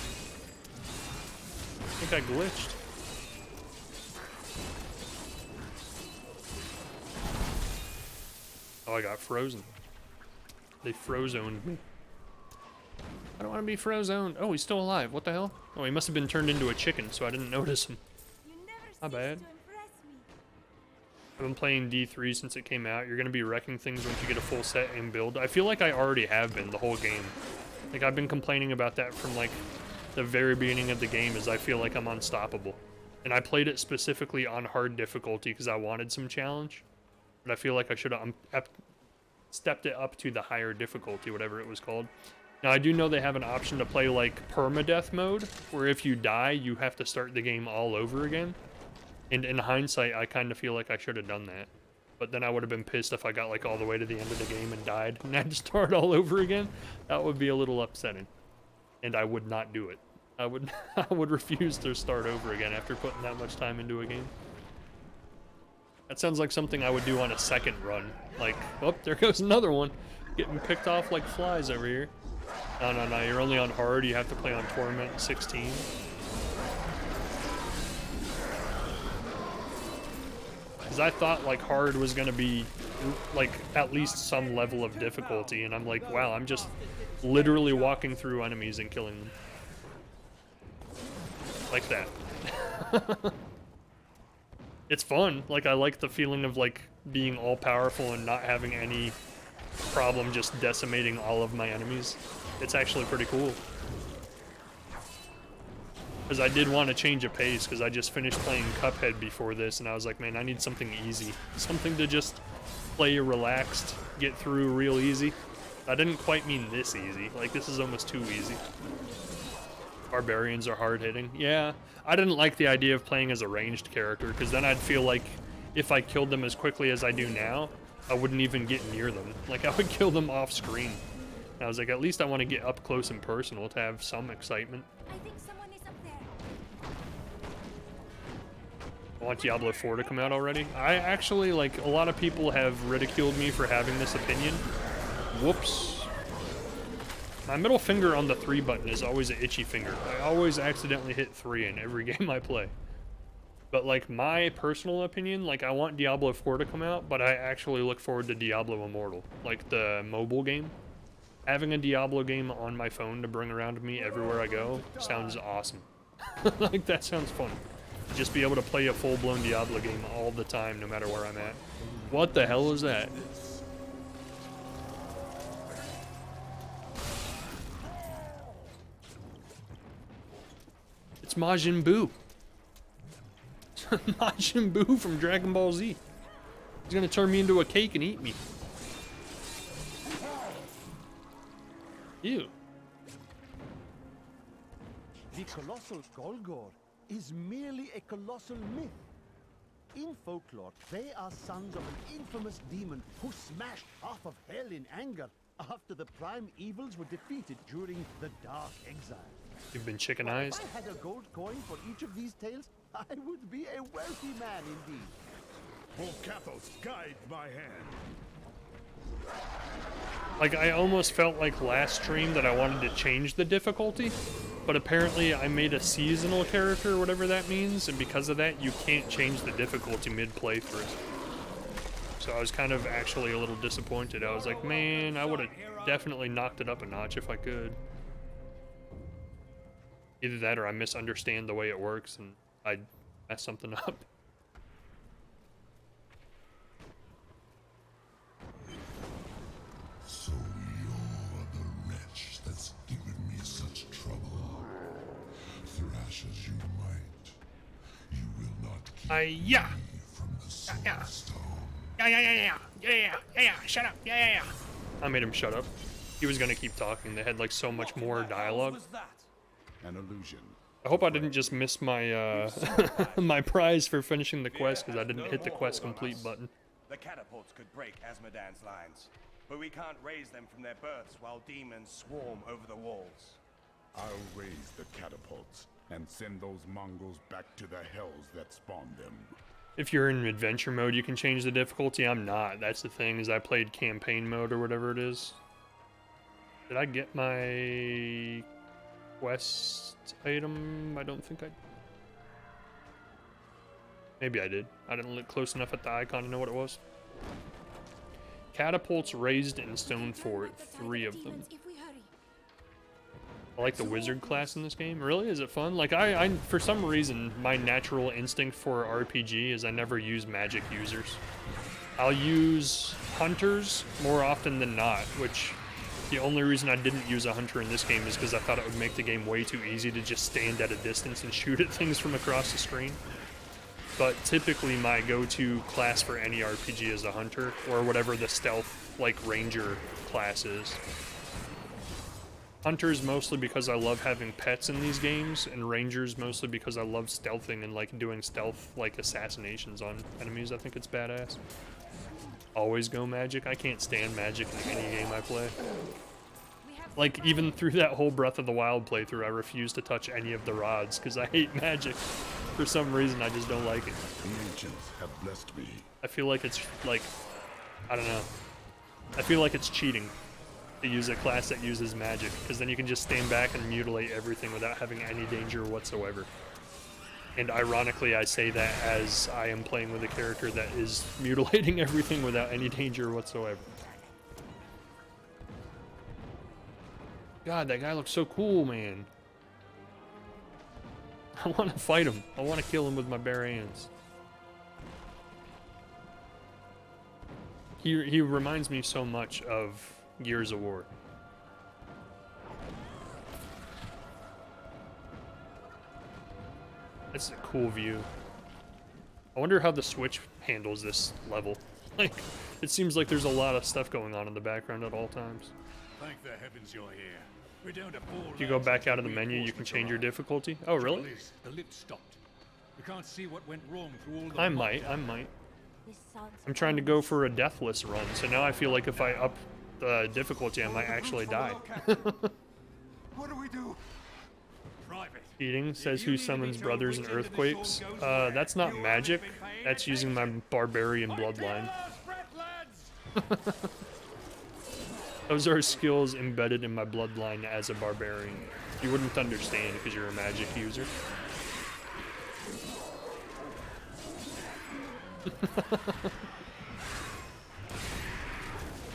I think I glitched. Oh, I got frozen. They frozoned me. I don't want to be frozoned. Oh, he's still alive. What the hell? Oh, he must have been turned into a chicken, so I didn't notice him. Not bad. I've been playing D3 since it came out. You're going to be wrecking things once you get a full set and build. I feel like I already have been the whole game. Like, I've been complaining about that from, like, the very beginning of the game, is I feel like I'm unstoppable. And I played it specifically on hard difficulty because I wanted some challenge. But I feel like I should have stepped it up to the higher difficulty, whatever it was called. Now, I do know they have an option to play, like, permadeath mode, where if you die, you have to start the game all over again. And in hindsight, I kind of feel like I should have done that. But then I would have been pissed if I got, like, all the way to the end of the game and died and had to start all over again. That would be a little upsetting. And I would not do it. I would refuse to start over again after putting that much time into a game. That sounds like something I would do on a second run. Like, oh, there goes another one. Getting picked off like flies over here. No, no, no, you're only on hard. You have to play on Torment 16. Because I thought, like, hard was going to be, like, at least some level of difficulty. And I'm like, wow, I'm just literally walking through enemies and killing them. Like that. It's fun. Like, I like the feeling of, like, being all-powerful and not having any problem just decimating all of my enemies. It's actually pretty cool. Because I did want to change a pace, because I just finished playing Cuphead before this, and I was like, man, I need something easy. Something to just play relaxed, get through real easy. I didn't quite mean this easy. Like, this is almost too easy. Barbarians are hard-hitting. Yeah, I didn't like the idea of playing as a ranged character, because then I'd feel like if I killed them as quickly as I do now, I wouldn't even get near them. Like, I would kill them off-screen. I was like, at least I want to get up close and personal to have some excitement. I think someone is up there. I want Diablo 4 to come out already. I actually, like, a lot of people have ridiculed me for having this opinion. Whoops. My middle finger on the 3 button is always an itchy finger. I always accidentally hit 3 in every game I play. But, like, my personal opinion, like, I want Diablo 4 to come out, but I actually look forward to Diablo Immortal, like the mobile game. Having a Diablo game on my phone to bring around with me everywhere I go sounds awesome. Like, that sounds fun. Just be able to play a full-blown Diablo game all the time, no matter where I'm at. What the hell is that? It's Majin Buu. Majin Buu from Dragon Ball Z. He's gonna turn me into a cake and eat me. Ew. The colossal Golgor is merely a colossal myth. In folklore, they are sons of an infamous demon who smashed half of hell in anger after the prime evils were defeated during the Dark Exile. You've been chickenized. If I had a gold coin for each of these tales, I would be a wealthy man indeed. Volcathos, guide my hand. Like, I almost felt like last stream that I wanted to change the difficulty, but apparently I made a seasonal character, whatever that means, and because of that, you can't change the difficulty mid-playthrough. So I was kind of actually a little disappointed. I was like, man, I would have definitely knocked it up a notch if I could. Either that or I misunderstand the way it works and I mess something up. So you're the wretch that's given me such trouble. Thrash as you might, you will not keep Yeah. me from the Soul Stone. Yeah. Shut up. Yeah. I made him shut up. he was gonna keep talking. They had like so much more dialogue. An illusion. I hope I didn't just miss my my prize for finishing the quest because I didn't hit the quest complete button. The catapults could break Asmodan's lines, but we can't raise them from their berths while demons swarm over the walls. I'll raise the catapults and send those Mongols back to the hells that spawned them. If you're in adventure mode, you can change the difficulty. I'm not. That's the thing, is I played campaign mode or whatever it is. Did I get my quest item? I don't think I... Maybe I did. I didn't look close enough at the icon to know what it was. Catapults raised in stone fort, 3 of them. I like the wizard class in this game. Really? Is it fun? Like, I for some reason, my natural instinct for RPG is I never use magic users. I'll use hunters more often than not, which the only reason I didn't use a hunter in this game is because I thought it would make the game way too easy to just stand at a distance and shoot at things from across the screen. But typically my go-to class for any RPG is a hunter, or whatever the stealth, like, ranger class is. Hunters mostly because I love having pets in these games, and rangers mostly because I love stealthing and, like, doing stealth, like, assassinations on enemies. I think it's badass. Always go magic. I can't stand magic in any game I play. Like, even through that whole Breath of the Wild playthrough, I refuse to touch any of the rods, because I hate magic. For some reason, I just don't like it. The ancients have blessed me. I feel like it's, like, I don't know. I feel like it's cheating to use a class that uses magic, because then you can just stand back and mutilate everything without having any danger whatsoever. And ironically, I say that as I am playing with a character that is mutilating everything without any danger whatsoever. God, that guy looks so cool, man. I want to fight him. I want to kill him with my bare hands. He reminds me so much of Gears of War. That's a cool view. I wonder how the Switch handles this level. Like, it seems like there's a lot of stuff going on in the background at all times. Thank the heavens you're here. We're down to 4 If you go back out of the menu, you can change your difficulty. Oh, really? The lift stopped. We can't see what went wrong through all the I might. I'm trying to go for a deathless run, so now I feel like if I up the difficulty, I might actually die. What do we do? Private. Eating says who summons brothers and earthquakes. That's not magic. That's using my barbarian bloodline. Those are skills embedded in my bloodline as a barbarian. You wouldn't understand because you're a magic user.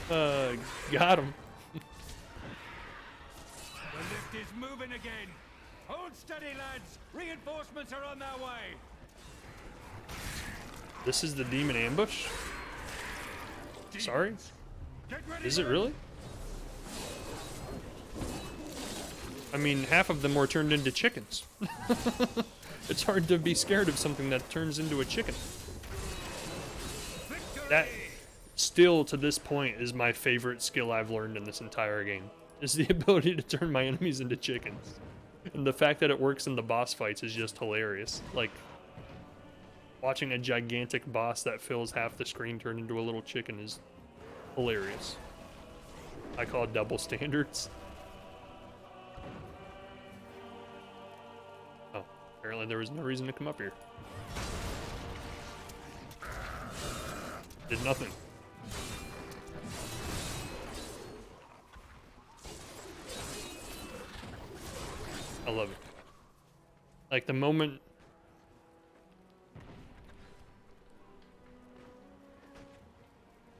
Got him. The lift is moving again. Hold steady, lads. Reinforcements are on their way. This is the demon ambush? Sorry? Is it really? I mean, half of them were turned into chickens. It's hard to be scared of something that turns into a chicken. That, still to this point, is my favorite skill I've learned in this entire game. Is the ability to turn my enemies into chickens. And the fact that it works in the boss fights is just hilarious. Like, watching a gigantic boss that fills half the screen turn into a little chicken is hilarious. I call it double standards. Oh, apparently there was no reason to come up here. Did nothing. I love it. Like, the moment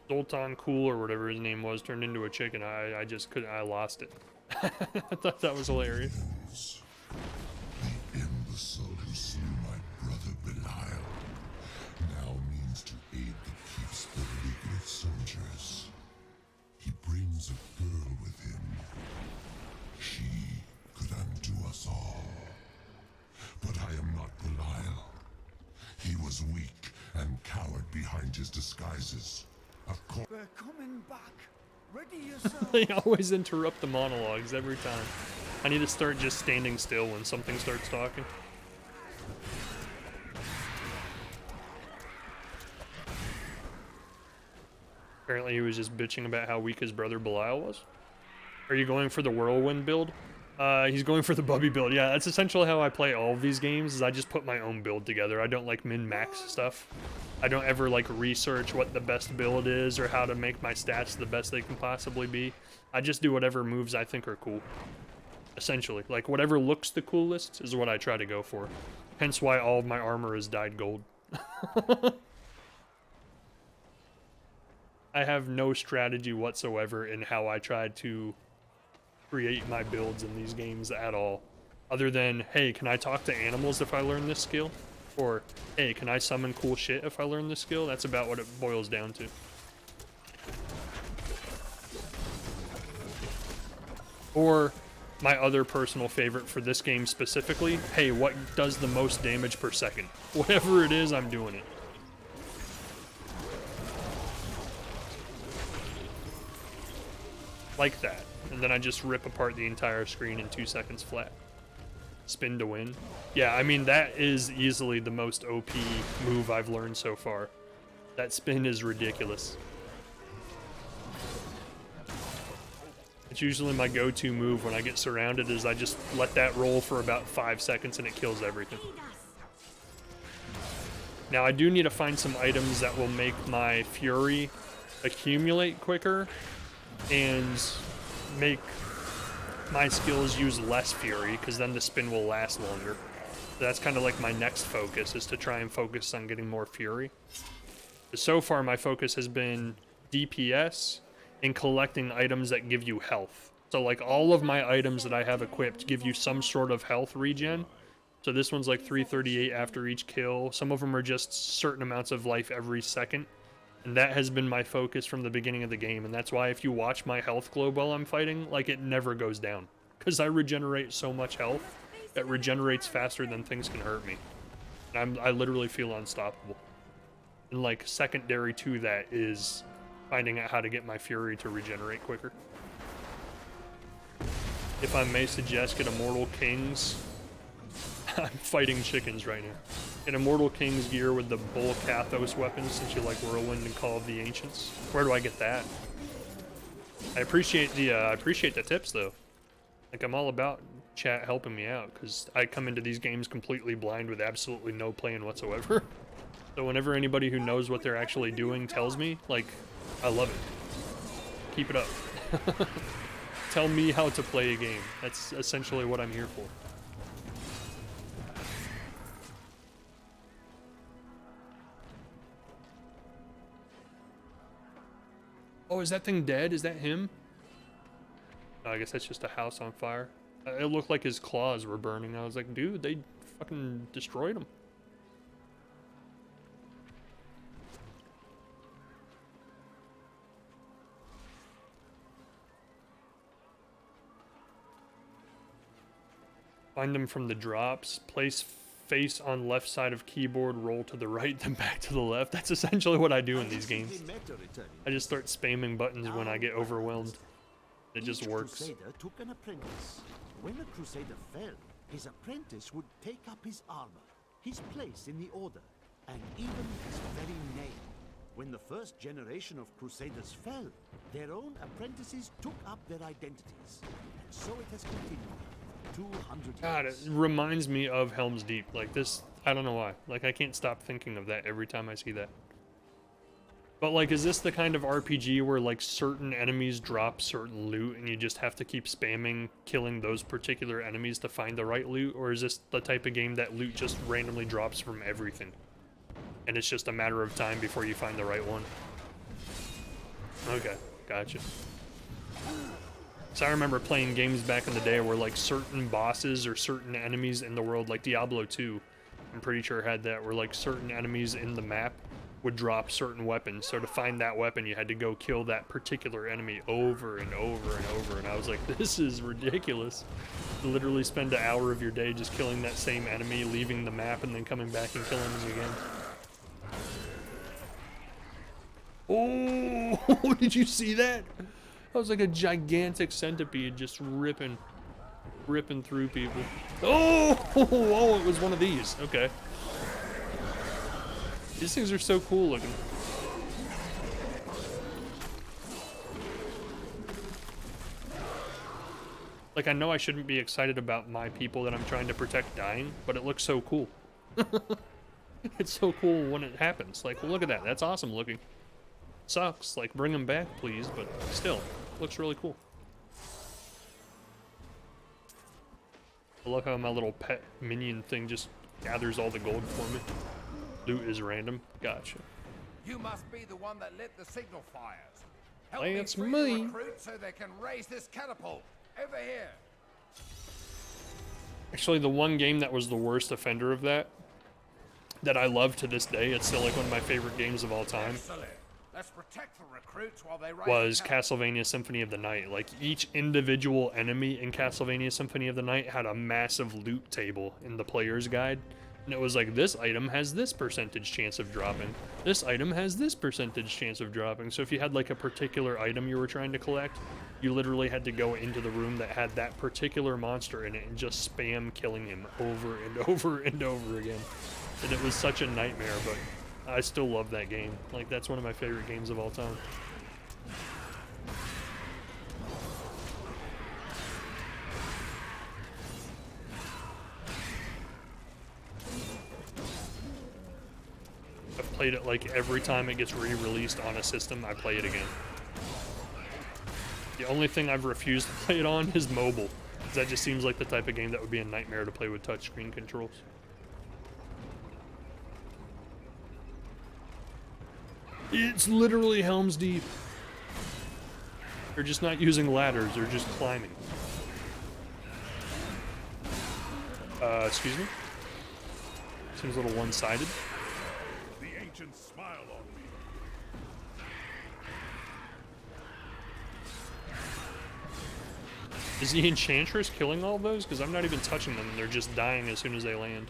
Zoltan Cool or whatever his name was turned into a chicken, I just couldn't, I lost it. I thought that was hilarious. The imbecile who slew my brother Belial now means to aid the keep's beleaguered soldiers. He brings a girl with him. She could undo us all. But I am not Belial. He was weak and cowered behind his disguises. Of course. We're coming back. Ready yourself. They always interrupt the monologues every time. I need to start just standing still when something starts talking. Apparently he was just bitching about how weak his brother Belial was. Are you going for the whirlwind build? He's going for the Bubby build. Yeah, that's essentially how I play all of these games, is I just put my own build together. I don't like min-max stuff. I don't ever like research what the best build is or how to make my stats the best they can possibly be. I just do whatever moves I think are cool. Essentially, like whatever looks the coolest is what I try to go for. Hence why all of my armor is dyed gold. I have no strategy whatsoever in how I try to create my builds in these games at all. Other than, hey, can I talk to animals if I learn this skill? Or, hey, can I summon cool shit if I learn this skill? That's about what it boils down to. Or, my other personal favorite for this game specifically, hey, what does the most damage per second? Whatever it is, I'm doing it. Like that. And then I just rip apart the entire screen in 2 seconds flat. Spin to win. Yeah, I mean, that is easily the most OP move I've learned so far. That spin is ridiculous. It's usually my go-to move when I get surrounded, is I just let that roll for about 5 seconds and it kills everything. Now, I do need to find some items that will make my Fury accumulate quicker and make my skills use less Fury, because then the spin will last longer. So that's kind of like my next focus, is to try and focus on getting more Fury. So far, my focus has been DPS and collecting items that give you health. So like all of my items that I have equipped give you some sort of health regen. So this one's like 338 after each kill. Some of them are just certain amounts of life every second. And that has been my focus from the beginning of the game. And that's why if you watch my health globe while I'm fighting, like it never goes down. Because I regenerate so much health that regenerates faster than things can hurt me. And I literally feel unstoppable. And like secondary to that is finding out how to get my Fury to regenerate quicker. If I may suggest, get Immortal Kings. I'm fighting chickens right now. Get Immortal King's gear with the Bull Kathos weapons, since you like Whirlwind and Call of the Ancients. Where do I get that? I appreciate the tips though. Like, I'm all about chat helping me out, because I come into these games completely blind with absolutely no plan whatsoever. So whenever anybody who knows what they're actually doing tells me, like, I love it. Keep it up. Tell me how to play a game. That's essentially what I'm here for. Oh, is that thing dead? Is that him? Oh, I guess that's just a house on fire. It looked like his claws were burning. I was like, dude, they fucking destroyed him. Find them from the drops. Place face on left side of keyboard, roll to the right, then back to the left. That's essentially what I do in these games. I just start spamming buttons when I get overwhelmed. It just works. Crusader took an apprentice. When a crusader fell, his apprentice would take up his armor, his place in the order, and even his very name. When the first generation of crusaders fell, their own apprentices took up their identities. And so it has continued. 200 years. God, it reminds me of Helm's Deep. Like this, I don't know why. Like, I can't stop thinking of that every time I see that. But like, is this the kind of RPG where like certain enemies drop certain loot and you just have to keep spamming killing those particular enemies to find the right loot? Or is this the type of game that loot just randomly drops from everything? And it's just a matter of time before you find the right one? Okay, gotcha. So I remember playing games back in the day where like certain bosses or certain enemies in the world, like Diablo 2, I'm pretty sure had that, where like certain enemies in the map would drop certain weapons. So to find that weapon, you had to go kill that particular enemy over and over and over. And I was like, this is ridiculous. You literally spend an hour of your day just killing that same enemy, leaving the map, and then coming back and killing them again. Oh, did you see that? That was like a gigantic centipede just ripping through people. Oh, oh, it was one of these. Okay. These things are so cool looking. Like, I know I shouldn't be excited about my people that I'm trying to protect dying, but it looks so cool. It's so cool when it happens. Like, look at that. That's awesome looking. Sucks. Like, bring them back, please, but still, looks really cool. I love how my little pet minion thing just gathers all the gold for me. Loot is random. Gotcha. You must be the one that lit the signal fires. Help That's me free me. the recruit so they can raise this catapult. Over here. Actually, the one game that was the worst offender of that I love to this day, it's still like one of my favorite games of all time, Excellent. Let's protect the recruits while they raise was the catapult. Castlevania Symphony of the Night. Like, each individual enemy in Castlevania Symphony of the Night had a massive loot table in the player's guide. And it was like, this item has this percentage chance of dropping. This item has this percentage chance of dropping. So if you had like a particular item you were trying to collect, you literally had to go into the room that had that particular monster in it and just spam killing him over and over and over again. And it was such a nightmare, but I still love that game. Like, that's one of my favorite games of all time. I've played it like every time it gets re-released on a system, I play it again. The only thing I've refused to play it on is mobile, because that just seems like the type of game that would be a nightmare to play with touchscreen controls. It's literally Helm's Deep. They're just not using ladders, they're just climbing. Excuse me? Seems a little one-sided. The ancients smile on me. Is the Enchantress killing all those? Because I'm not even touching them, and they're just dying as soon as they land.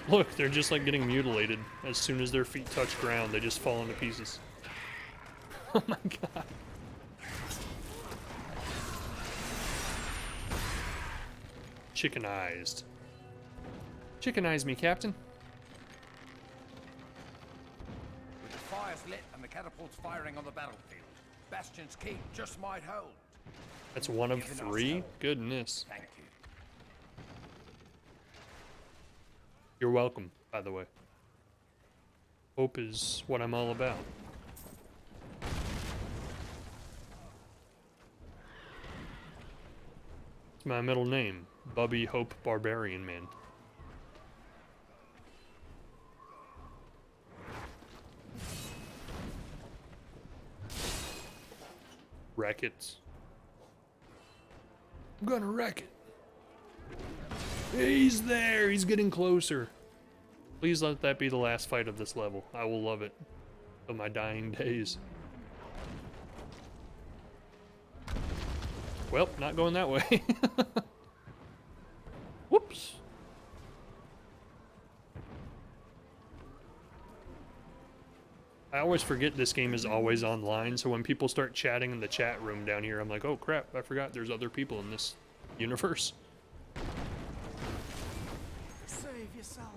Look, they're just like getting mutilated. As soon as their feet touch ground, they just fall into pieces. Oh my god. Chickenized. Chickenize me, Captain. With the fires lit and the catapults firing on the battlefield, Bastion's keep just might hold. That's one of three? Goodness. Thank you. You're welcome, by the way. Hope is what I'm all about. It's my middle name, Bubby Hope Barbarian Man. Wreck it. I'm gonna wreck it. He's there! He's getting closer. Please let that be the last fight of this level. I will love it. Till my dying days. Well, not going that way. Whoops. I always forget this game is always online, so when people start chatting in the chat room down here, I'm like, oh crap, I forgot there's other people in this universe. Save yourself.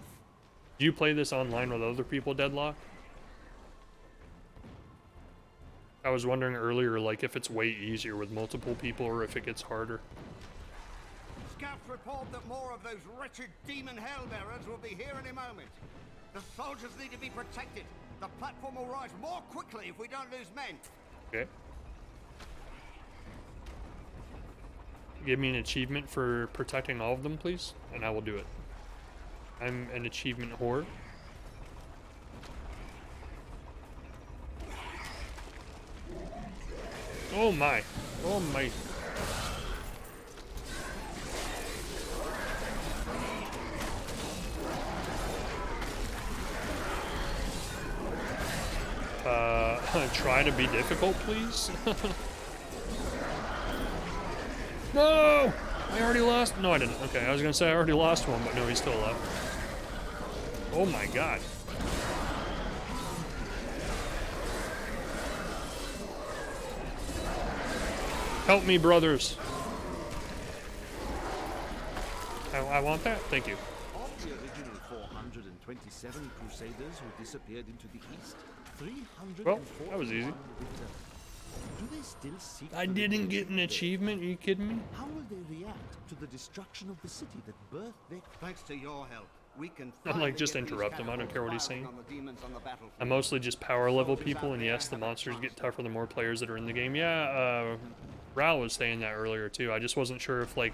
Do you play this online with other people, Deadlock? I was wondering earlier, like, if it's way easier with multiple people or if it gets harder. Scouts report that more of those wretched demon hellbearers will be here any moment. The soldiers need to be protected. The platform will rise more quickly if we don't lose men. Okay. Give me an achievement for protecting all of them, please, and I will do it. I'm an achievement whore. Oh my. Oh my. Try to be difficult, please. No! I already lost. No, I didn't. Okay, I was gonna say I already lost one, but no, he's still alive. Oh my god. Help me, brothers. I want that. Thank you. Of the original 427 Crusaders who disappeared into the east, 341 Well, that was easy. returned. Do they still seek I the didn't get an redemption achievement. Are you kidding me? there? How will they react to the destruction of the city that birthed their... Thanks to your help, we can I'm like, just interrupt him. I don't care what he's saying. I mostly just power level people, and yes, the monsters get tougher the more players that are in the game. Yeah, Ral was saying that earlier too. I just wasn't sure if like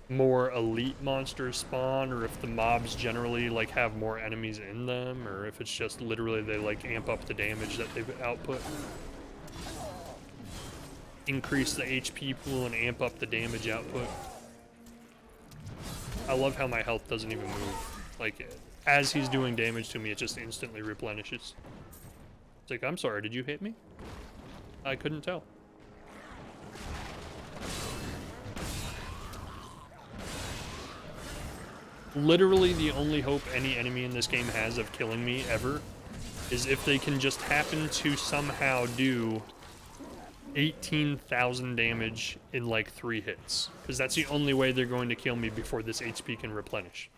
more elite monsters spawn, or if the mobs generally like have more enemies in them, or if it's just literally they like amp up the damage that they output. Increase the HP pool and amp up the damage output. I love how my health doesn't even move. Like, as he's doing damage to me, it just instantly replenishes. It's like, I'm sorry, did you hit me? I couldn't tell. Literally the only hope any enemy in this game has of killing me ever is if they can just happen to somehow do 18,000 damage in like 3 hits, because that's the only way they're going to kill me before this HP can replenish.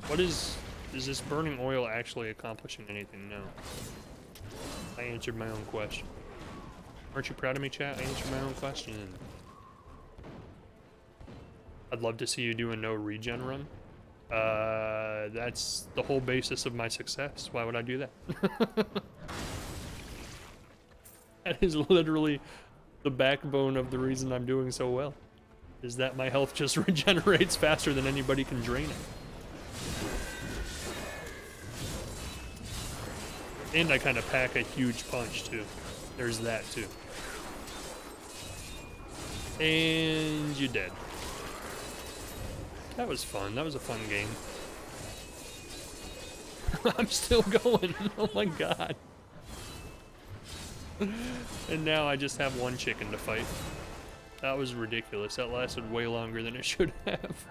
What is this burning oil actually accomplishing anything? No. I answered my own question. Aren't you proud of me, chat? I answered my own question. I'd love to see you do a no regen run. That's the whole basis of my success. Why would I do that? That is literally the backbone of the reason I'm doing so well. Is that my health just regenerates faster than anybody can drain it. And I kind of pack a huge punch too. There's that too. And you're dead. That was fun. That was a fun game. I'm still going. Oh my god. And now I just have one chicken to fight. That was ridiculous. That lasted way longer than it should have.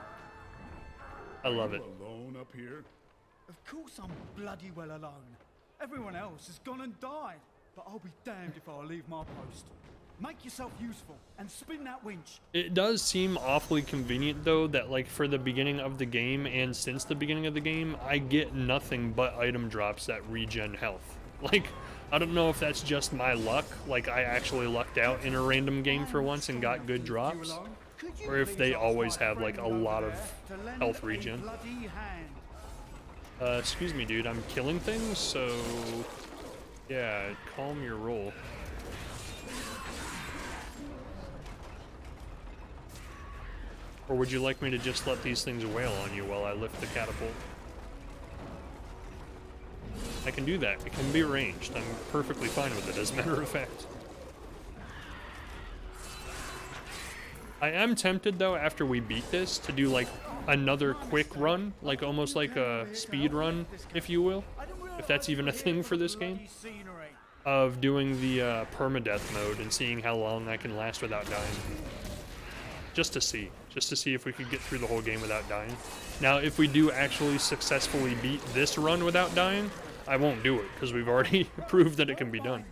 I love it. Alone up here? Of course I'm bloody well alone. Everyone else has gone and died. But I'll be damned if I'll leave my post. Make yourself useful and spin that winch. It does seem awfully convenient though that like for the beginning of the game and since the beginning of the game, I get nothing but item drops that regen health. Like, I don't know if that's just my luck, like I actually lucked out in a random game for once and got good drops, or if they always have like a lot of health regen. Excuse me dude, I'm killing things, so yeah, calm your roll. Or would you like me to just let these things wail on you while I lift the catapult? I can do that. It can be arranged. I'm perfectly fine with it, as a matter of fact. I am tempted, though, after we beat this, to do, like, another quick run. Like, almost like a speed run, if you will. If that's even a thing for this game. Of doing the permadeath mode and seeing how long I can last without dying. Just to see if we could get through the whole game without dying. Now, if we do actually successfully beat this run without dying, I won't do it, because we've already proved that it can be done.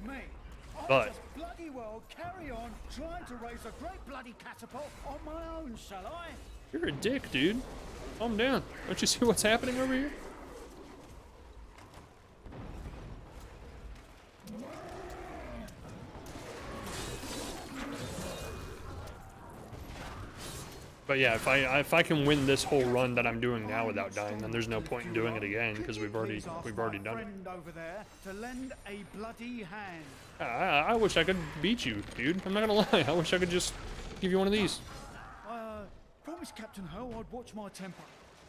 But Bloody well carry on trying to raise a great bloody catapult on my own, shall I? you're a dick, dude. Calm down. Don't you see what's happening over here? But yeah, if I can win this whole run that I'm doing now without dying, then there's no point in doing it again because we've already done it. Over there to lend a bloody hand. I wish I could beat you, dude. I'm not gonna lie. I wish I could just give you one of these. Promise Captain Ho I'd watch my temper.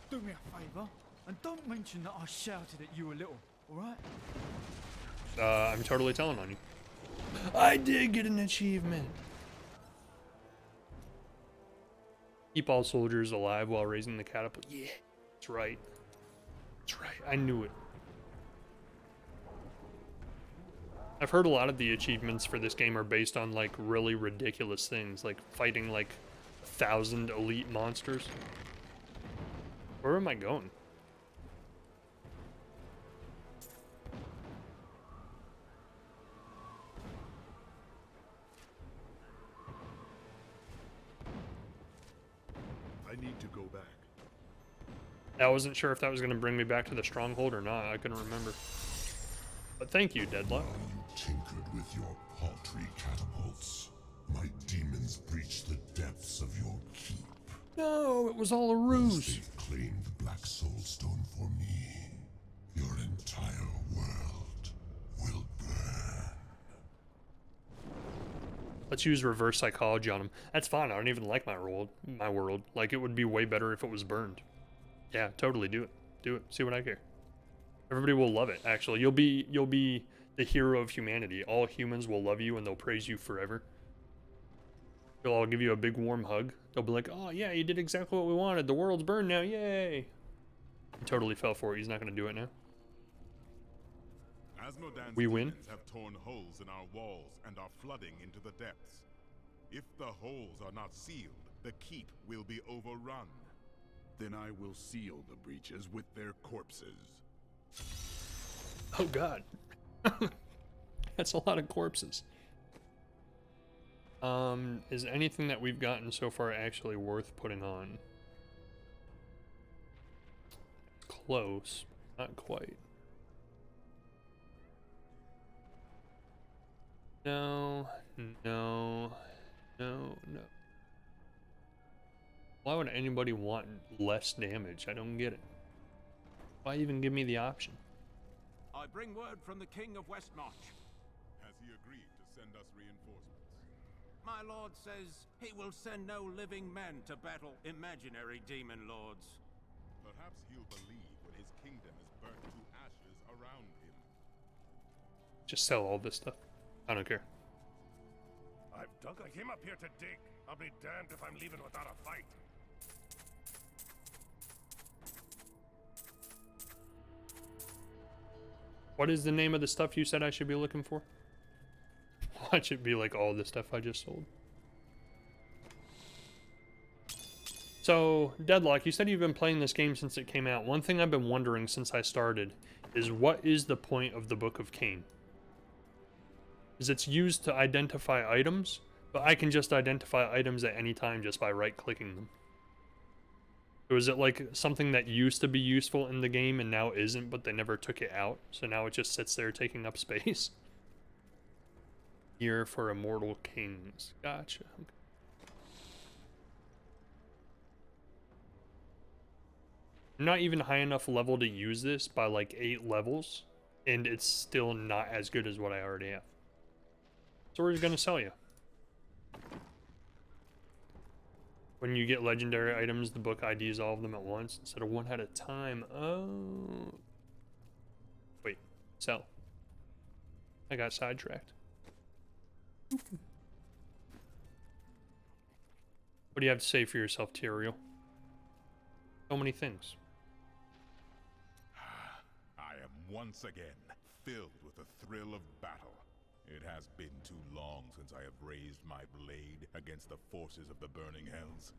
Do me a favour and don't mention that I shouted at you a little, all right? I'm totally telling on you. I did get an achievement. Keep all soldiers alive while raising the catapult. Yeah, that's right. That's right. I knew it. I've heard a lot of the achievements for this game are based on like really ridiculous things, like fighting like 1,000 elite monsters. Where am I going? I need to go back. I wasn't sure if that was going to bring me back to the stronghold or not. I couldn't remember. But thank you, Deadlock. While you tinkered with your paltry catapults, my demons breached the depths of your keep. No, it was all a ruse. They've claimed the Black Soul Stone for me. Your entire world will burn. Let's use reverse psychology on him. That's fine. I don't even like my world. Like, it would be way better if it was burned. Yeah, totally do it. Do it. See what I care. Everybody will love it, actually. You'll be the hero of humanity. All humans will love you and they'll praise you forever. They'll all give you a big warm hug. They'll be like, oh yeah, you did exactly what we wanted. The world's burned now, yay. He totally fell for it. He's not going to do it now. Asmodan's We win. demons have torn holes in our walls and are flooding into the depths. If the holes are not sealed, the keep will be overrun. Then I will seal the breaches with their corpses. Oh god. That's a lot of corpses. Is anything that we've gotten so far actually worth putting on? Close, not quite. No, no, no, no. Why would anybody want less damage? I don't get it. Why even give me the option? I bring word from the King of Westmarch. Has he agreed to send us reinforcements? My lord says he will send no living men to battle imaginary demon lords. Perhaps he'll believe when his kingdom is burnt to ashes around him. Just sell all this stuff. I don't care. I came up here to dig. I'll be damned if I'm leaving without a fight. What is the name of the stuff you said I should be looking for? Watch it be like all the stuff I just sold. So, Deadlock, you said you've been playing this game since it came out. One thing I've been wondering since I started is what is the point of the Book of Cain? Is it's used to identify items, but I can just identify items at any time just by right-clicking them. Or is it like something that used to be useful in the game and now isn't, but they never took it out, so now it just sits there taking up space? Here for Immortal Kings. Gotcha. Okay. I'm not even high enough level to use this by like 8 levels, and it's still not as good as what I already have. So we're just gonna sell you. When you get legendary items, the book IDs all of them at once instead of one at a time. Oh. Wait. Sell. I got sidetracked. What do you have to say for yourself, Tyrael? So many things. I am once again filled with the thrill of battle. It has been too long since I have raised my blade against the forces of the burning hells.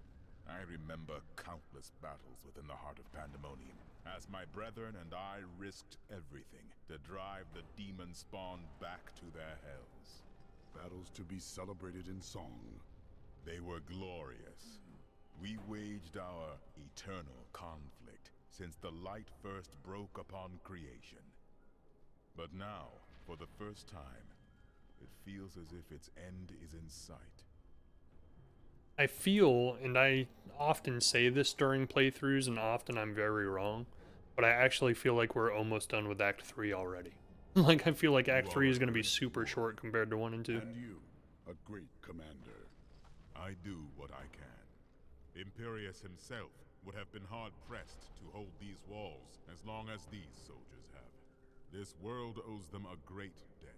I remember countless battles within the heart of Pandemonium, as my brethren and I risked everything to drive the demon spawn back to their hells. Battles to be celebrated in song. They were glorious. We waged our eternal conflict since the light first broke upon creation. But now, for the first time, it feels as if its end is in sight. I feel, and I often say this during playthroughs, and often I'm very wrong, but I actually feel like we're almost done with Act 3 already. Like, I feel like Act 3 is going to be super short compared to 1 and 2. And you, a great commander. I do what I can. Imperius himself would have been hard-pressed to hold these walls as long as these soldiers have. This world owes them a great debt.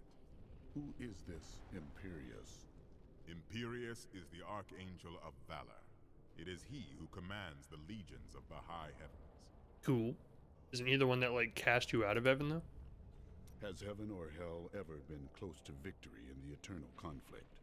Who is this Imperius? Imperius is the Archangel of Valor. It is he who commands the legions of the high heavens. Cool. Isn't he the one that, like, cast you out of heaven, though? Has heaven or hell ever been close to victory in the eternal conflict?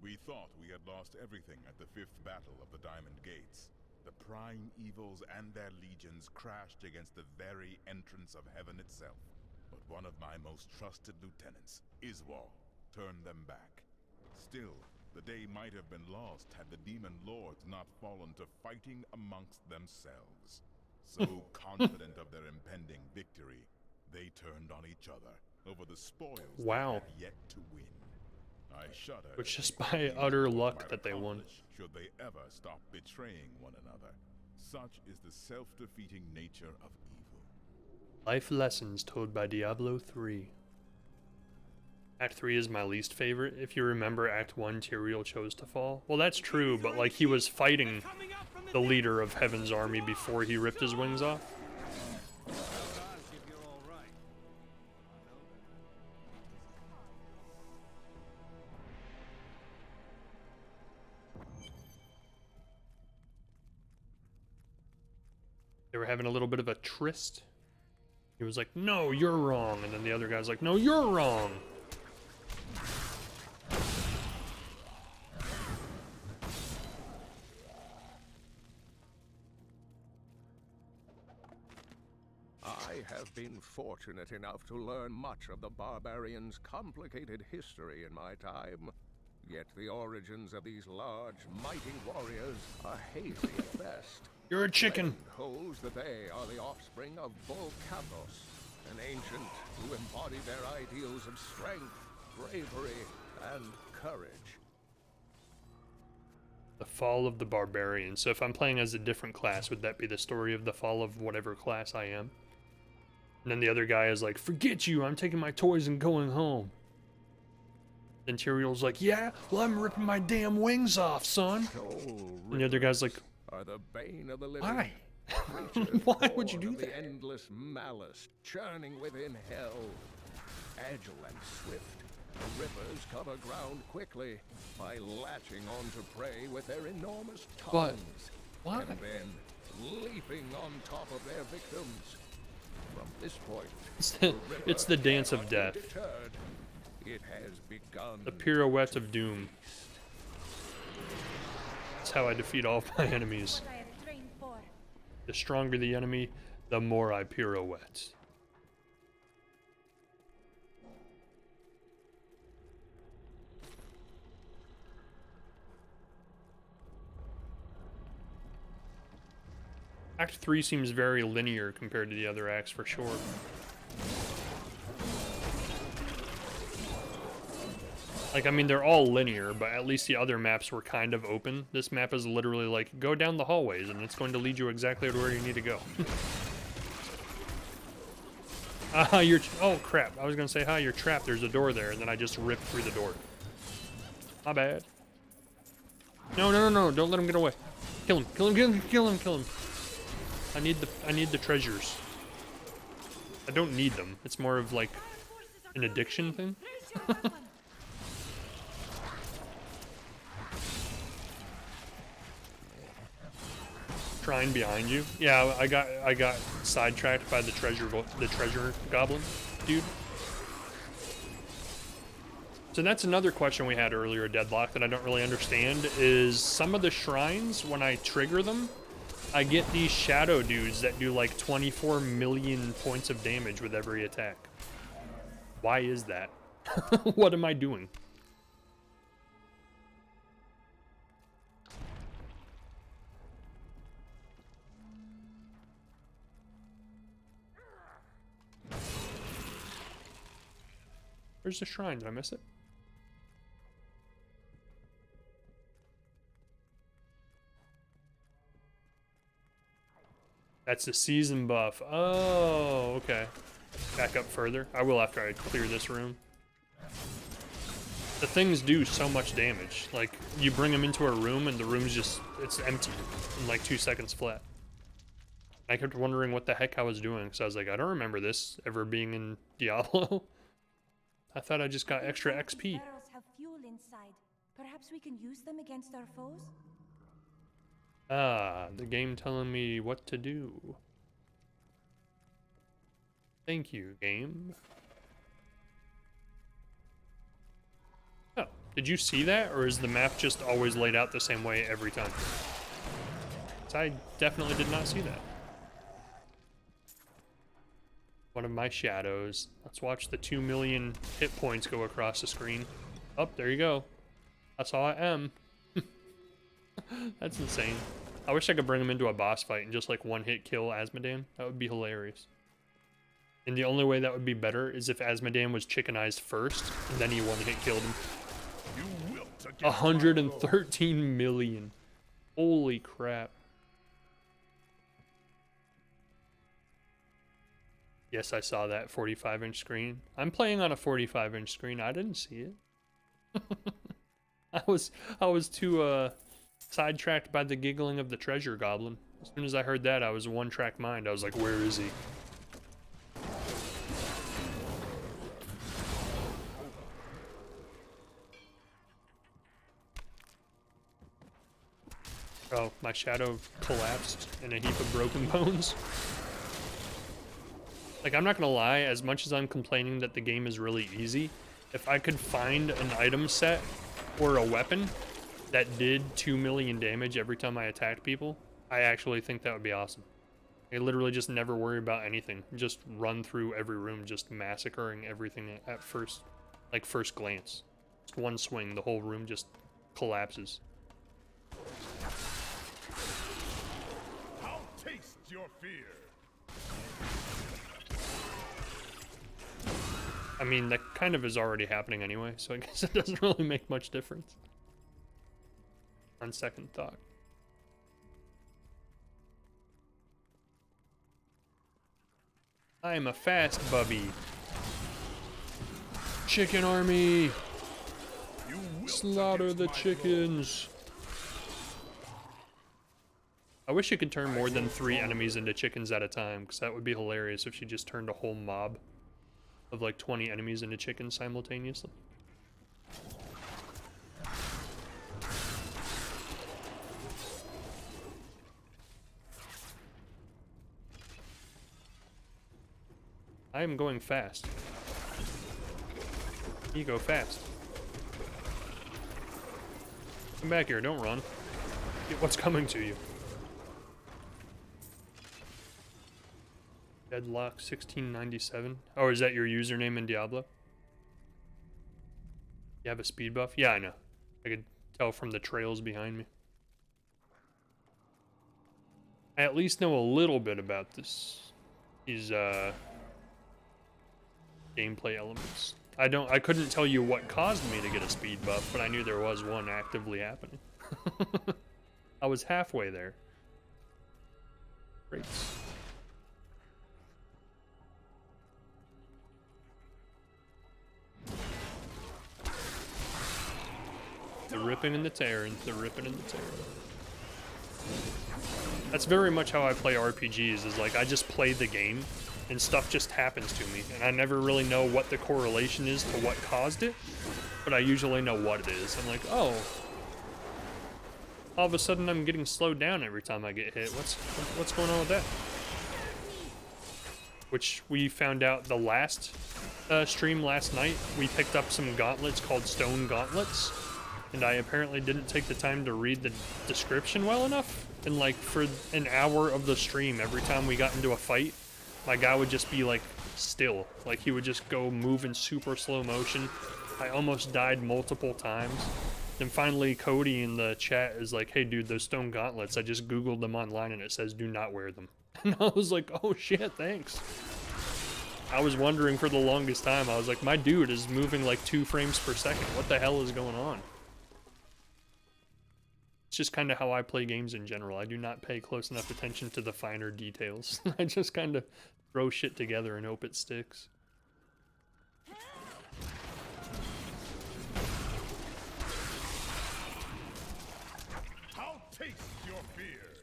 We thought we had lost everything at the 5th battle of the Diamond Gates. The prime evils and their legions crashed against the very entrance of heaven itself. But one of my most trusted lieutenants, Iswal, turned them back. Still, the day might have been lost had the demon lords not fallen to fighting amongst themselves. So confident of their impending victory, they turned on each other over the spoils they had yet to win. I shudder. Which just by utter luck that they won. Should they ever stop betraying one another. Such is the self-defeating nature of evil. Life lessons told by Diablo 3. Act 3 is my least favorite. If you remember, Act 1, Tyrael chose to fall. Well, that's true, but like he was fighting the leader of Heaven's army before he ripped his wings off. They were having a little bit of a tryst. He was like, no, you're wrong. And then the other guy's like, no, you're wrong. I have been fortunate enough to learn much of the barbarians' complicated history in my time. Yet the origins of these large, mighty warriors are hazy at best. You're a chicken. Legend holds that they are the offspring of Bull Kathos, an ancient who embodied their ideals of strength, bravery, and courage. The fall of the barbarian. So if I'm playing as a different class, would that be the story of the fall of whatever class I am? And then the other guy is like, forget you, I'm taking my toys and going home. Then Tyrael's like, yeah, well, I'm ripping my damn wings off, son. And the other guy's like, are the bane of the living. why? Why would you do that? The endless malice churning within hell. Agile and swift, the rippers cover ground quickly by latching onto prey with their enormous tongues. What? And then leaping on top of their victims. From this point, it's the dance of death. Deterred. It has begun. The pirouette of doom. That's how I defeat all of my enemies. The stronger the enemy, the more I pirouette. Act 3 seems very linear compared to the other acts for sure. Like, I mean, they're all linear, but at least the other maps were kind of open. This map is literally like, go down the hallways, and it's going to lead you exactly to where you need to go. Oh crap, I was gonna say, hi, you're trapped, there's a door there, and then I just ripped through the door. My bad. No, don't let him get away. Kill him, kill him, kill him, kill him, kill him. I need the treasures. I don't need them. It's more of like an addiction thing. Shrine behind you. Yeah, I got sidetracked by the treasure goblin dude. So that's another question we had earlier, Deadlock, that I don't really understand, is some of the shrines, when I trigger them, I get these shadow dudes that do like 24 million points of damage with every attack. Why is that? What am I doing? Where's the shrine? Did I miss it? That's the season buff. Oh, okay. Back up further. I will after I clear this room. The things do so much damage. Like, you bring them into a room and the room's just, it's empty in like 2 seconds flat. I kept wondering what the heck I was doing, because I was like, I don't remember this ever being in Diablo. I thought I just got extra XP. Barrels have fuel inside. Perhaps we can use them against our foes? Ah, the game telling me what to do. Thank you, game. Did you see that, or is the map just always laid out the same way every time? 'Cause I definitely did not see that. One of my shadows. Let's watch the 2 million hit points go across the screen. Oh, there you go. That's all I am. That's insane. I wish I could bring him into a boss fight and just like one-hit kill Asmodan. That would be hilarious. And the only way that would be better is if Asmodan was chickenized first, and then he one-hit killed him. 113 million. Holy crap. Yes, I saw that 45-inch screen. I'm playing on a 45-inch screen. I didn't see it. I was too sidetracked by the giggling of the treasure goblin. As soon as I heard that, I was one-track mind. I was like, where is he? Oh, my shadow collapsed in a heap of broken bones. Like, I'm not gonna lie, as much as I'm complaining that the game is really easy, if I could find an item set or a weapon that did 2 million damage every time I attacked people, I actually think that would be awesome. I literally just never worry about anything. Just run through every room, just massacring everything at first, like first glance. Just one swing, the whole room just collapses. I'll taste your fear. I mean, that kind of is already happening anyway, so I guess it doesn't really make much difference. On second thought. I am a fast bubby. Chicken army! Slaughter the chickens! I wish you could turn more than 3 enemies into chickens at a time, because that would be hilarious if she just turned a whole mob of like 20 enemies into chickens simultaneously. I am going fast. You go fast. Come back here, don't run. Get what's coming to you. Deadlock 1697. Oh, is that your username in Diablo? You have a speed buff? Yeah, I know. I could tell from the trails behind me. I at least know a little bit about these gameplay elements. I couldn't tell you what caused me to get a speed buff, but I knew there was one actively happening. I was halfway there. Great. The ripping and the tearing, the ripping and the tearing. That's very much how I play RPGs, is like I just play the game and stuff just happens to me. And I never really know what the correlation is to what caused it, but I usually know what it is. I'm like, oh, all of a sudden I'm getting slowed down every time I get hit. What's going on with that? Which we found out the last stream last night. We picked up some gauntlets called stone gauntlets. And I apparently didn't take the time to read the description well enough. And like for an hour of the stream, every time we got into a fight, my guy would just be like still. Like he would just go move in super slow motion. I almost died multiple times. Then finally Cody in the chat is like, hey dude, those stone gauntlets, I just googled them online and it says do not wear them. And I was like, oh shit, thanks. I was wondering for the longest time. I was like, my dude is moving like 2 frames per second. What the hell is going on? It's just kind of how I play games in general. I do not pay close enough attention to the finer details. I just kind of throw shit together and hope it sticks. I'll taste your fear.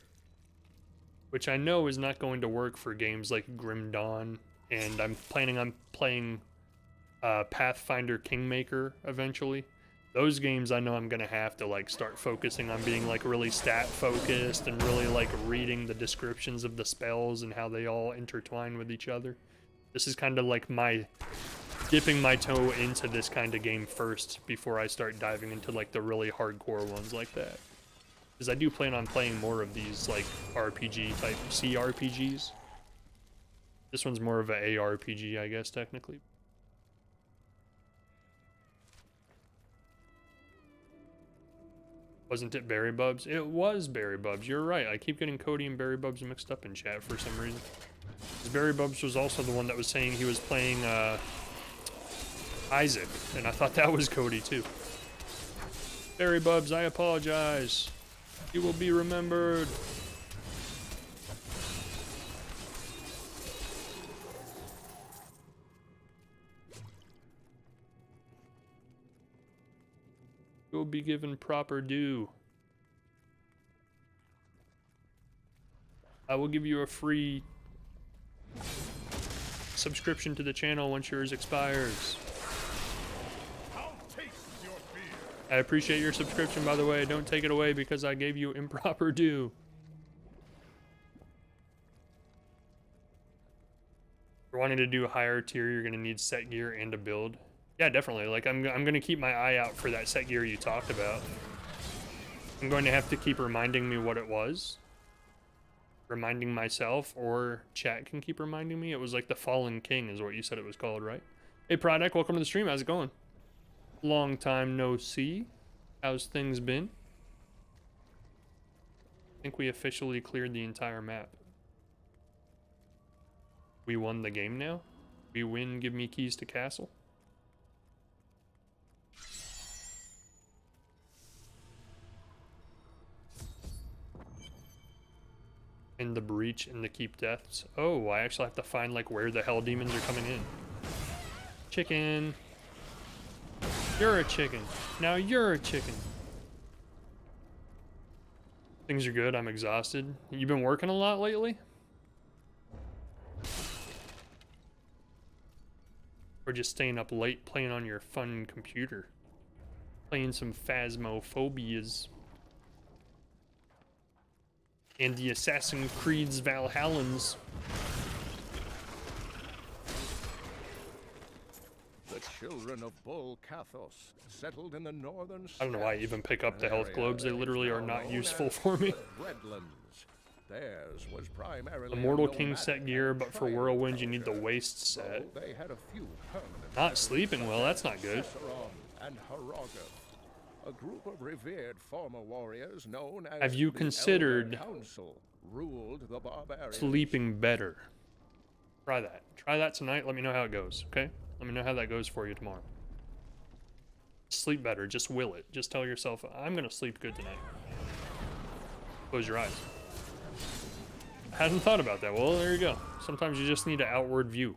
Which I know is not going to work for games like Grim Dawn, and I'm planning on playing Pathfinder Kingmaker eventually. Those games I know I'm gonna have to like start focusing on being like really stat focused and really like reading the descriptions of the spells and how they all intertwine with each other. This is kind of like my dipping my toe into this kind of game first before I start diving into like the really hardcore ones like that. Because I do plan on playing more of these like RPG type CRPGs. This one's more of a ARPG, I guess, technically. Wasn't it Berry Bubs? It was Berry Bubs. You're right. I keep getting Cody and Berry Bubs mixed up in chat for some reason. Berry Bubs was also the one that was saying he was playing Isaac, and I thought that was Cody too. Berry Bubs, I apologize. You will be remembered. You will be given proper due. I will give you a free subscription to the channel once yours expires. I appreciate your subscription, by the way. Don't take it away because I gave you improper due. If you're wanting to do a higher tier, you're going to need set gear and a build. Yeah, definitely. Like, I'm going to keep my eye out for that set gear you talked about. I'm going to have to keep reminding me what it was. Reminding myself, or chat can keep reminding me. It was like the Fallen King is what you said it was called, right? Hey, Prodec, welcome to the stream. How's it going? Long time no see. How's things been? I think we officially cleared the entire map. We won the game now? We win, give me keys to castle? In the breach and the keep deaths. Oh, I actually have to find like where the hell demons are coming in. Chicken. You're a chicken. Now you're a chicken. Things are good. I'm exhausted. You've been working a lot lately? Or just staying up late playing on your fun computer? Playing some Phasmophobias. And the Assassin's Creed's Valhallans. The children of Bull Cathos settled in the northern. I don't know why I even pick up the health globes. They literally are not useful for me. Theirs was primarily The Mortal King set gear, but for Whirlwind you need the waist set. They had a few permanent. Not sleeping well, that's not good. And a group of revered former warriors known as Have you the considered Elder Council ruled the barbarians. sleeping better? Try that. Try that tonight. Let me know how it goes, okay? Let me know how that goes for you tomorrow. Sleep better. Just will it. Just tell yourself, I'm going to sleep good tonight. Close your eyes. I hadn't thought about that. Well, there you go. Sometimes you just need an outward view.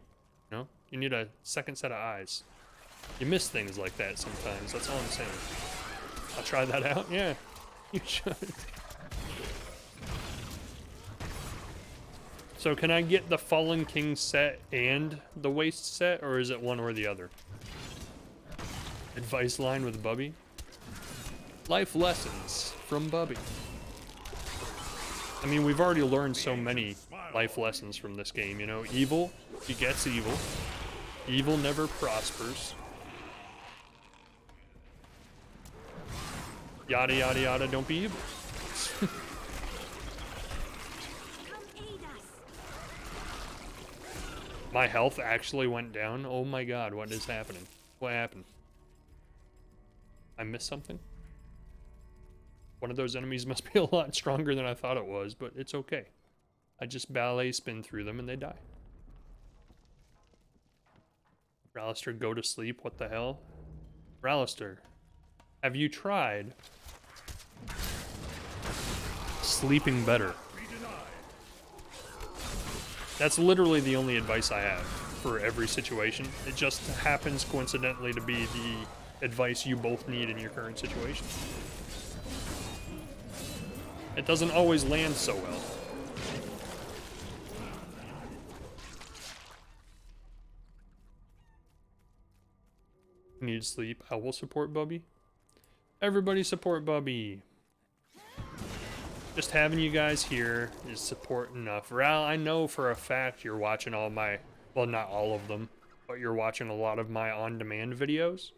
You know? You need a second set of eyes. You miss things like that sometimes. That's all I'm saying. I'll try that out. Yeah, you should. So can I get the Fallen King set and the waist set, or is it one or the other? Advice line with Bubby. Life lessons from Bubby. I mean, we've already learned so many life lessons from this game, you know? Evil begets evil. Evil never prospers. Yada, yada, yada, don't be evil. My health actually went down. Oh my god, what is happening? What happened? I missed something? One of those enemies must be a lot stronger than I thought it was, but it's okay. I just ballet spin through them and they die. Ralister, go to sleep. What the hell? Ralister, have you tried sleeping better? That's literally the only advice I have for every situation. It just happens coincidentally to be the advice you both need in your current situation. It doesn't always land so well. Need sleep. I will support Bubby. Everybody support Bubby. Just having you guys here is support enough. Ral, I know for a fact you're watching all my, well, not all of them, but you're watching a lot of my on-demand videos.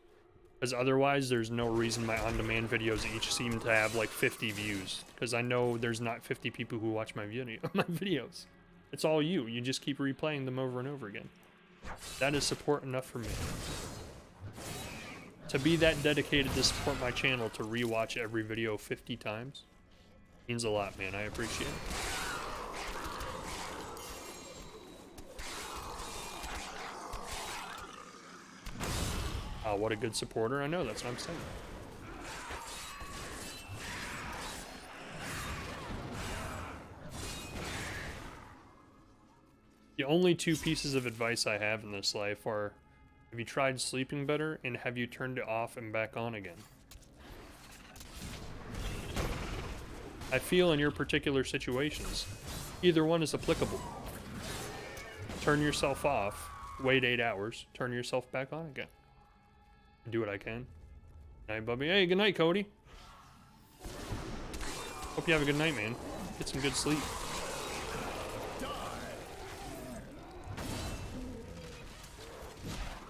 Because otherwise, there's no reason my on-demand videos each seem to have like 50 views. Because I know there's not 50 people who watch my videos. It's all you. You just keep replaying them over and over again. That is support enough for me. To be that dedicated to support my channel to rewatch every video 50 times means a lot, man. I appreciate it. What a good supporter. I know, that's what I'm saying. The only two pieces of advice I have in this life are, have you tried sleeping better, and have you turned it off and back on again? I feel in your particular situations, either one is applicable. Turn yourself off, wait 8 hours, turn yourself back on again. Do what I can. Good night, Bubby. Hey, good night, Cody. Hope you have a good night, man. Get some good sleep.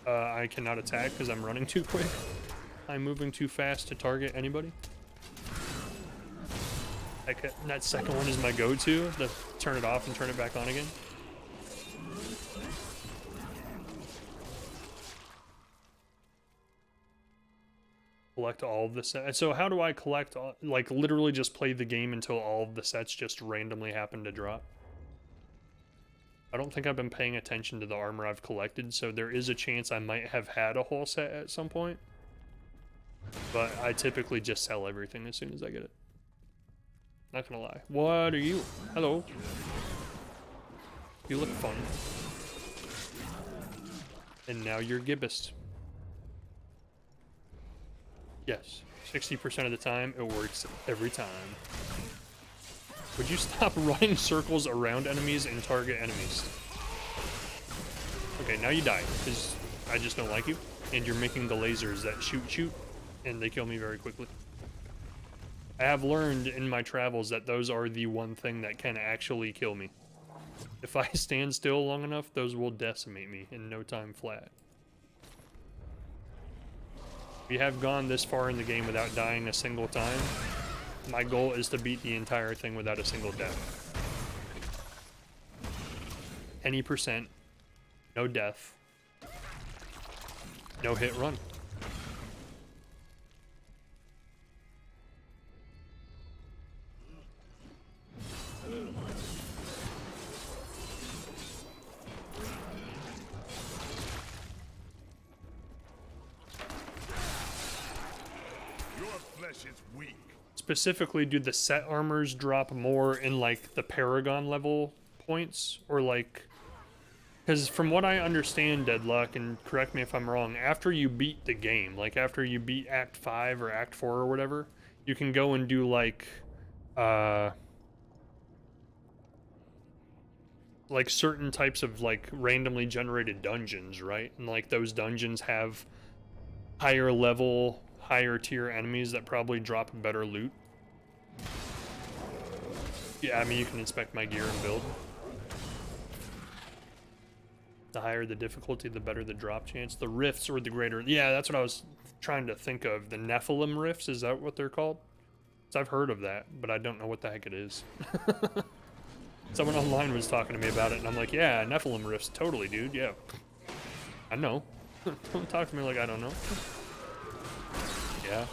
I cannot attack because I'm running too quick. I'm moving too fast to target anybody. That second one is my go-to, to turn it off and turn it back on again. Collect all of the sets. So how do I collect, like, literally just play the game until all of the sets just randomly happen to drop? I don't think I've been paying attention to the armor I've collected, so there is a chance I might have had a whole set at some point. But I typically just sell everything as soon as I get it. Not gonna lie. What are you? Hello. You look fun. And now you're gibbous. Yes, 60% of the time, it works every time. Would you stop running circles around enemies and target enemies? Okay, now you die, because I just don't like you, and you're making the lasers that shoot, and they kill me very quickly. I have learned in my travels that those are the one thing that can actually kill me. If I stand still long enough, those will decimate me in no time flat. We have gone this far in the game without dying a single time. My goal is to beat the entire thing without a single death. Any percent, no death, no hit run. Is weak. Specifically, do the set armors drop more in like the Paragon level points, or like, because from what I understand, Deadlock, and correct me if I'm wrong, after you beat the game, like after you beat Act 5 or Act 4 or whatever, you can go and do like certain types of like randomly generated dungeons, right? And like those dungeons have higher level, higher tier enemies that probably drop better loot. Yeah, I mean, you can inspect my gear and build. The higher the difficulty, the better the drop chance. The rifts or the greater... Yeah, that's what I was trying to think of. The Nephilim rifts, is that what they're called? So I've heard of that, but I don't know what the heck it is. Someone online was talking to me about it, and I'm like, yeah, Nephilim rifts, totally, dude, yeah. I know. Don't talk to me like I don't know. Yeah.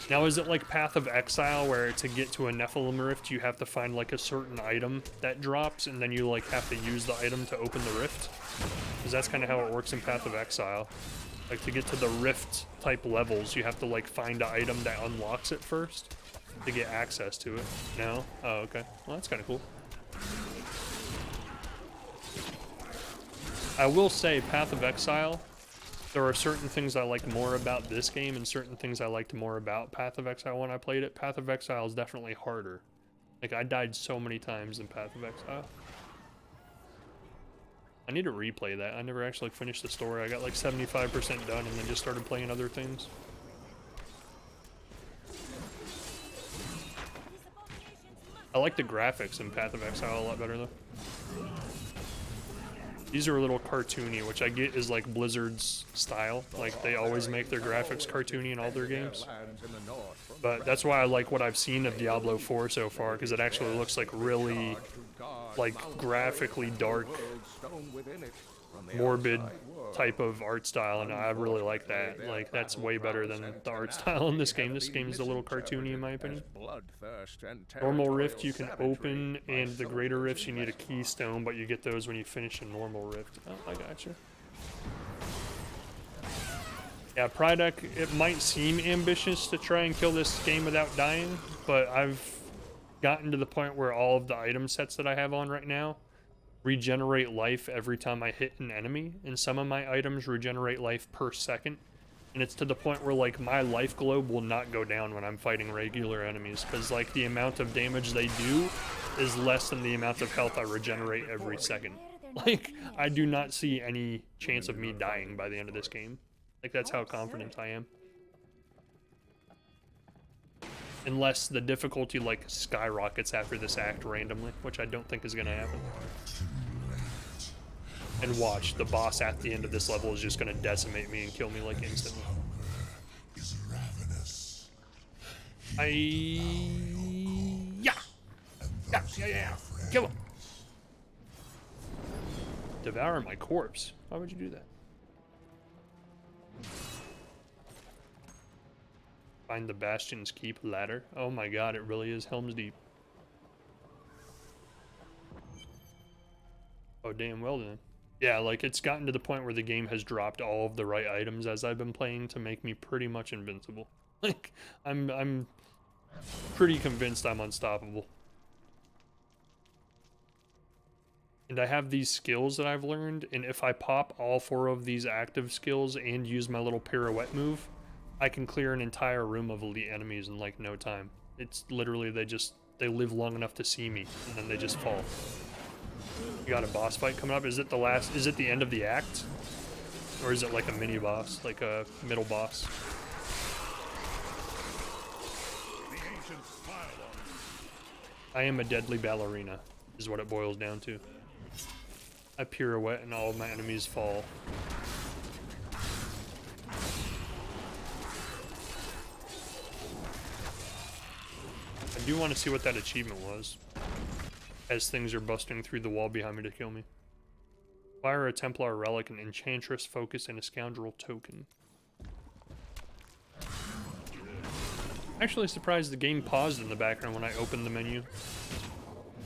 Now, is it like Path of Exile, where to get to a Nephilim Rift, you have to find like a certain item that drops, and then you like have to use the item to open the rift? Because that's kind of how it works in Path of Exile. Like, to get to the rift type levels, you have to like find an item that unlocks it first to get access to it. No? Oh, okay. Well, that's kind of cool. I will say, Path of Exile, there are certain things I like more about this game and certain things I liked more about Path of Exile when I played it. Path of Exile is definitely harder. Like, I died so many times in Path of Exile. I need to replay that. I never actually finished the story. I got like 75% done and then just started playing other things. I like the graphics in Path of Exile a lot better though. These are a little cartoony, which I get is like Blizzard's style. Like, they always make their graphics cartoony in all their games. But that's why I like what I've seen of Diablo 4 so far, because it actually looks like really, like, graphically dark, morbid type of art style, and I really like that. Like, that's way better than the art style in this game. This game is a little cartoony in my opinion. Normal rift you can open, and the greater rifts you need a keystone, but you get those when you finish a normal rift. Oh, I gotcha. Yeah, Prydeck, it might seem ambitious to try and kill this game without dying, but I've gotten to the point where all of the item sets that I have on right now regenerate life every time I hit an enemy, and some of my items regenerate life per second, and it's to the point where like my life globe will not go down when I'm fighting regular enemies, because like the amount of damage they do is less than the amount of health I regenerate every second. Like, I do not see any chance of me dying by the end of this game. Like, that's how confident I am. Unless the difficulty like skyrockets after this act randomly, which I don't think is gonna happen. And watch, the boss at the end of this level is just gonna decimate me and kill me like instantly. Yeah, kill him. Devour my corpse. Why would you do that? Find the Bastion's Keep ladder. Oh my god, it really is Helm's Deep. Oh, damn well then. Yeah, like, it's gotten to the point where the game has dropped all of the right items as I've been playing to make me pretty much invincible. Like, I'm pretty convinced I'm unstoppable. And I have these skills that I've learned, and if I pop all 4 of these active skills and use my little pirouette move, I can clear an entire room of elite enemies in like no time. It's literally, they live long enough to see me, and then they just fall. You got a boss fight coming up. Is it the end of the act? Or is it like a mini boss, like a middle boss? I am a deadly ballerina, is what it boils down to. I pirouette and all of my enemies fall. I do want to see what that achievement was, as things are busting through the wall behind me to kill me. Acquire a Templar relic, an Enchantress focus, and a Scoundrel token. Actually surprised the game paused in the background when I opened the menu.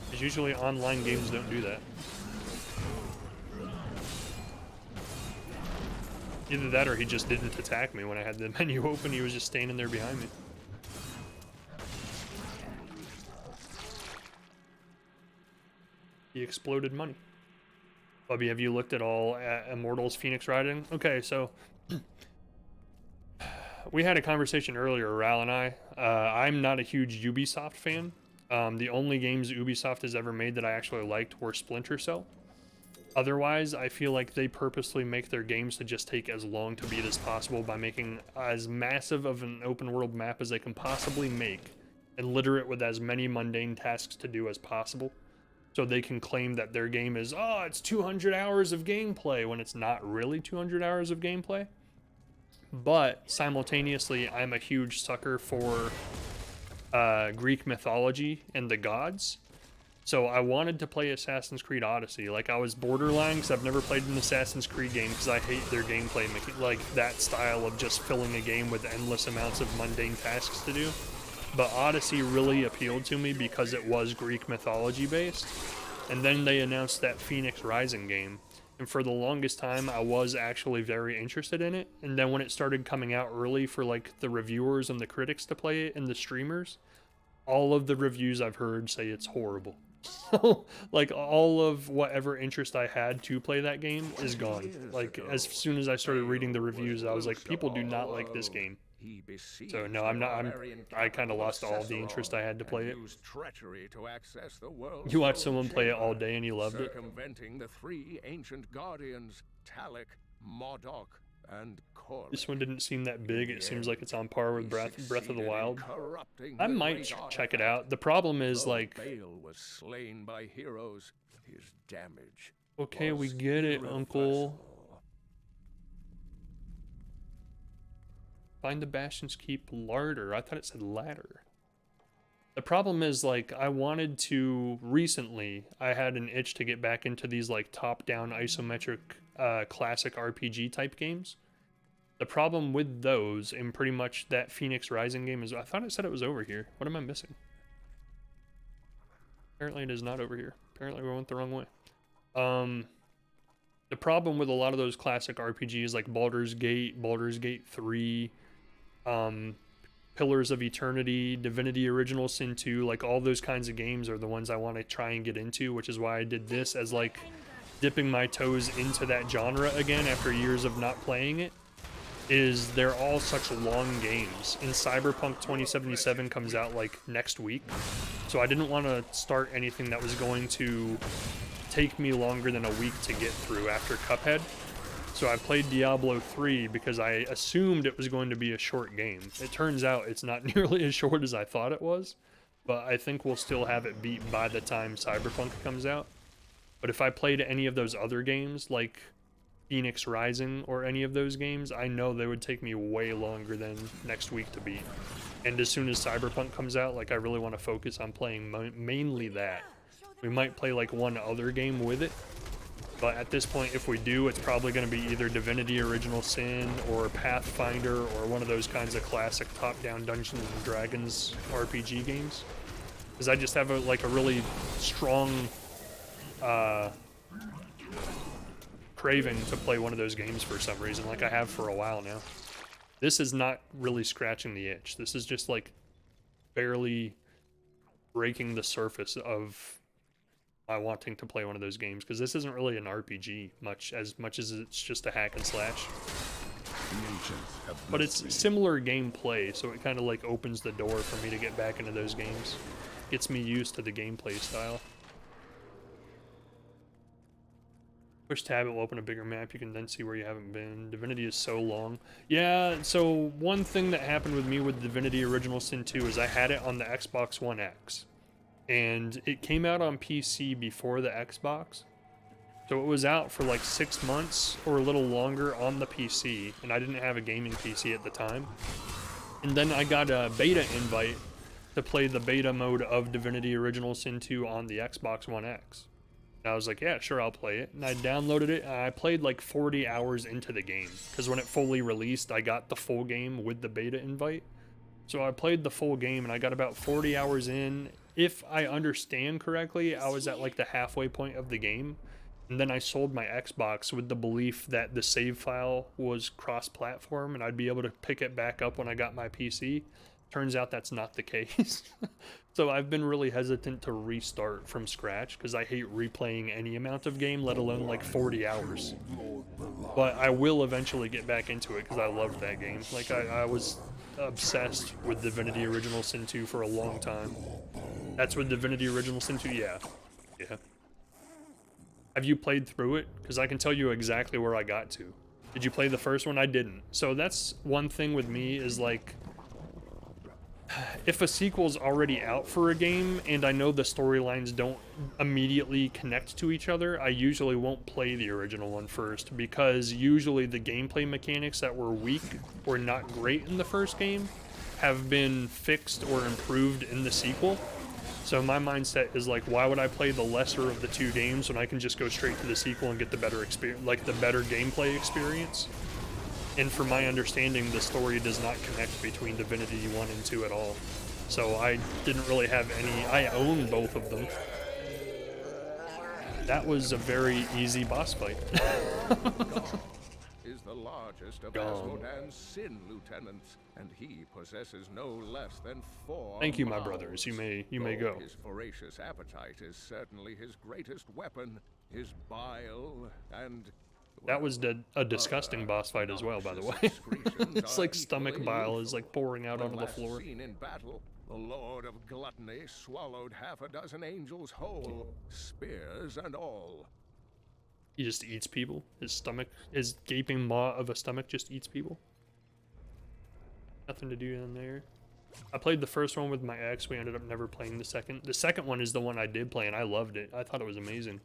Because usually online games don't do that. Either that or he just didn't attack me when I had the menu open. He was just standing there behind me. The exploded money. Bubby, have you looked at all at Immortals Phoenix Rising? Okay, so we had a conversation earlier, Ral and I. I'm not a huge Ubisoft fan. The only games Ubisoft has ever made that I actually liked were Splinter Cell. Otherwise, I feel like they purposely make their games to just take as long to beat as possible by making as massive of an open world map as they can possibly make and litter it with as many mundane tasks to do as possible. So they can claim that their game is, oh, it's 200 hours of gameplay, when it's not really 200 hours of gameplay. But simultaneously, I'm a huge sucker for Greek mythology and the gods. So I wanted to play Assassin's Creed Odyssey. Like, I was borderline because I've never played an Assassin's Creed game because I hate their gameplay, like that style of just filling a game with endless amounts of mundane tasks to do. But Odyssey really appealed to me because it was Greek mythology based. And then they announced that Phoenix Rising game. And for the longest time, I was actually very interested in it. And then when it started coming out early for like the reviewers and the critics to play it and the streamers, all of the reviews I've heard say it's horrible. Like, all of whatever interest I had to play that game is gone. Like, as soon as I started reading the reviews, I was like, people do not like this game. So no, I kind of lost all the interest I had to play it. You watched someone play it all day and you loved it? Circumventing the 3 ancient guardians, Talik, Modoc, and Korg. This one didn't seem that big. It seems like it's on par with Breath of the Wild. I might check it out. The problem is, like, Bale was slain by heroes. His damage. Okay, we get it, Uncle. Find the Bastion's Keep larder. I thought it said ladder. The problem is, like, I wanted to recently, I had an itch to get back into these, like, top-down isometric classic RPG type games. The problem with those, and pretty much that Phoenix Rising game, is I thought it said it was over here. What am I missing? Apparently it is not over here. Apparently we went the wrong way. The problem with a lot of those classic RPGs like Baldur's Gate 3, Pillars of Eternity, Divinity Original Sin 2, like all those kinds of games are the ones I want to try and get into, which is why I did this as like dipping my toes into that genre again after years of not playing it. Is they're all such long games, and Cyberpunk 2077 comes out like next week, so I didn't want to start anything that was going to take me longer than a week to get through after Cuphead. So I played Diablo 3 because I assumed it was going to be a short game. It turns out it's not nearly as short as I thought it was, but I think we'll still have it beat by the time Cyberpunk comes out. But if I played any of those other games, like Phoenix Rising or any of those games, I know they would take me way longer than next week to beat. And as soon as Cyberpunk comes out, like I really want to focus on playing mainly that. We might play like one other game with it, but at this point, if we do, it's probably going to be either Divinity Original Sin or Pathfinder or one of those kinds of classic top-down Dungeons and Dragons RPG games. Because I just have a really strong craving to play one of those games for some reason, like I have for a while now. This is not really scratching the itch. This is just like barely breaking the surface of my wanting to play one of those games, because this isn't really an RPG much as it's just a hack and slash. But it's similar gameplay, so it kind of like opens the door for me to get back into those games. Gets me used to the gameplay style. Push tab, it will open a bigger map. You can then see where you haven't been. Divinity is so long. Yeah, so one thing that happened with me with Divinity Original Sin 2 is I had it on the Xbox One X. And it came out on PC before the Xbox. So it was out for like 6 months or a little longer on the PC. And I didn't have a gaming PC at the time. And then I got a beta invite to play the beta mode of Divinity Original Sin 2 on the Xbox One X. And I was like, yeah, sure, I'll play it. And I downloaded it, and I played like 40 hours into the game. Because when it fully released, I got the full game with the beta invite. So I played the full game, and I got about 40 hours in. If I understand correctly, I was at like the halfway point of the game. And then I sold my Xbox with the belief that the save file was cross-platform, and I'd be able to pick it back up when I got my PC. Turns out that's not the case. So I've been really hesitant to restart from scratch because I hate replaying any amount of game, let alone like 40 hours. But I will eventually get back into it because I loved that game. Like I was obsessed with Divinity Original Sin 2 for a long time. That's with Divinity Original Sin 2? Yeah. Yeah. Have you played through it? Because I can tell you exactly where I got to. Did you play the first one? I didn't. So that's one thing with me is like, if a sequel's already out for a game and I know the storylines don't immediately connect to each other, I usually won't play the original one first, because usually the gameplay mechanics that were weak or not great in the first game have been fixed or improved in the sequel. So my mindset is like, why would I play the lesser of the two games when I can just go straight to the sequel and get the better experience, like the better gameplay experience? And from my understanding, the story does not connect between Divinity 1 and 2 at all. So I didn't really have any... I own both of them. That was a very easy boss fight. Is the largest of Asmodan's sin lieutenants, and he possesses no less than 4 Thank you, my mouths. brothers. You may go. His voracious appetite is certainly his greatest weapon, his bile, and... That was a disgusting boss fight as well, by the way. It's like stomach bile is like pouring out onto the floor. Seen in battle, the Lord of Gluttony swallowed half a dozen angels whole, spears and all. He just eats people. His stomach, his gaping maw of a stomach just eats people. Nothing to do in there. I played the first one with my ex. We ended up never playing the second. The second one is the one I did play, and I loved it. I thought it was amazing.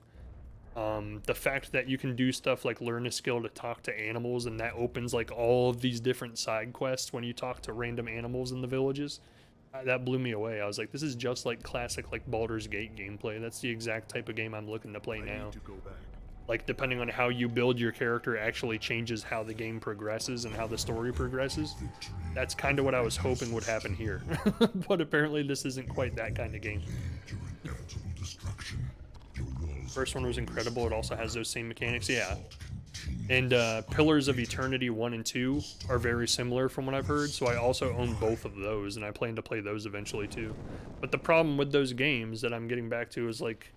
The fact that you can do stuff like learn a skill to talk to animals, and that opens like all of these different side quests when you talk to random animals in the villages. That blew me away. I was like, this is just like classic like Baldur's Gate gameplay. That's the exact type of game I'm looking to play now. Like, depending on how you build your character actually changes how the game progresses and how the story progresses. That's kind of what I was hoping would happen here. But apparently this isn't quite that kind of game. First one was incredible. It also has those same mechanics. Yeah. And Pillars of Eternity 1 and 2 are very similar from what I've heard, so I also own both of those, and I plan to play those eventually too. But the problem with those games that I'm getting back to is, like,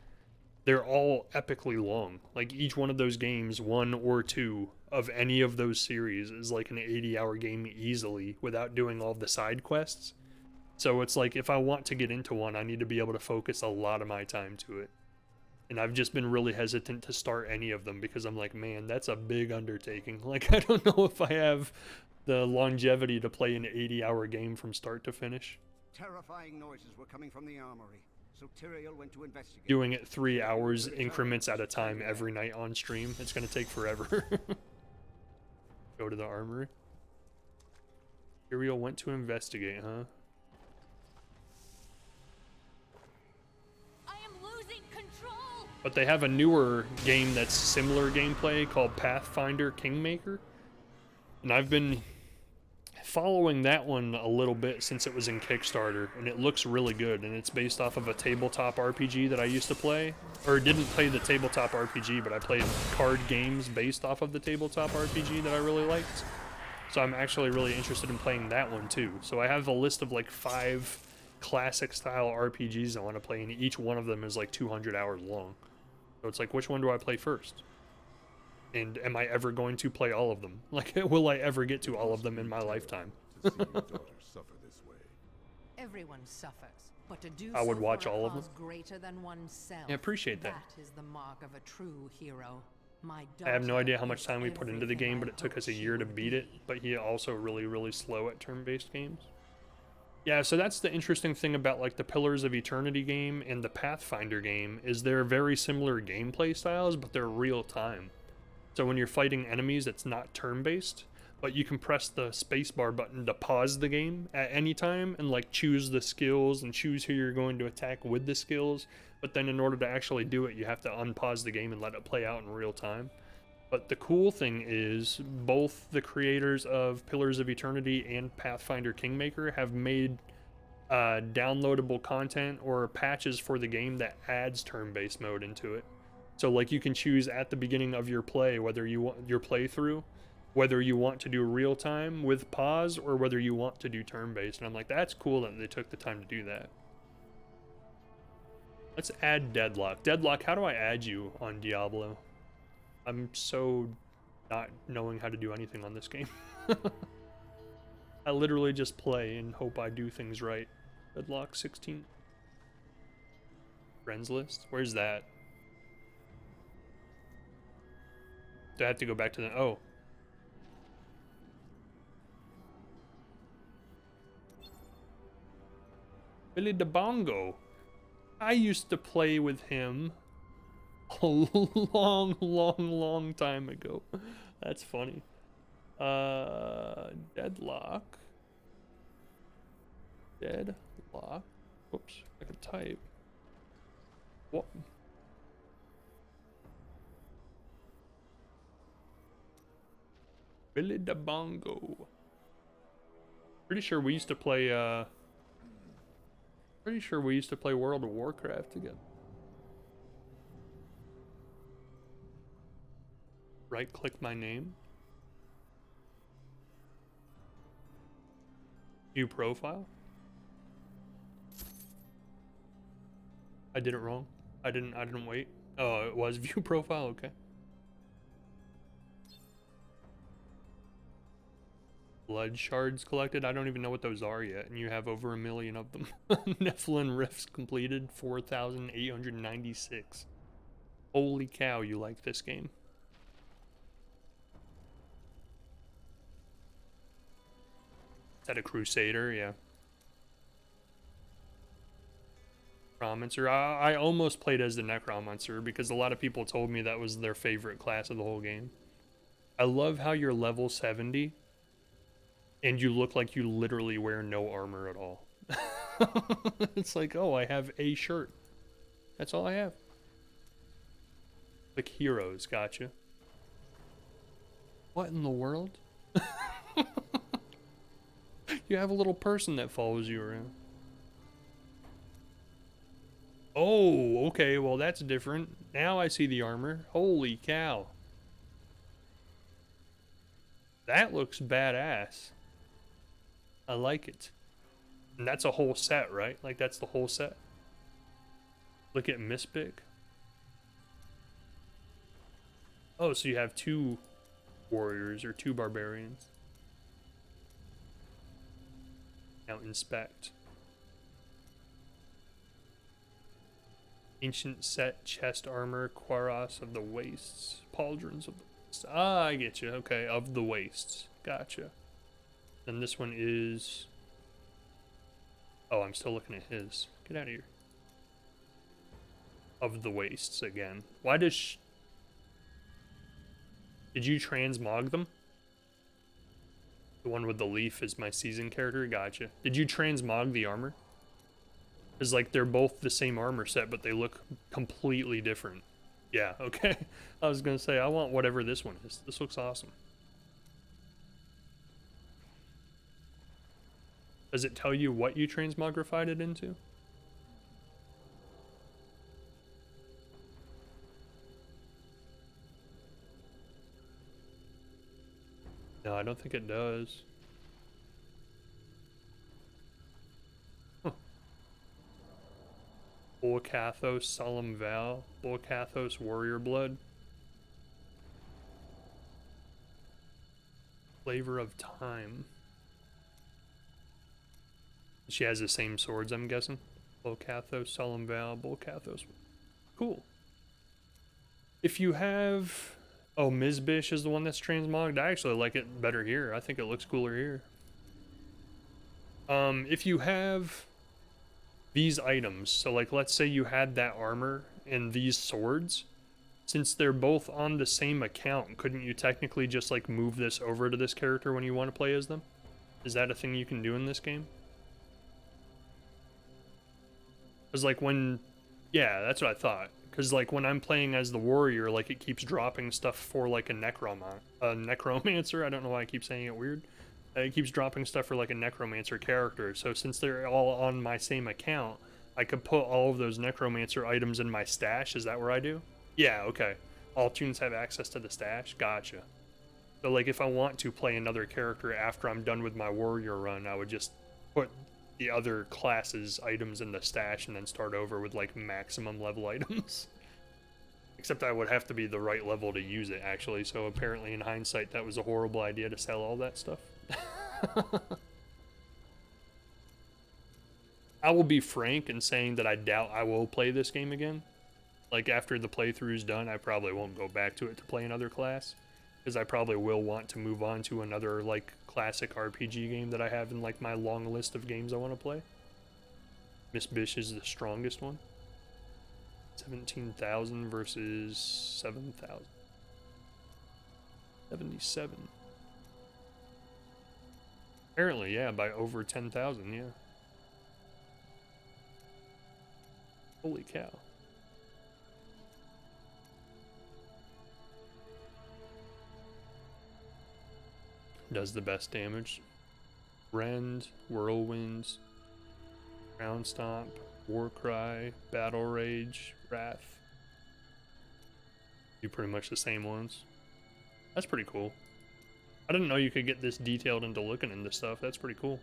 they're all epically long. Like, each one of those games, 1 or 2 of any of those series, is like an 80-hour game easily without doing all the side quests. So it's like, if I want to get into one, I need to be able to focus a lot of my time to it. And I've just been really hesitant to start any of them because I'm like, man, that's a big undertaking. Like, I don't know if I have the longevity to play an 80-hour game from start to finish. Terrifying noises were coming from the armory, so Tyrael went to investigate. Doing it 3 hours increments at a time every night on stream, it's going to take forever. Go to the armory. Tyrael went to investigate, huh? But they have a newer game that's similar gameplay called Pathfinder Kingmaker. And I've been following that one a little bit since it was in Kickstarter, and it looks really good. And it's based off of a tabletop RPG that I used to play. Or didn't play the tabletop RPG, but I played card games based off of the tabletop RPG that I really liked. So I'm actually really interested in playing that one too. So I have a list of like 5 classic style RPGs I want to play, and each one of them is like 200 hours long. So it's like, which one do I play first? And am I ever going to play all of them? Like, will I ever get to all of them in my lifetime? Everyone suffers, but to do I would so watch for a all of cause them. greater than oneself. I appreciate that. That is the mark of a true hero. My I have no daughter idea how much is time we put into the everything game, I but it took hoped us a she year to would beat be. it. But he also really slow at turn-based games. Yeah, so that's the interesting thing about like the Pillars of Eternity game and the Pathfinder game is they're very similar gameplay styles, but they're real time. So when you're fighting enemies, it's not turn-based, but you can press the spacebar button to pause the game at any time and like choose the skills and choose who you're going to attack with the skills. But then in order to actually do it, you have to unpause the game and let it play out in real time. But the cool thing is both the creators of Pillars of Eternity and Pathfinder Kingmaker have made downloadable content or patches for the game that adds turn-based mode into it. So like you can choose at the beginning of your play whether you want your playthrough, whether you want to do real time with pause or whether you want to do turn-based. And I'm like, that's cool that they took the time to do that. Let's add Deadlock. Deadlock, how do I add you on Diablo? I'm so not knowing how to do anything on this game. I literally just play and hope I do things right. Deadlock 16. Friends list? Where's that? Do I have to go back to the... Oh. Billy the Bongo. I used to play with him a long time ago. That's funny. Deadlock. Deadlock. Oops, I can type. What? Billy the Bongo. Pretty sure we used to play, World of Warcraft together. Right-click my name. View profile. I did it wrong. I didn't wait. Oh, it was view profile, okay. Blood shards collected. I don't even know what those are yet, and you have over 1 million of them. Nephilim rifts completed, 4,896. Holy cow, you like this game. Is that a Crusader? Yeah. Necromancer. I almost played as the Necromancer because a lot of people told me that was their favorite class of the whole game. I love how you're level 70 and you look like you literally wear no armor at all. It's like, oh, I have a shirt. That's all I have. Like heroes, gotcha. What in the world? You have a little person that follows you around. Oh, okay, well that's different. Now I see the armor. Holy cow. That looks badass. I like it. And that's a whole set, right? Like that's the whole set. Look at Mispic. Oh, so you have 2 warriors or 2 barbarians. Now inspect. Ancient set, chest armor, cuirass of the wastes, pauldrons of the wastes. Ah, I get you. Okay, of the wastes. Gotcha. And this one is... Oh, I'm still looking at his. Get out of here. Of the wastes again. Why does... Did you transmog them? The one with the leaf is my season character. Gotcha. Did you transmog the armor? Because, like, they're both the same armor set, but they look completely different. Yeah, okay. I was going to say, I want whatever this one is. This looks awesome. Does it tell you what you transmogrified it into? No, I don't think it does. Huh. Bullcathos Solemn Vow. Bullcathos Warrior Blood. Flavor of Time. She has the same swords, I'm guessing. Bullcathos Solemn Vow. Bullcathos. Cool. If you have... Oh, Mizbish is the one that's transmogged. I actually like it better here. I think it looks cooler here. If you have these items, so like let's say you had that armor and these swords, since they're both on the same account, couldn't you technically just like move this over to this character when you want to play as them? Is that a thing you can do in this game? Because like when... Yeah, that's what I thought. Because, like, when I'm playing as the warrior, like, it keeps dropping stuff for, like, a necromancer. I don't know why I keep saying it weird. It keeps dropping stuff for, like, a necromancer character. So, since they're all on my same account, I could put all of those necromancer items in my stash. Is that where I do? Yeah, okay. All tunes have access to the stash? Gotcha. So, like, if I want to play another character after I'm done with my warrior run, I would just put the other classes' items in the stash and then start over with like maximum level items. Except I would have to be the right level to use it actually, so apparently in hindsight that was a horrible idea to sell all that stuff. I will be frank in saying that I doubt I will play this game again. Like after the playthrough's done, I probably won't go back to it to play another class. Because I probably will want to move on to another like classic RPG game that I have in like my long list of games I want to play. Miss Bish is the strongest one. 17,000 versus 7,000. 77. Apparently, yeah, by over 10,000, yeah. Holy cow. Does the best damage. Rend, Whirlwinds, Ground Stomp, Warcry, Battle Rage, Wrath. Do pretty much the same ones. That's pretty cool. I didn't know you could get this detailed into looking into stuff. That's pretty cool.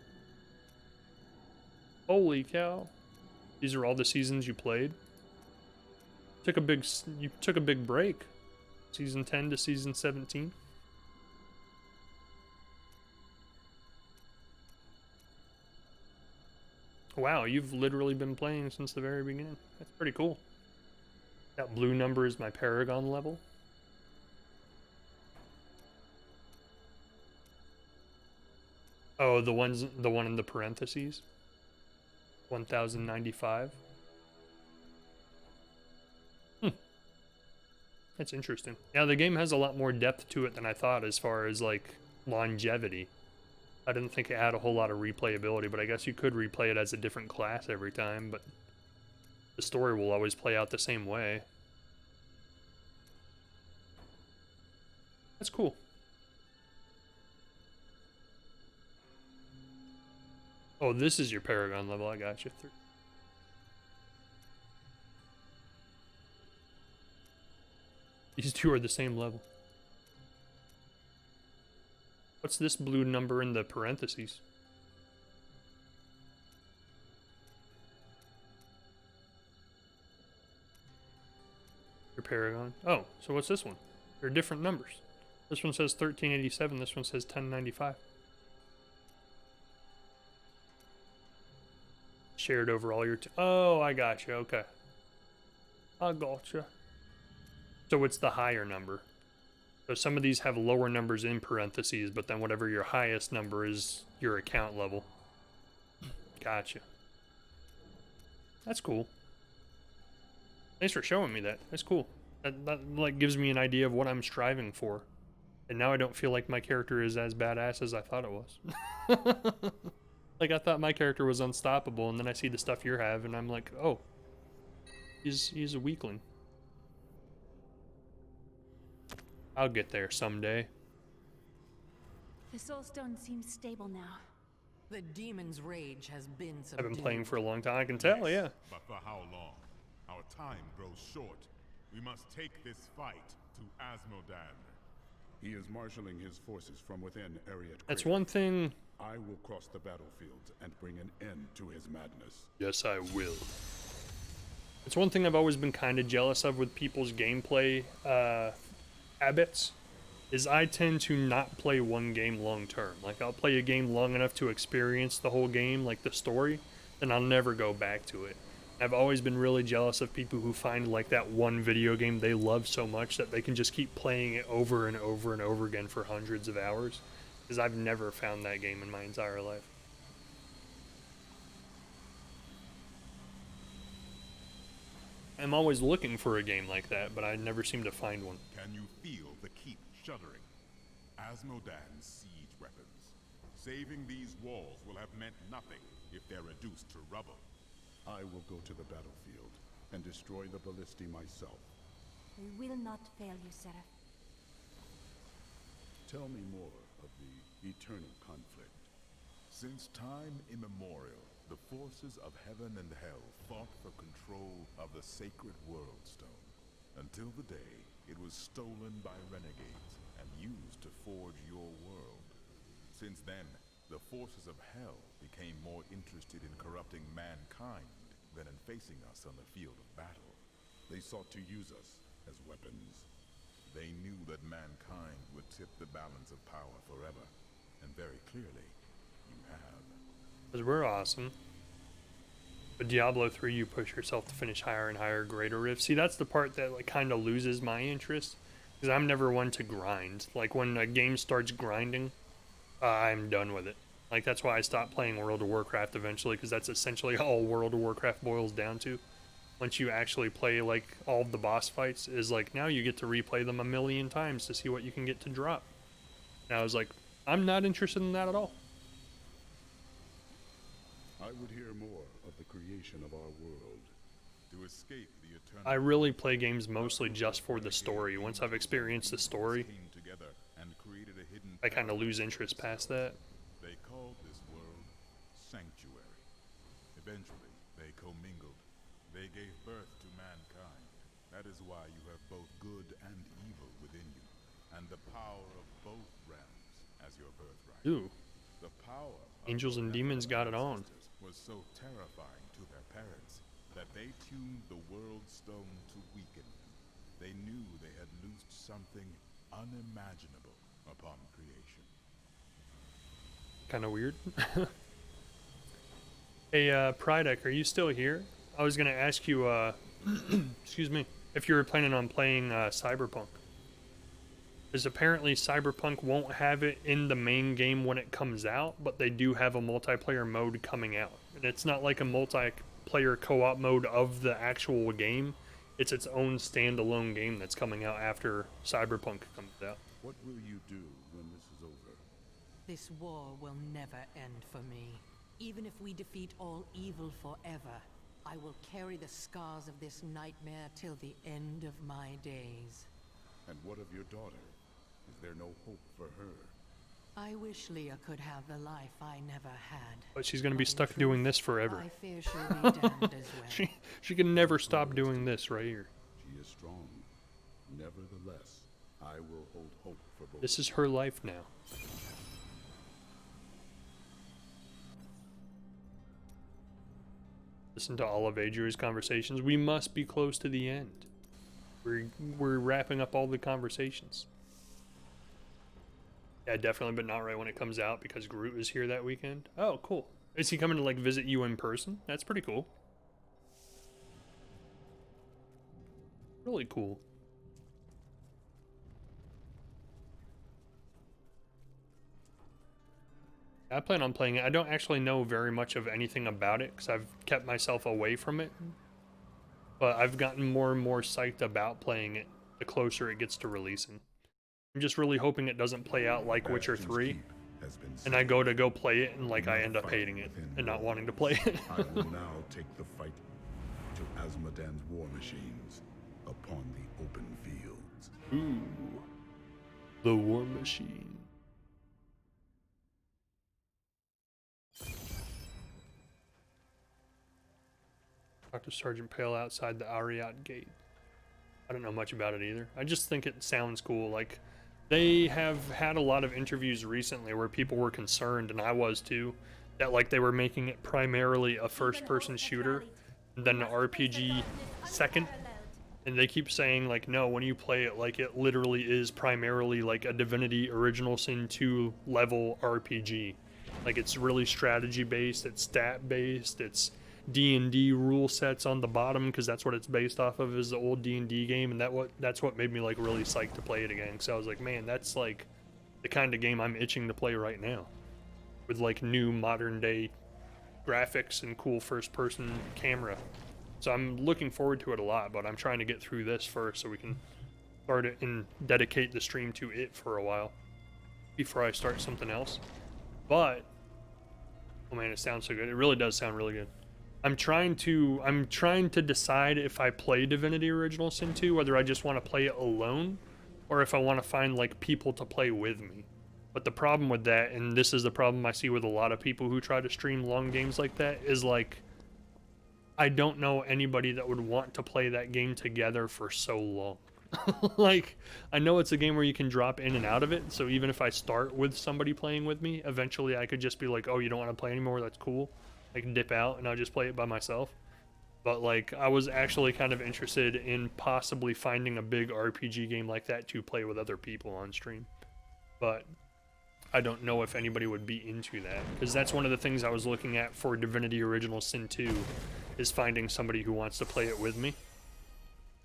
Holy cow. These are all the seasons you played? You took a big break. Season 10 to season 17. Wow, you've literally been playing since the very beginning. That's pretty cool. That blue number is my Paragon level. Oh, the one in the parentheses. 1095. That's interesting. Yeah, the game has a lot more depth to it than I thought as far as, like, longevity. I didn't think it had a whole lot of replayability, but I guess you could replay it as a different class every time, but the story will always play out the same way. That's cool. Oh, this is your Paragon level. I got you. These two are the same level. What's this blue number in the parentheses? Your Paragon. Oh, so what's this one? They're different numbers. This one says 1387, this one says 1095. Shared over all your... Oh, I gotcha, okay. I gotcha. So it's the higher number. So some of these have lower numbers in parentheses, but then whatever your highest number is, your account level. Gotcha. That's cool. Thanks for showing me that. That's cool. That like gives me an idea of what I'm striving for. And now I don't feel like my character is as badass as I thought it was. Like I thought my character was unstoppable, and then I see the stuff you're having, and I'm like, oh, he's a weakling. I'll get there someday. The Soul Stone seems stable now. The demon's rage has been subdued. I've been playing for a long time, I can tell, yeah. But for how long? Our time grows short. We must take this fight to Asmodan. He is marshaling his forces from within Ariat. That's one thing. I will cross the battlefield and bring an end to his madness. Yes, I will. It's one thing I've always been kind of jealous of with people's gameplay habits, is I tend to not play one game long term. Like, I'll play a game long enough to experience the whole game, like the story, then I'll never go back to it. I've always been really jealous of people who find, like, that one video game they love so much that they can just keep playing it over and over and over again for hundreds of hours. Because I've never found that game in my entire life. I'm always looking for a game like that, but I never seem to find one. Can you feel the keep shuddering? Asmodan's siege weapons. Saving these walls will have meant nothing if they're reduced to rubble. I will go to the battlefield and destroy the ballistae myself. We will not fail you, Seraph. Tell me more of the eternal conflict. Since time immemorial, the forces of heaven and hell fought for control of the sacred World Stone, until the day it was stolen by renegades and used to forge your world. Since then, the forces of hell became more interested in corrupting mankind than in facing us on the field of battle. They sought to use us as weapons. They knew that mankind would tip the balance of power forever, and very clearly, you have. Because we're awesome. But Diablo 3, you push yourself to finish higher and higher, greater rifts. See, that's the part that like kind of loses my interest. Because I'm never one to grind. Like, when a game starts grinding, I'm done with it. Like, that's why I stopped playing World of Warcraft eventually, because that's essentially all World of Warcraft boils down to. Once you actually play, like, all of the boss fights, is like, now you get to replay them a million times to see what you can get to drop. And I was like, I'm not interested in that at all. I would hear more of the creation of our world. To escape the eternal... I really play games mostly just for the story. Once I've experienced the story, I kind of lose interest past that. They called this world Sanctuary. Eventually, they commingled. They gave birth to mankind. That is why you have both good and evil within you, and the power of both realms as your birthright. Ooh. The power Angels and demons got it on. Was so terrifying to their parents that they tuned the World Stone to weaken them. They knew they had loosed something unimaginable upon creation. Kind of weird. Hey, Prydeck, are you still here? I was gonna ask you, excuse me, if you were planning on playing Cyberpunk. Because apparently Cyberpunk won't have it in the main game when it comes out, but they do have a multiplayer mode coming out. And it's not like a multiplayer co-op mode of the actual game. it's its own standalone game that's coming out after Cyberpunk comes out. What will you do when this is over? This war will never end for me. Even if we defeat all evil forever, I will carry the scars of this nightmare till the end of my days. And what of your daughter? Is there no hope for her? I wish Leah could have the life I never had. But she's gonna be stuck doing this forever. I fear she'll be damned as well. She can never stop doing this right here. She is strong. Nevertheless, I will hold hope for both. This is her life now. Listen to all of Adria's conversations. We must be close to the end. We're wrapping up all the conversations. Yeah, definitely, but not right when it comes out because Groot is here that weekend. Oh, cool. Is he coming to like visit you in person? That's pretty cool. Really cool. I plan on playing it. I don't actually know very much of anything about it because I've kept myself away from it. But I've gotten more and more psyched about playing it the closer it gets to releasing. I'm just really hoping it doesn't play out like Witcher 3. And I go play it and like I end up hating it and not wanting to play it. I will now take the fight to Azmodan's war machines upon the open fields. Ooh. The war machine. Talk to Sergeant Pale outside the Ariat gate. I don't know much about it either. I just think it sounds cool. Like, they have had a lot of interviews recently where people were concerned, and I was too, that like they were making it primarily a first-person shooter, and then an RPG second. And they keep saying like, no, when you play it, like it literally is primarily like a Divinity Original Sin 2 level RPG. Like it's really strategy based, it's stat based, it's D&D rule sets on the bottom because that's what it's based off of, is the old D&D game, and that's what made me like really psyched to play it again. So I was like, man, that's like the kind of game I'm itching to play right now, with like new modern day graphics and cool first person camera. So I'm looking forward to it a lot, but I'm trying to get through this first so we can start it and dedicate the stream to it for a while before I start something else. But oh man, it sounds so good. It really does sound really good. I'm trying to decide if I play Divinity Original Sin 2, whether I just want to play it alone or if I want to find like people to play with me. But the problem with that, and this is the problem I see with a lot of people who try to stream long games like that, is like I don't know anybody that would want to play that game together for so long. Like, I know it's a game where you can drop in and out of it, so even if I start with somebody playing with me, eventually I could just be like, oh, you don't want to play anymore? That's cool. I can dip out and I'll just play it by myself. But like, I was actually kind of interested in possibly finding a big RPG game like that to play with other people on stream. But I don't know if anybody would be into that, because that's one of the things I was looking at for Divinity Original Sin 2, is finding somebody who wants to play it with me.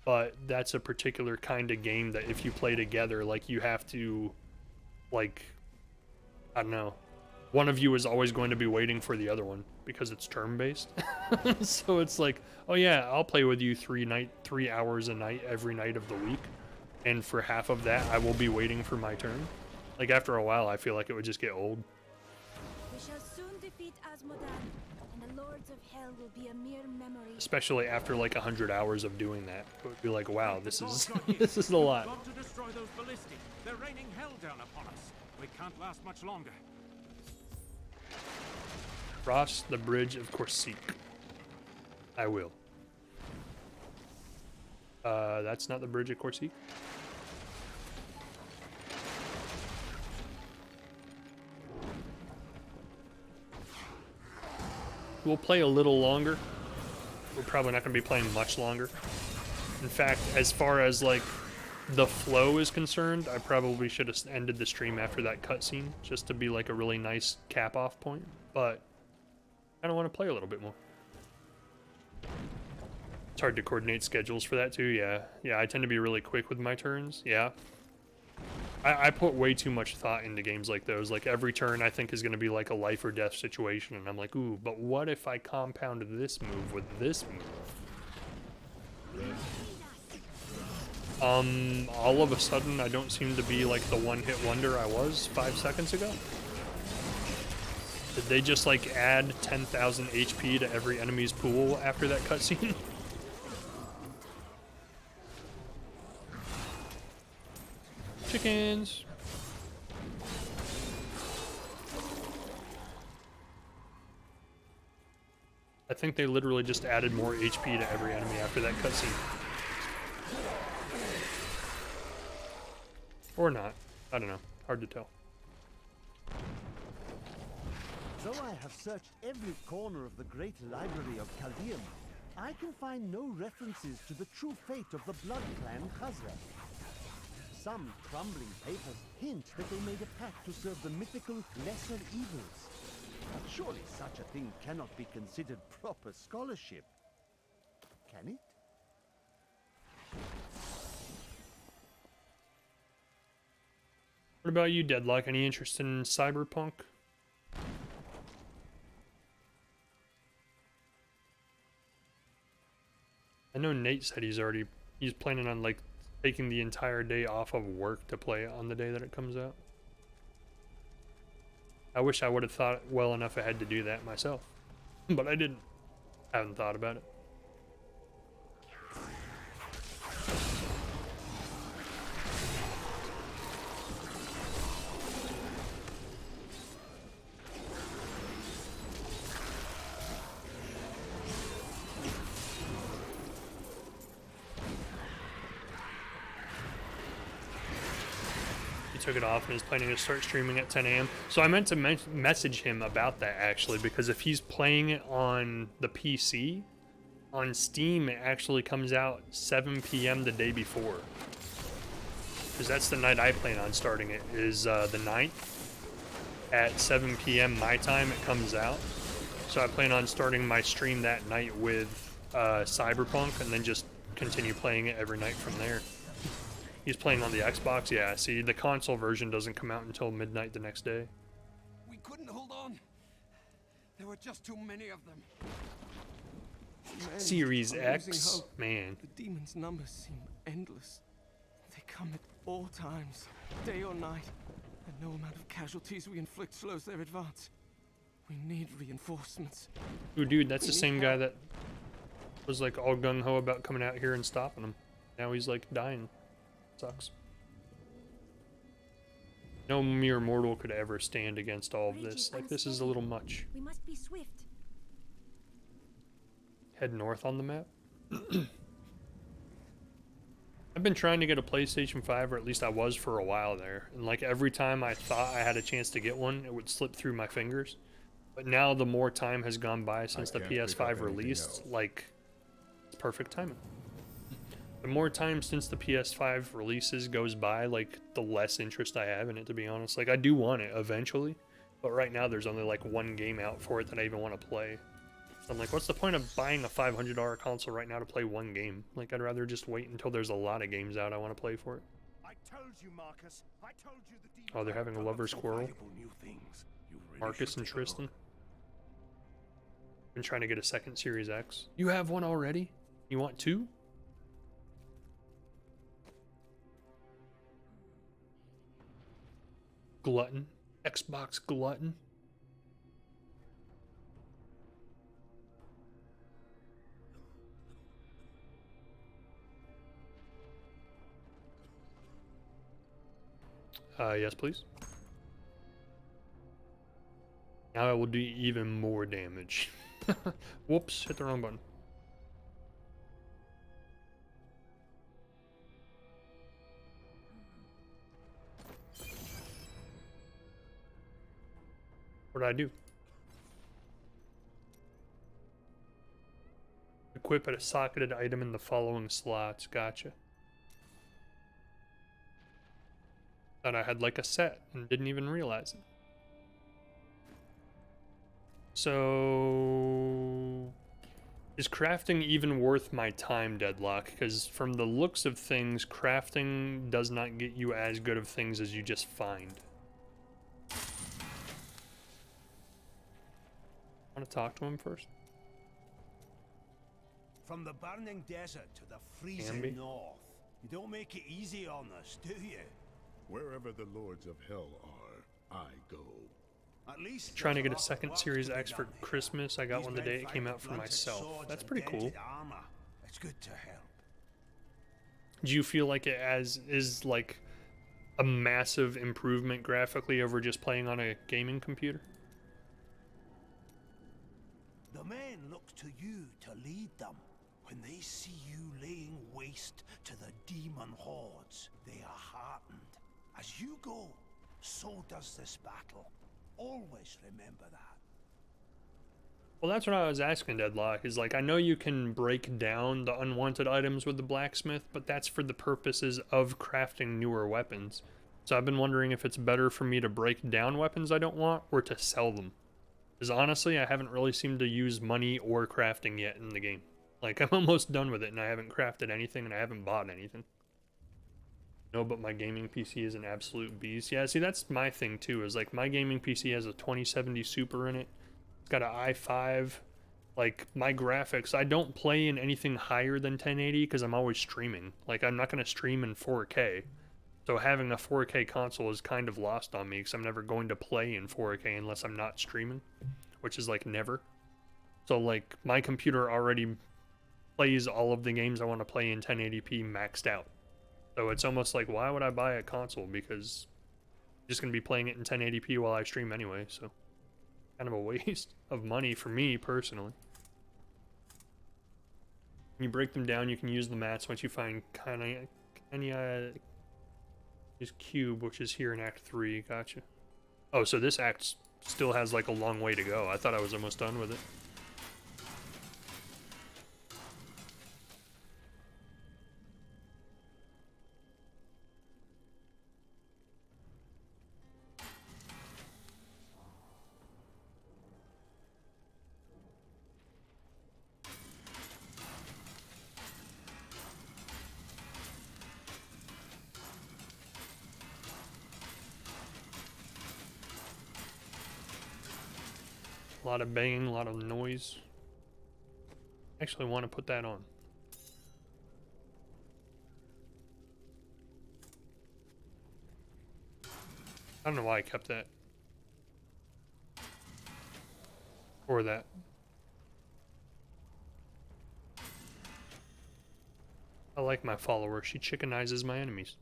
But that's a particular kind of game that if you play together, like you have to, like, I don't know, one of you is always going to be waiting for the other one because it's turn-based. So it's like, oh yeah, I'll play with you 3 hours a night every night of the week, and for half of that I will be waiting for my turn. Like after a while I feel like it would just get old. We shall soon defeat Azmodan, and the lords of hell will be a mere memory. Especially after like 100 hours of doing that. It would be like, wow, this is this is a lot. Got to destroy those ballistic. They're raining hell down upon us. We can't last much longer. Cross the bridge of Corsic. I will. That's not the bridge of Corsic. We'll play a little longer. We're probably not going to be playing much longer. In fact, as far as like the flow is concerned, I probably should have ended the stream after that cutscene, just to be like a really nice cap off point. But I don't want to play a little bit more. It's hard to coordinate schedules for that too. Yeah, I tend to be really quick with my turns. Yeah. I put way too much thought into games like those. Like every turn I think is going to be like a life or death situation, and I'm like, ooh, but what if I compound this move with this move? All of a sudden, I don't seem to be like the one-hit wonder I was 5 seconds ago. Did they just like add 10,000 HP to every enemy's pool after that cutscene? Chickens. I think they literally just added more HP to every enemy after that cutscene. Or not. I don't know. Hard to tell. Though I have searched every corner of the great library of Chaldean, I can find no references to the true fate of the Blood Clan Khazra. Some crumbling papers hint that they made a pact to serve the mythical lesser evils. But surely such a thing cannot be considered proper scholarship. Can it? What about you, Deadlock? Any interest in Cyberpunk? I know Nate said he's planning on like taking the entire day off of work to play it on the day that it comes out. I wish I would have thought well enough ahead to do that myself, but I didn't. I haven't thought about it. Took it off and is planning to start streaming at 10 a.m. So I meant to message him about that actually, because if he's playing it on the PC, on Steam it actually comes out 7 p.m. the day before. Because that's the night I plan on starting it, is the 9th. At 7 p.m. my time it comes out. So I plan on starting my stream that night with Cyberpunk and then just continue playing it every night from there. He's playing on the Xbox? Yeah, see, the console version doesn't come out until midnight the next day. We couldn't hold on. There were just too many of them. Series X? Man. The demons' numbers seem endless. They come at all times, day or night, and no amount of casualties we inflict slows their advance. We need reinforcements. Ooh, dude, that's the same guy that was like all gung-ho about coming out here and stopping him. Now he's like dying. Sucks. No mere mortal could ever stand against all of this. Like, this is a little much. We must be swift. Head north on the map. I've been trying to get a PlayStation 5, or at least I was for a while there. And like every time I thought I had a chance to get one, it would slip through my fingers. But now the more time has gone by since the PS5 released, like, it's perfect timing. The more time since the PS5 releases goes by, like, the less interest I have in it, to be honest. Like, I do want it eventually, but right now there's only, like, one game out for it that I even want to play. So I'm like, what's the point of buying a $500 console right now to play one game? Like, I'd rather just wait until there's a lot of games out I want to play for it. I told you, Marcus. I told you the Oh, they're having a lover's quarrel. Marcus and Tristan. Been trying to get a second Series X. You have one already? You want two? Glutton. Xbox glutton. Yes, please. Now I will do even more damage. Whoops, hit the wrong button. What did I do? Equip a socketed item in the following slots. Gotcha. Thought I had like a set and didn't even realize it. So, is crafting even worth my time, Deadlock? Because from the looks of things, crafting does not get you as good of things as you just find. Want to talk to him first? From the burning desert to the freezing Ambi? north, You don't make it easy on us, do you? Wherever the Lords of Hell are, I go. At least Trying to get a second Series X for Christmas. I got one the day it came out for myself. That's pretty cool. It's good to help. Do you feel like it is like a massive improvement graphically over just playing on a gaming computer? The men look to you to lead them. When they see you laying waste to the demon hordes, they are heartened. As you go, so does this battle. Always remember that. Well, that's what I was asking, Deadlock, is like, I know you can break down the unwanted items with the blacksmith, but that's for the purposes of crafting newer weapons. So I've been wondering if it's better for me to break down weapons I don't want, or to sell them. Because honestly, I haven't really seemed to use money or crafting yet in the game. Like, I'm almost done with it, and I haven't crafted anything, and I haven't bought anything. No, but my gaming PC is an absolute beast. Yeah, see, that's my thing, too, is, like, my gaming PC has a 2070 Super in it. It's got an i5. Like, my graphics, I don't play in anything higher than 1080, because I'm always streaming. Like, I'm not going to stream in 4K. So having a 4K console is kind of lost on me, because I'm never going to play in 4K unless I'm not streaming. Which is, like, never. So, like, my computer already plays all of the games I want to play in 1080p maxed out. So it's almost like, why would I buy a console? Because I'm just going to be playing it in 1080p while I stream anyway, so kind of a waste of money for me personally. When you break them down, you can use the mats once you find Kenya's cube, which is here in Act 3. Gotcha. Oh, so this act still has like a long way to go. I thought I was almost done with it. A lot of banging, a lot of noise. Actually, I want to put that on. I don't know why I kept that. Or that. I like my follower. She chickenizes my enemies.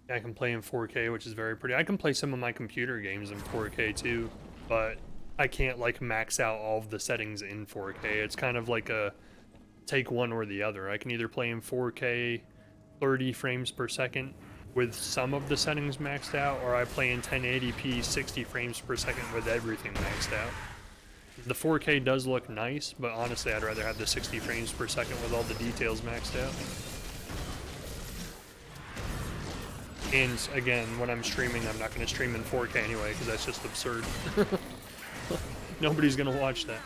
I can play in 4K, which is very pretty. I can play some of my computer games in 4K too, but I can't like max out all of the settings in 4K. It's kind of like a take one or the other. I can either play in 4K 30 frames per second with some of the settings maxed out, or I play in 1080p 60 frames per second with everything maxed out. The 4K does look nice, but honestly I'd rather have the 60 frames per second with all the details maxed out. And again, when I'm streaming, I'm not going to stream in 4K anyway, because that's just absurd. Nobody's going to watch that.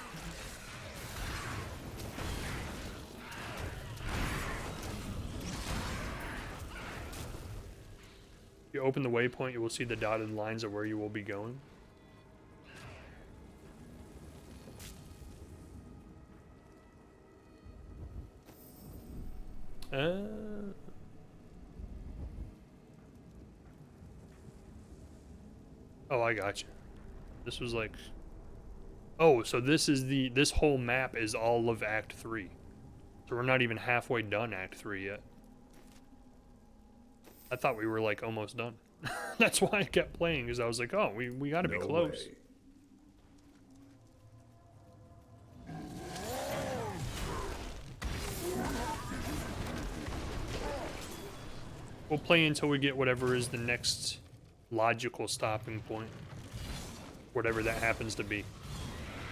If you open the waypoint, you will see the dotted lines of where you will be going. Oh, I got you. This was like... Oh, so this is this whole map is all of Act 3. So we're not even halfway done Act 3 yet. I thought we were like almost done. That's why I kept playing, because I was like, oh, we gotta be close. We'll play until we get whatever is the next logical stopping point. Whatever that happens to be.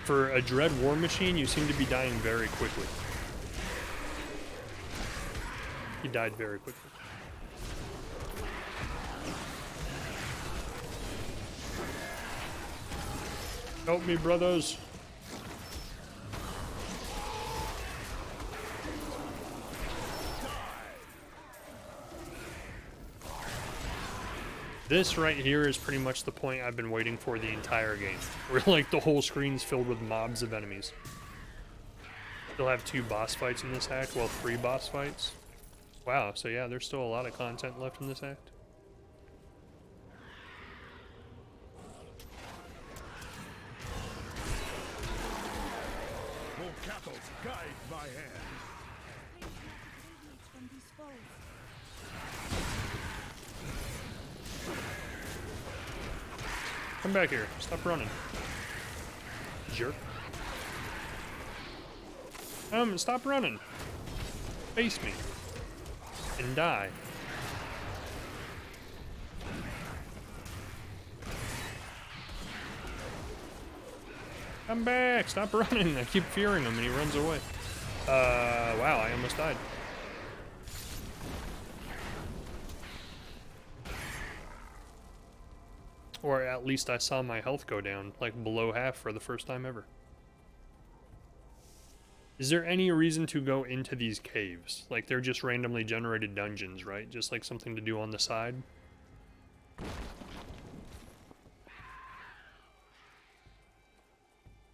For a Dread War Machine, you seem to be dying very quickly. He died very quickly. Help me, brothers. This right here is pretty much the point I've been waiting for the entire game. Where like the whole screen's filled with mobs of enemies. Still have 2 boss fights in this act, well 3 boss fights. Wow, so yeah, there's still a lot of content left in this act. More cattle, guide my hand. Come back here. Stop running. Jerk. Stop running. Face me. And die. Come back. Stop running. I keep fearing him and he runs away. Wow, I almost died. Or at least I saw my health go down, like below half for the first time ever. Is there any reason to go into these caves? Like they're just randomly generated dungeons, right? Just like something to do on the side?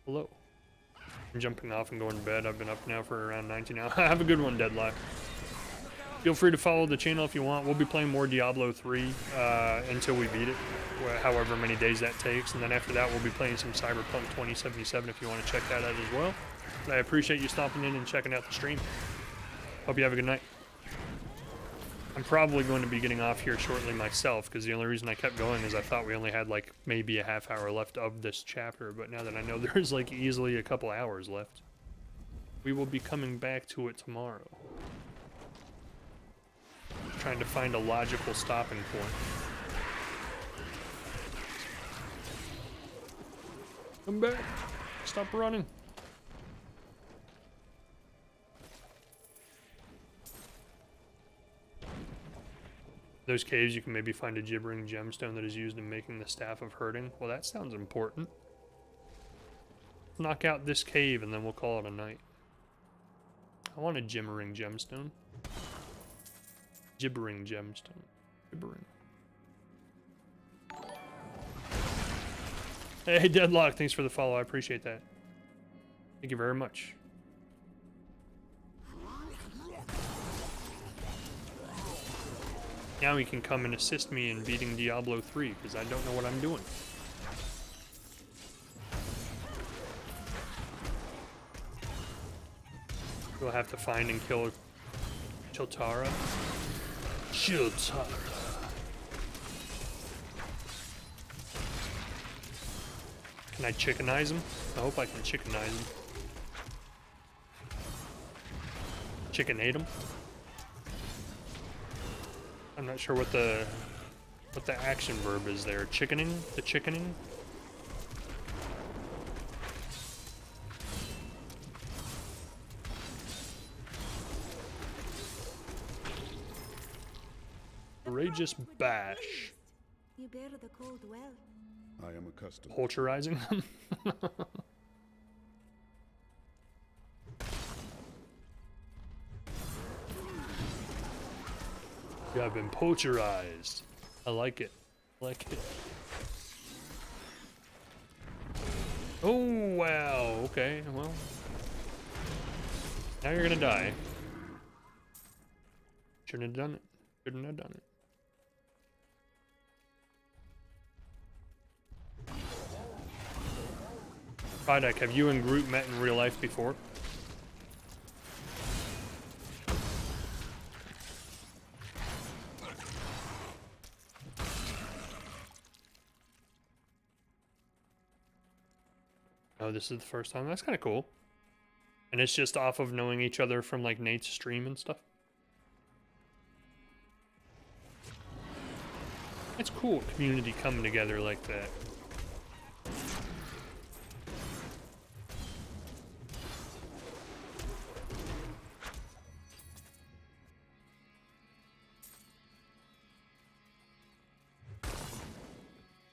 Hello. I'm jumping off and going to bed. I've been up now for around 19 hours. Have a good one, Deadlock. Feel free to follow the channel if you want. We'll be playing more Diablo 3 until we beat it, however many days that takes. And then after that, we'll be playing some Cyberpunk 2077 if you want to check that out as well. But I appreciate you stopping in and checking out the stream. Hope you have a good night. I'm probably going to be getting off here shortly myself, because the only reason I kept going is I thought we only had like maybe a half hour left of this chapter. But now that I know there's like easily a couple hours left, we will be coming back to it tomorrow. Trying to find a logical stopping point. Come back. Stop running. Those caves, you can maybe find a gibbering gemstone that is used in making the Staff of Herding. Well, that sounds important. Knock out this cave and then we'll call it a night. I want a gibbering gemstone. Gibbering gemstone. Gibbering. Hey, Deadlock, thanks for the follow. I appreciate that. Thank you very much. Now he can come and assist me in beating Diablo 3, because I don't know what I'm doing. We'll have to find and kill Chiltara. Chiltara. Can I chickenize him? I hope I can chickenize him. Chickenate him? I'm not sure what the action verb is there. Chickening? The chickening? Courageous bash. You bear the cold well. I am accustomed. Poulturizing them? You have been poulturized. I like it. I like it. Oh, wow. Okay, well. Now you're gonna die. Shouldn't have done it. Shouldn't have done it. Product, have you and Groot met in real life before? Oh, this is the first time? That's kind of cool. And it's just off of knowing each other from like Nate's stream and stuff. It's cool, community coming together like that.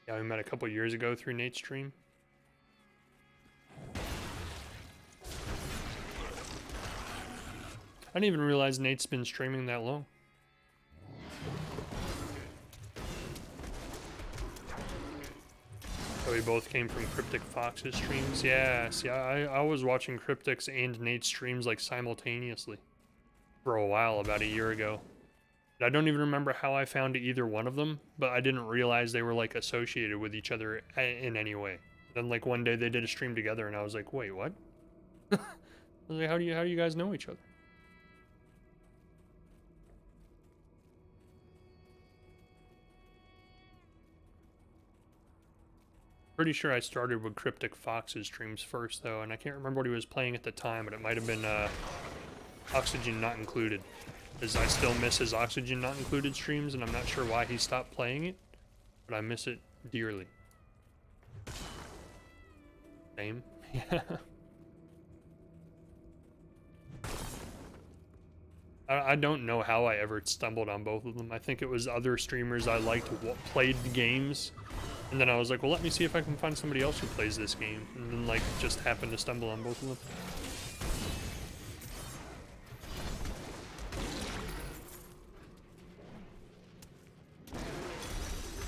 Yeah, we met a couple years ago through Nate's stream. I didn't even realize Nate's been streaming that long. we both came from Cryptic Fox's streams. Yeah, see, I was watching Cryptic's and Nate's streams like simultaneously for a while, about a year ago. I don't even remember how I found either one of them, but I didn't realize they were like associated with each other in any way. Then like one day they did a stream together and I was like, wait, what? I was like, how do you guys know each other? Pretty sure I started with Cryptic Fox's streams first though, and I can't remember what he was playing at the time, but it might have been Oxygen Not Included. Because I still miss his Oxygen Not Included streams, and I'm not sure why he stopped playing it, but I miss it dearly. Same? Yeah. I don't know how I ever stumbled on both of them. I think it was other streamers I liked played the games, and then I was like, well, let me see if I can find somebody else who plays this game, and then like just happened to stumble on both of them.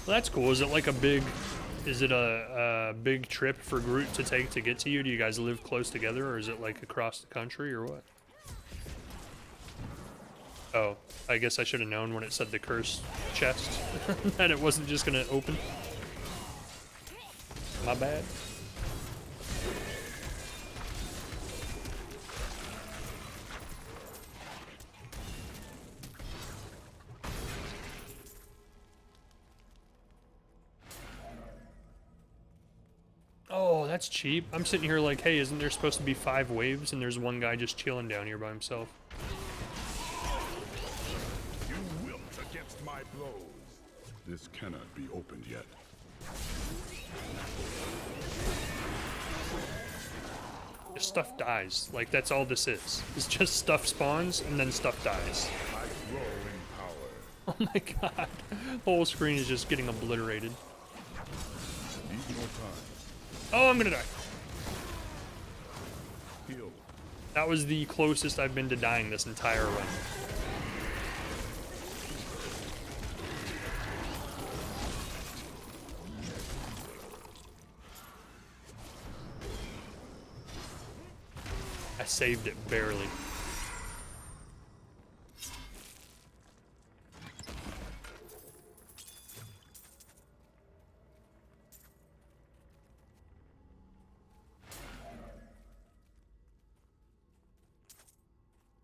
Well, that's cool. Is it like a big, is it a big trip for Groot to take to get to you? Do you guys live close together, or is it like across the country, or what? Oh, I guess I should have known when it said the cursed chest that it wasn't just gonna open. My bad. Oh, that's cheap. I'm sitting here like, hey, isn't there supposed to be 5 waves? And there's one guy just chilling down here by himself. You wilt against my blows. This cannot be opened yet. This stuff dies. Like, that's all this is. It's just stuff spawns, and then stuff dies. I grow in power. Oh my god. The whole screen is just getting obliterated. Need more time. Oh, I'm gonna die. Heal. That was the closest I've been to dying this entire run. I saved it barely.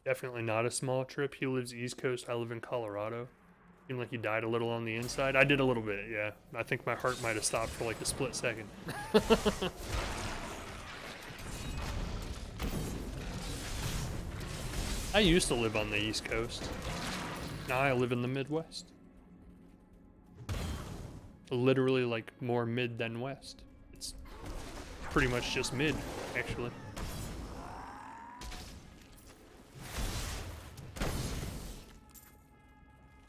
Definitely not a small trip. He lives East Coast, I live in Colorado. Seemed like you died a little on the inside. I did a little bit, yeah. I think my heart might have stopped for like a split second. I used to live on the East Coast. Now I live in the Midwest. Literally like more mid than west. It's pretty much just mid, actually.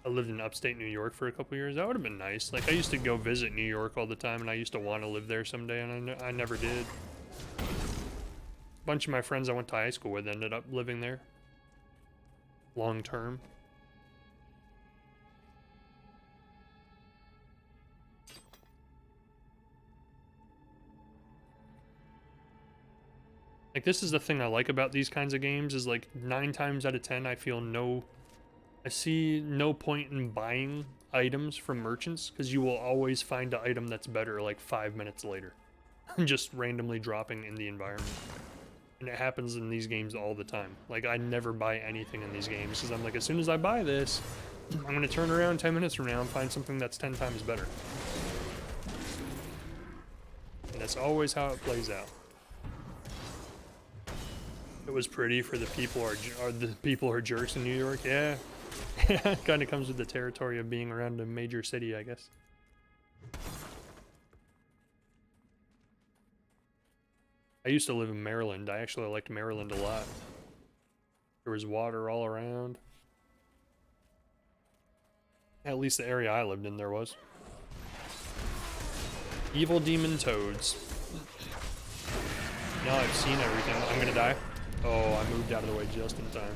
I lived in upstate New York for a couple years. That would have been nice. Like, I used to go visit New York all the time, and I used to want to live there someday, and I never did. A bunch of my friends I went to high school with ended up living there. Long term. Like, this is the thing I like about these kinds of games, is like 9 times out of 10 I see no point in buying items from merchants, because you will always find an item that's better like 5 minutes later. Just randomly dropping in the environment. And it happens in these games all the time. Like, I never buy anything in these games, because I'm like, as soon as I buy this, I'm going to turn around 10 minutes from now and find something that's 10 times better. And that's always how it plays out. It was pretty for the people who are jerks in New York, yeah. It kind of comes with the territory of being around a major city, I guess. I used to live in Maryland. I actually liked Maryland a lot. There was water all around. At least the area I lived in, there was. Evil demon toads. Now I've seen everything. I'm gonna die. Oh, I moved out of the way just in time.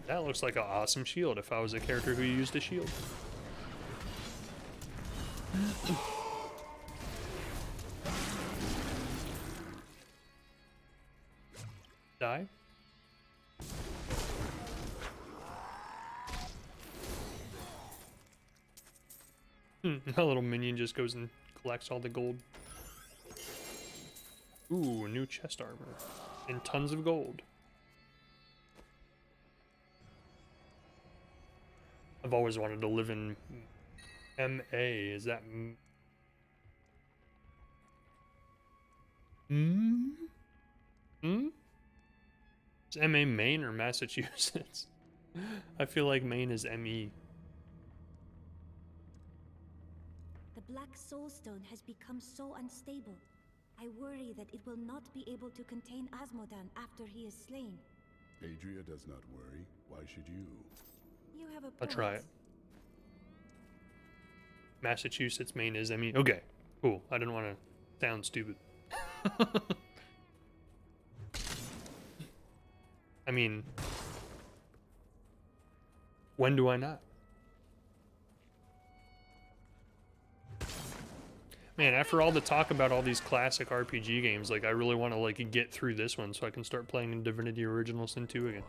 That looks like an awesome shield if I was a character who used a shield. Die. A little minion just goes and collects all the gold. Ooh, new chest armor. And tons of gold. I've always wanted to live in MA. Is that Is MA Maine or Massachusetts? I feel like Maine is ME. The Black Soulstone has become so unstable. I worry that it will not be able to contain Asmodan after he is slain. Adria does not worry. Why should you? You have a point. I'll try it. Massachusetts, Maine is ME. Okay, cool. I didn't want to sound stupid. I mean, when do I not? Man, after all the talk about all these classic RPG games, like I really want to like get through this one so I can start playing in Divinity Original Sin 2 again.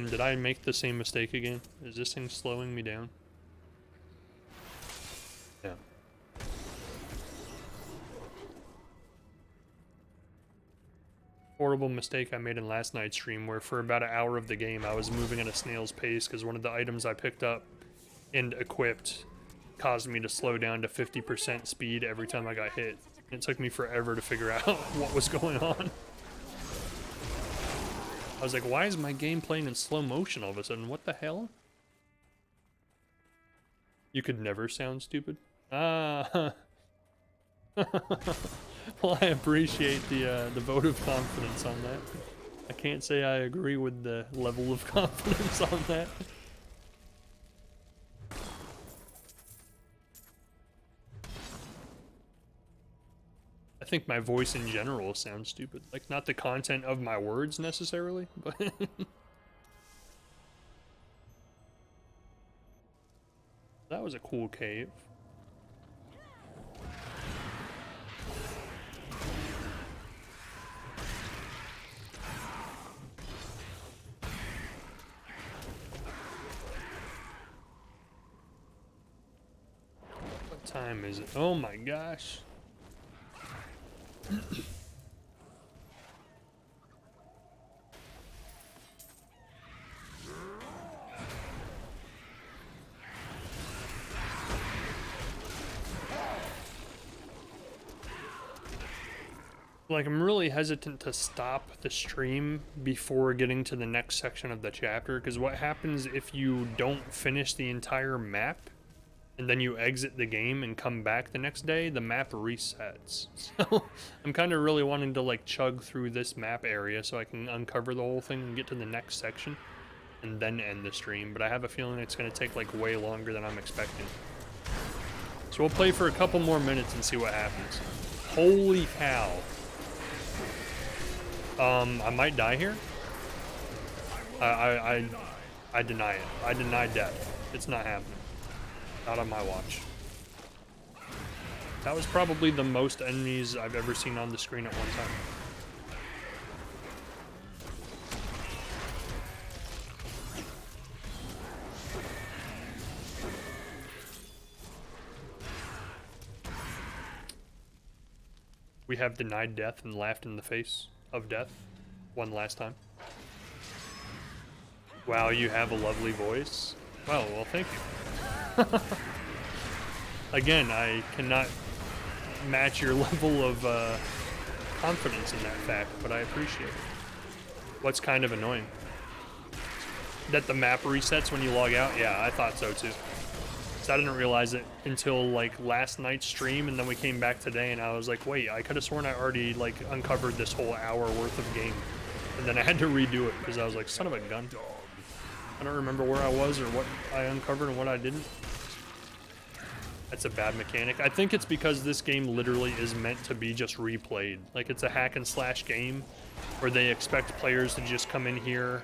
Did I make the same mistake again? Is this thing slowing me down? Yeah. Horrible mistake I made in last night's stream where for about an hour of the game I was moving at a snail's pace because one of the items I picked up and equipped caused me to slow down to 50% speed every time I got hit. It took me forever to figure out what was going on. I was like, why is my game playing in slow motion all of a sudden? What the hell? You could never sound stupid? Ah. Well, I appreciate the vote of confidence on that. I can't say I agree with the level of confidence on that. I think my voice in general sounds stupid. Like, not the content of my words necessarily, but... That was a cool cave. What time is it? Oh my gosh. Like, I'm really hesitant to stop the stream before getting to the next section of the chapter, because what happens if you don't finish the entire map and then you exit the game and come back the next day, the map resets. So I'm kind of really wanting to like chug through this map area so I can uncover the whole thing and get to the next section and then end the stream, but I have a feeling it's going to take like way longer than I'm expecting. So we'll play for a couple more minutes and see what happens. Holy cow. I might die here. I deny it. I deny death. It's not happening. Not on my watch. That was probably the most enemies I've ever seen on the screen at one time. We have denied death and laughed in the face of death one last time. Wow, you have a lovely voice. Well, thank you. Again, I cannot match your level of confidence in that fact, but I appreciate it. What's kind of annoying? That the map resets when you log out? Yeah, I thought so too. So I didn't realize it until like last night's stream, and then we came back today and I was like, wait, I could have sworn I already like uncovered this whole hour worth of game. And then I had to redo it because I was like, son of a gun. I don't remember where I was or what I uncovered and what I didn't. That's a bad mechanic. I think it's because this game literally is meant to be just replayed. Like, it's a hack and slash game where they expect players to just come in here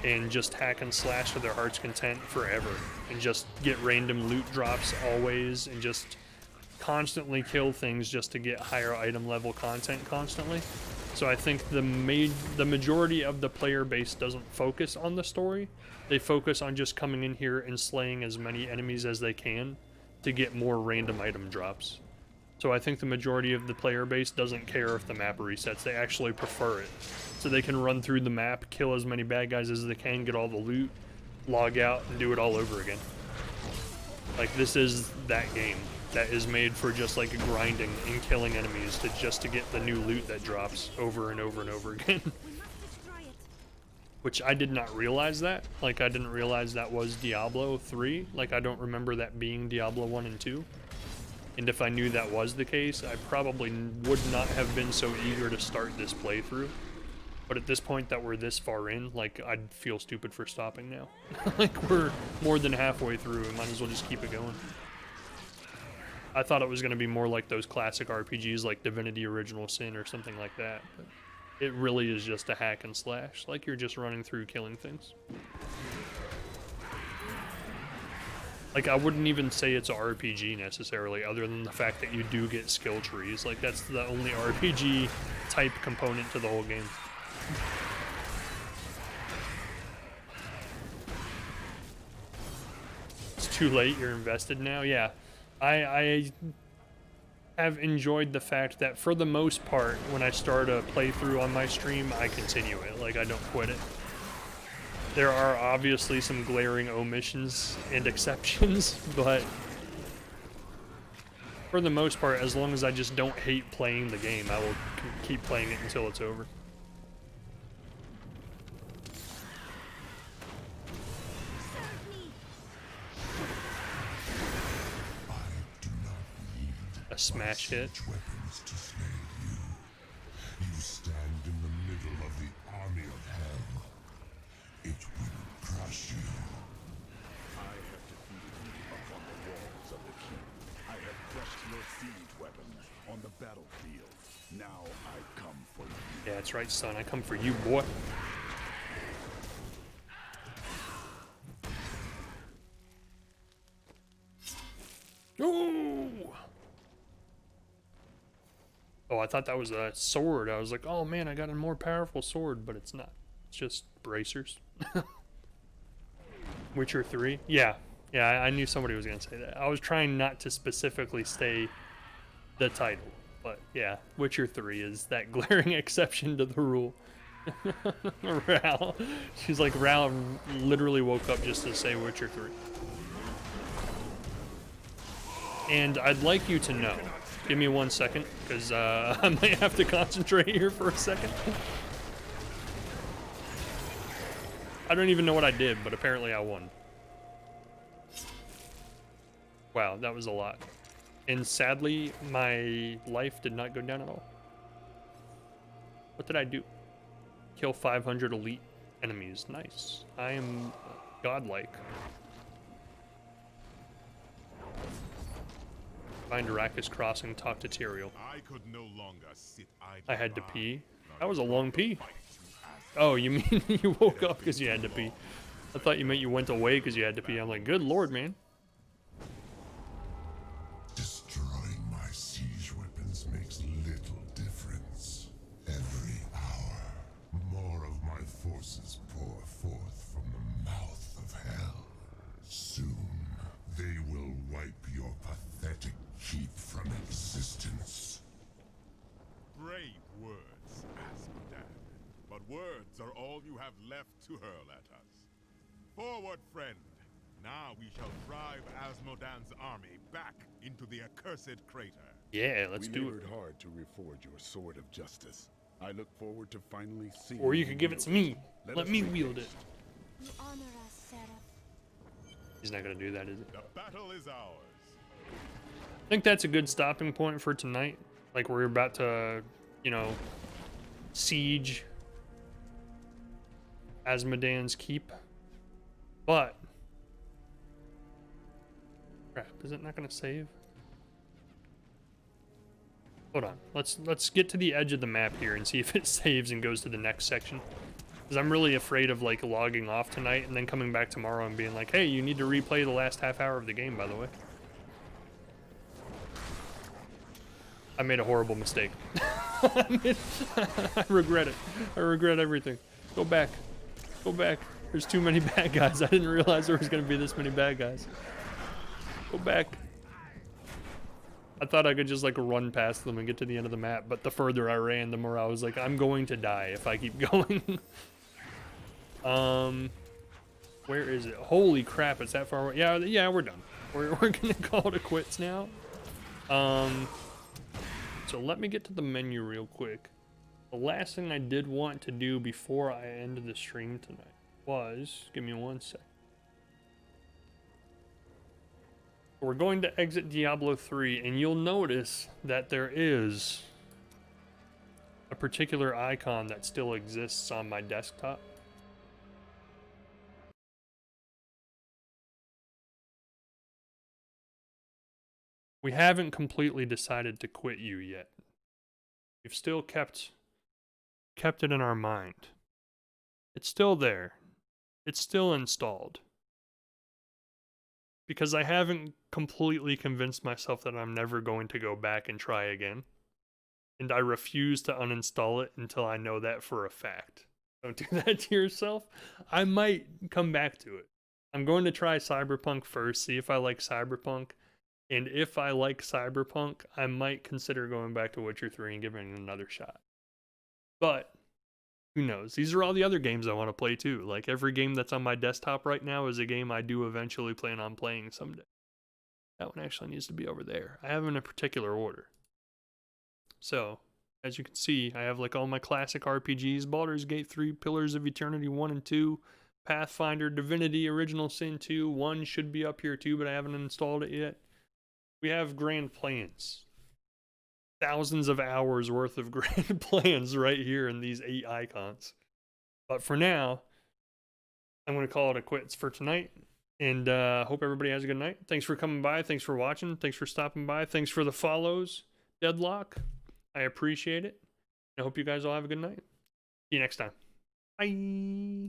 and just hack and slash to their heart's content forever and just get random loot drops always and just constantly kill things just to get higher item level content constantly. So I think the majority of the player base doesn't focus on the story. They focus on just coming in here and slaying as many enemies as they can to get more random item drops. So I think the majority of the player base doesn't care if the map resets. They actually prefer it. So they can run through the map, kill as many bad guys as they can, get all the loot, log out, and do it all over again. Like, this is that game that is made for just like grinding and killing enemies just to get the new loot that drops over and over and over again. Which I did not realize that. Like, I didn't realize that was Diablo 3. Like, I don't remember that being Diablo 1 and 2. And if I knew that was the case, I probably would not have been so eager to start this playthrough. But at this point that we're this far in, like, I'd feel stupid for stopping now. Like, we're more than halfway through, and might as well just keep it going. I thought it was going to be more like those classic RPGs like Divinity Original Sin or something like that. But it really is just a hack and slash. Like, you're just running through killing things. Like, I wouldn't even say it's a RPG necessarily, other than the fact that you do get skill trees. Like, that's the only RPG type component to the whole game. It's too late, you're invested now? Yeah. I have enjoyed the fact that for the most part, when I start a playthrough on my stream, I continue it. Like, I don't quit it. There are obviously some glaring omissions and exceptions, but for the most part, as long as I just don't hate playing the game, I will keep playing it until it's over. A smash hit. Weapons to slay you. You stand in the middle of the army of hell. It will crush you. I have defeated you upon the walls of the keep. I have crushed your siege weapons on the battlefield. Now I come for you. Yeah, that's right, son. I come for you, boy. Ooh! Oh, I thought that was a sword. I was like, oh man, I got a more powerful sword, but it's not. It's just bracers. Witcher 3? Yeah. Yeah, I knew somebody was going to say that. I was trying not to specifically say the title, but yeah, Witcher 3 is that glaring exception to the rule. Ral. She's like, Ral literally woke up just to say Witcher 3. And I'd like you to know, give me 1 second, because I might have to concentrate here for a second. I don't even know what I did, but apparently I won. Wow, that was a lot. And sadly, my life did not go down at all. What did I do? Kill 500 elite enemies. Nice. I am godlike. Find Arrakis Crossing, talk to Tyrael. I could no longer sit idle. I had to pee. That was a long pee. Oh, you mean you woke up because you had to pee? I thought you meant you went away because you had to pee. I'm like, good lord, man. Destroying my siege weapons makes little difference. Every hour, more of my forces pour forth from the mouth of hell. Soon, they will wipe your pathetic keep from existence. Brave words, Asmodan. But words are all you have left to hurl at us. Forward, friend. Now we shall drive Asmodan's army back into the accursed crater. Yeah, let's do it. We labored hard to reforge your sword of justice. I look forward to finally seeing. Or you could give it to me. Let me make wield it. You honor us, Seraph. He's not gonna do that, is it? The battle is ours. I think that's a good stopping point for tonight. Like, we're about to, you know, siege Asmodan's keep. But crap, is it not gonna save? Hold on. Let's get to the edge of the map here and see if it saves and goes to the next section. Because I'm really afraid of like logging off tonight and then coming back tomorrow and being like, hey, you need to replay the last half hour of the game, by the way. I made a horrible mistake. I regret it. I regret everything. Go back. Go back. There's too many bad guys. I didn't realize there was going to be this many bad guys. Go back. I thought I could just like run past them and get to the end of the map, but the further I ran, the more I was like, I'm going to die if I keep going. Where is it? Holy crap, it's that far away. Yeah, we're done. We're gonna call it a quits now. So let me get to the menu real quick. The last thing I did want to do before I ended the stream tonight was, give me 1 sec. We're going to exit Diablo 3, and you'll notice that there is a particular icon that still exists on my desktop. We haven't completely decided to quit you yet. We've still kept it in our mind. It's still there. It's still installed. Because I haven't completely convinced myself that I'm never going to go back and try again. And I refuse to uninstall it until I know that for a fact. Don't do that to yourself. I might come back to it. I'm going to try Cyberpunk first, see if I like Cyberpunk. And if I like Cyberpunk, I might consider going back to Witcher 3 and giving it another shot. But who knows? These are all the other games I want to play too. Like every game that's on my desktop right now is a game I do eventually plan on playing someday. That one actually needs to be over there. I have them in a particular order. So, as you can see, I have like all my classic RPGs, Baldur's Gate 3, Pillars of Eternity 1 and 2, Pathfinder, Divinity, Original Sin 2. 1 should be up here too, but I haven't installed it yet. We have grand plans. Thousands of hours worth of grand plans right here in these 8 icons. But for now, I'm going to call it a quits for tonight. And hope everybody has a good night. Thanks for coming by. Thanks for watching. Thanks for stopping by. Thanks for the follows, Deadlock. I appreciate it. I hope you guys all have a good night. See you next time. Bye.